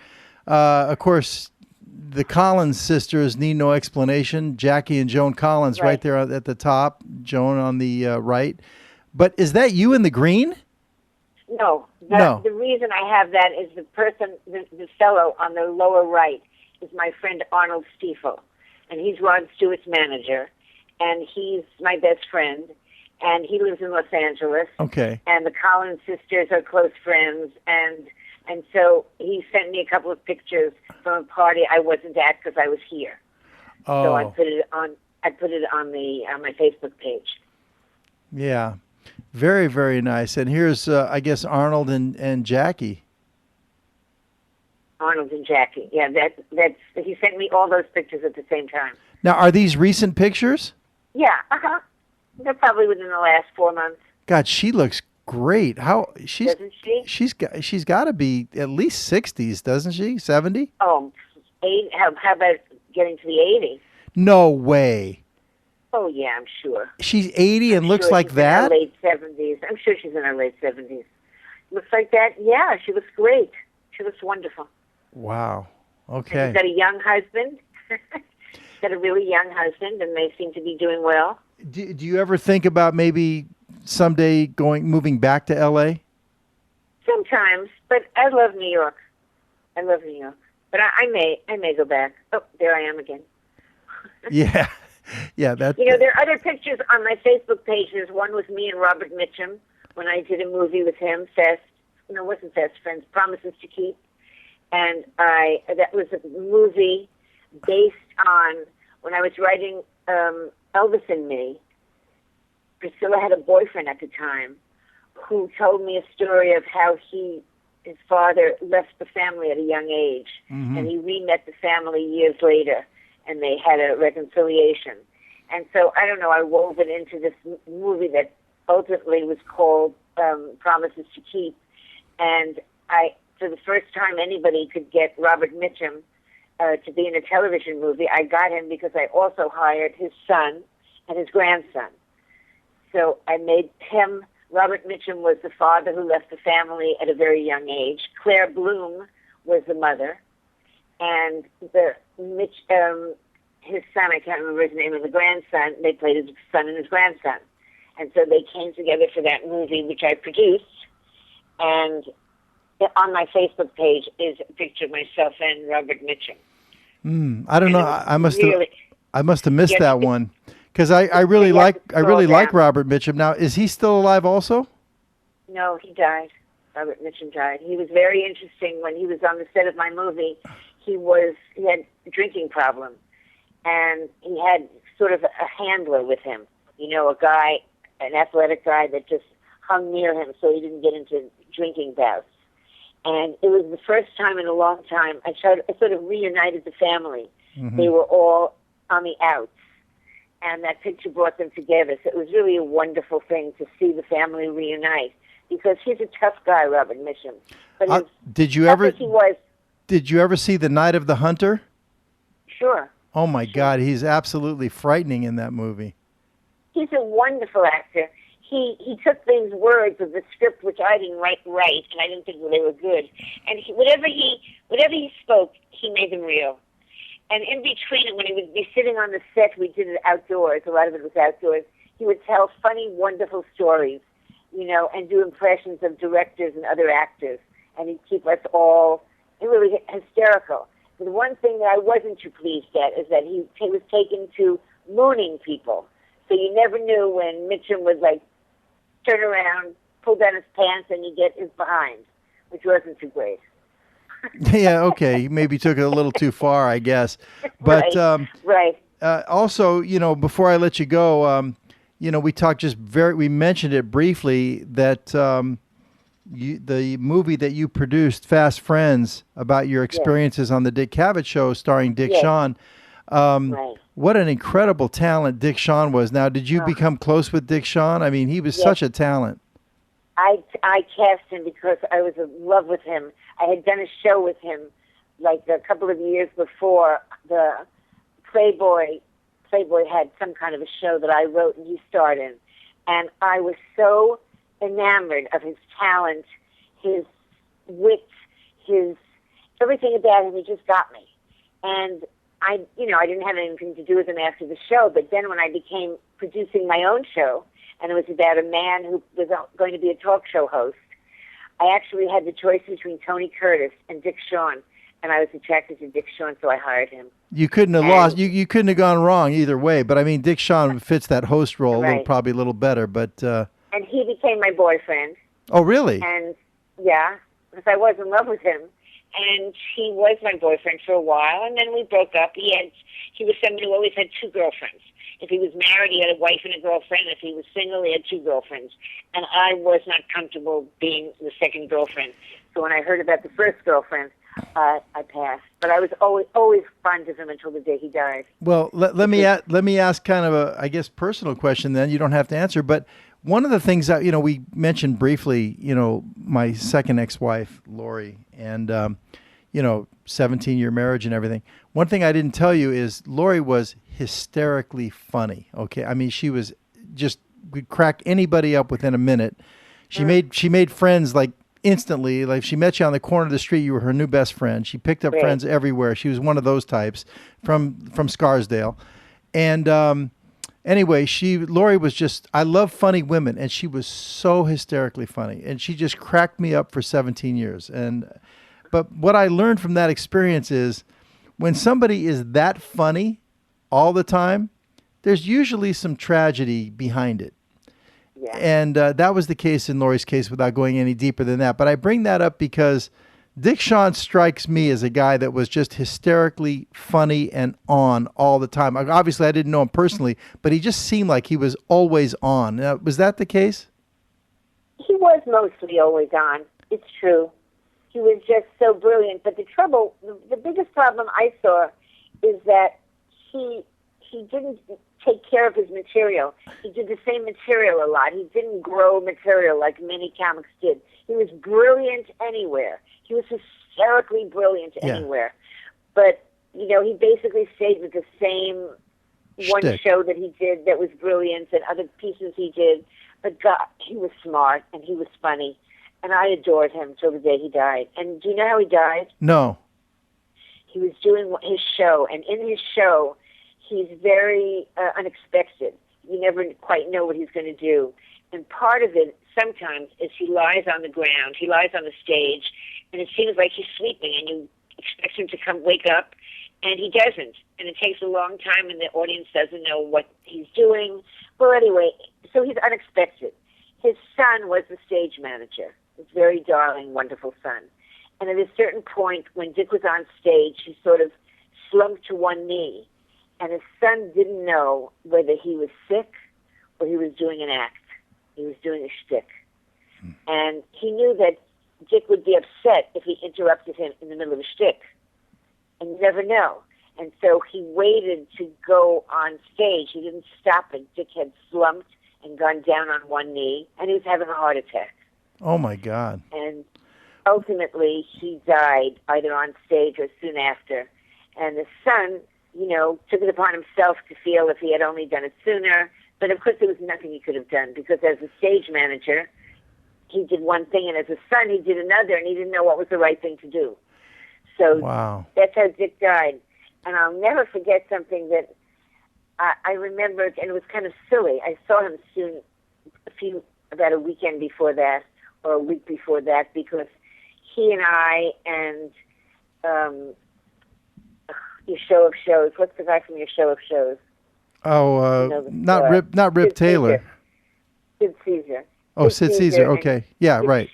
Speaker 2: Of course, the Collins sisters need no explanation. Jackie and Joan Collins right there at the top, Joan on the right. But is that you in the green?
Speaker 4: No.
Speaker 2: No.
Speaker 4: The reason I have that is the person, the fellow on the lower right is my friend Arnold Stiefel. And he's Rod Stewart's manager. And he's my best friend. And he lives in Los Angeles.
Speaker 2: Okay.
Speaker 4: And the Collins sisters are close friends. And so he sent me a couple of pictures from a party I wasn't at because I was here.
Speaker 2: Oh.
Speaker 4: So I put it on on my Facebook page.
Speaker 2: Yeah. Very, very nice. And here's, I guess, Arnold and Jackie.
Speaker 4: Arnold and Jackie. Yeah, that's he sent me all those pictures at the same time.
Speaker 2: Now, are these recent pictures?
Speaker 4: Yeah, they're probably within the last 4 months.
Speaker 2: God, she looks great.
Speaker 4: Doesn't she?
Speaker 2: She's got to be at least 60s, doesn't she? 70?
Speaker 4: Oh, how about getting to the 80s?
Speaker 2: No way.
Speaker 4: Oh yeah, I'm sure.
Speaker 2: She's 80 and looks
Speaker 4: sure
Speaker 2: like
Speaker 4: she's
Speaker 2: that?
Speaker 4: In her late 70s. I'm sure she's in her late 70s. Looks like that? Yeah, she looks great. She looks wonderful.
Speaker 2: Wow.
Speaker 4: And
Speaker 2: Okay.
Speaker 4: she's got a young husband. She's got a really young husband, and they seem to be doing well.
Speaker 2: Do you ever think about maybe someday moving back to L.A.?
Speaker 4: Sometimes, but I love New York. I love New York. But I may go back. Oh, there I am again.
Speaker 2: Yeah. Yeah, that.
Speaker 4: You know, there are other pictures on my Facebook page. There's one with me and Robert Mitchum when I did a movie with him, it wasn't Fast Friends, Promises to Keep. And that was a movie based on when I was writing Elvis and Me. Priscilla had a boyfriend at the time who told me a story of how his father left the family at a young age, and he re-met the family years later, and they had a reconciliation. And so, I don't know, I wove it into this movie that ultimately was called Promises to Keep. And for the first time anybody could get Robert Mitchum to be in a television movie, I got him because I also hired his son and his grandson. So I made him, Robert Mitchum was the father who left the family at a very young age. Claire Bloom was the mother. And his son, I can't remember his name, and the grandson, they played his son and his grandson. And so they came together for that movie, which I produced. And on my Facebook page is a picture of myself and Robert Mitchum.
Speaker 2: I don't know. I must have missed that one because I really like Robert Mitchum. Now, is he still alive also?
Speaker 4: No, he died. Robert Mitchum died. He was very interesting when he was on the set of my movie. He had a drinking problem, and he had sort of a handler with him. You know, a guy, an athletic guy that just hung near him so he didn't get into drinking bouts. And it was the first time in a long time I sort of reunited the family. They were all on the outs, and that picture brought them together. So it was really a wonderful thing to see the family reunite because he's a tough guy, Robert Mitchum. But
Speaker 2: did you ever see The Night of the Hunter?
Speaker 4: Sure.
Speaker 2: Oh my God, he's absolutely frightening in that movie.
Speaker 4: He's a wonderful actor. He took these words of the script which I didn't write right, and I didn't think they were good. And whatever he spoke, he made them real. And in between it, when he would be sitting on the set, we did it outdoors. A lot of it was outdoors. He would tell funny, wonderful stories, you know, and do impressions of directors and other actors. And he'd keep us all really hysterical. But the one thing that I wasn't too pleased at is that he was taken to mooning people. So you never knew when Mitchum would, like, turn around, pull down his pants, and you get his behind, which wasn't too great.
Speaker 2: Yeah, okay. He maybe took it a little too far, I guess. But
Speaker 4: right.
Speaker 2: Also, you know, before I let you go, you know, we mentioned it briefly that the movie that you produced, Fast Friends, about your experiences on the Dick Cavett Show, starring Dick Shawn.
Speaker 4: Right.
Speaker 2: What an incredible talent Dick Shawn was. Now, did you become close with Dick Shawn? I mean, he was such a talent.
Speaker 4: I cast him because I was in love with him. I had done a show with him like a couple of years before. The Playboy had some kind of a show that I wrote and he starred in. And I was so enamored of his talent, his wit, everything about him. He just got me. And I didn't have anything to do with him after the show, but then when I became producing my own show, and it was about a man who was going to be a talk show host, I actually had the choice between Tony Curtis and Dick Shawn, and I was attracted to Dick Shawn, so I hired him.
Speaker 2: You couldn't have lost. You couldn't have gone wrong either way. But I mean, Dick Shawn fits that host role probably a little better. But
Speaker 4: and he became my boyfriend.
Speaker 2: Oh, really?
Speaker 4: And yeah, because I was in love with him, and he was my boyfriend for a while, and then we broke up. He was someone who always had two girlfriends. If he was married, he had a wife and a girlfriend. If he was single, he had two girlfriends. And I was not comfortable being the second girlfriend. So when I heard about the first girlfriend, I passed. But I was always fond of him until the day he died.
Speaker 2: Well, let me ask kind of a, I guess, personal question. Then you don't have to answer. But one of the things that we mentioned briefly, my second ex-wife, Lori, and 17-year marriage and everything. One thing I didn't tell you is Lori was hysterically funny. Okay, I mean she was just would crack anybody up within a minute. She made friends like instantly. Like if she met you on the corner of the street, you were her new best friend. She picked up friends everywhere. She was one of those types from Scarsdale. And anyway, Lori was just, I love funny women, and she was so hysterically funny, and she just cracked me up for 17 years. But what I learned from that experience is when somebody is that funny all the time, there's usually some tragedy behind it. Yeah. And that was the case in Lori's case without going any deeper than that. But I bring that up because Dick Shawn strikes me as a guy that was just hysterically funny and on all the time. Obviously, I didn't know him personally, but he just seemed like he was always on. Was that the case?
Speaker 4: He was mostly always on. It's true. He was just so brilliant. But the biggest problem I saw is that he didn't take care of his material. He did the same material a lot. He didn't grow material like many comics did. He was brilliant anywhere. He was hysterically brilliant anywhere. But, he basically stayed with the same one show that he did that was brilliant and other pieces he did. But God, he was smart and he was funny. And I adored him till the day he died. And do you know how he died?
Speaker 2: No.
Speaker 4: He was doing his show, and in his show, he's very unexpected. You never quite know what he's going to do. And part of it, sometimes, is he lies on the ground. He lies on the stage, and it seems like he's sleeping, and you expect him to wake up, and he doesn't. And it takes a long time, and the audience doesn't know what he's doing. Well, anyway, so he's unexpected. His son was the stage manager. His very darling, wonderful son. And at a certain point, when Dick was on stage, he sort of slumped to one knee. And his son didn't know whether he was sick or he was doing an act. He was doing a shtick. And he knew that Dick would be upset if he interrupted him in the middle of a shtick. And you never know. And so he waited to go on stage. He didn't stop it. Dick had slumped and gone down on one knee, and he was having a heart attack.
Speaker 2: Oh, my God.
Speaker 4: And ultimately, he died either on stage or soon after. And the son, took it upon himself to feel if he had only done it sooner. But, of course, there was nothing he could have done because as a stage manager, he did one thing, and as a son, he did another, and he didn't know what was the right thing to do. So That's how Dick died. And I'll never forget something that I remembered, and it was kind of silly. I saw him soon, about a weekend before that, or a week before that, because he and I and your show of shows. What's the guy from your show of shows?
Speaker 2: Oh, not Rip Taylor.
Speaker 4: Sid Caesar.
Speaker 2: Oh, Sid Caesar. Okay, yeah, right.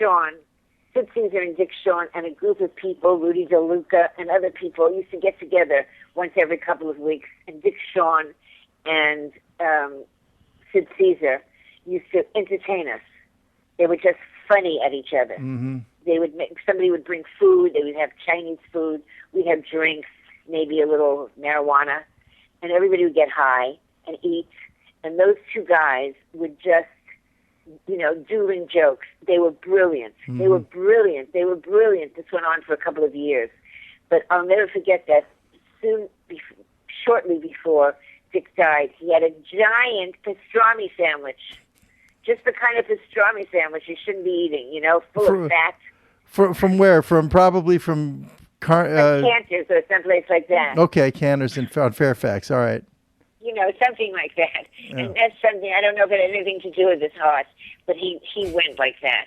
Speaker 4: Sid Caesar and Dick Shawn and a group of people, Rudy DeLuca and other people, used to get together once every couple of weeks. And Dick Shawn and Sid Caesar used to entertain us. They were just funny at each other.
Speaker 2: Mm-hmm.
Speaker 4: Somebody would bring food. They would have Chinese food. We'd have drinks, maybe a little marijuana, and everybody would get high and eat. And those two guys would just, doing jokes. They were brilliant. Mm-hmm. They were brilliant. This went on for a couple of years. But I'll never forget that shortly before Dick died, he had a giant pastrami sandwich. Just the kind of pastrami sandwich you shouldn't be eating, full of fat.
Speaker 2: From where? Probably from
Speaker 4: Cantor's or someplace like that.
Speaker 2: Okay, Cantor's on Fairfax. All right.
Speaker 4: Something like that. Yeah. And that's something, I don't know if it had anything to do with his heart, but he went like that.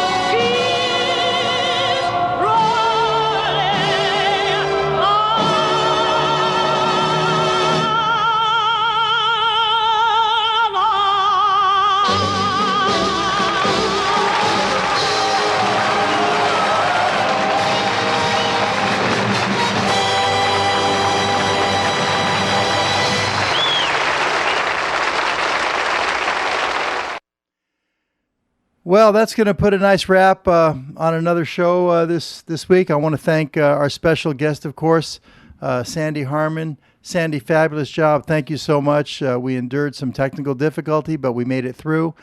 Speaker 2: Well, that's going to put a nice wrap on another show this week. I want to thank our special guest, of course, Sandy Harmon. Sandy, fabulous job. Thank you so much. We endured some technical difficulty, but we made it through.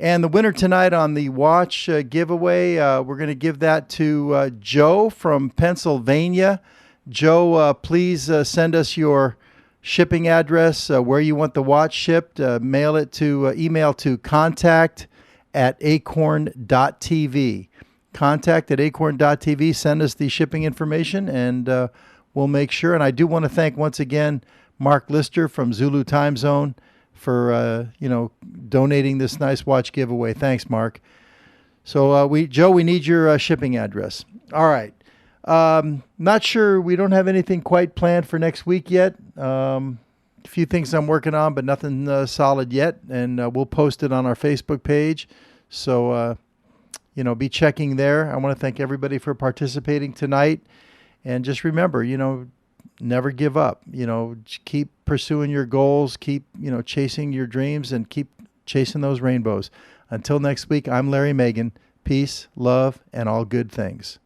Speaker 2: And the winner tonight on the watch giveaway, we're going to give that to Joe from Pennsylvania. Joe, please send us your shipping address, where you want the watch shipped. Email to contact@acorn.tv. Contact@acorn.tv. Send us the shipping information, and we'll make sure. And I do want to thank once again Mark Lister from Zulu Time Zone for donating this nice watch giveaway. Thanks, Mark. So Joe, we need your shipping address. All right. Not sure. We don't have anything quite planned for next week yet. A few things I'm working on, but nothing solid yet. And we'll post it on our Facebook page. So, be checking there. I want to thank everybody for participating tonight. And just remember, never give up. Keep pursuing your goals. Keep, chasing your dreams and keep chasing those rainbows. Until next week, I'm Larry Megan. Peace, love, and all good things.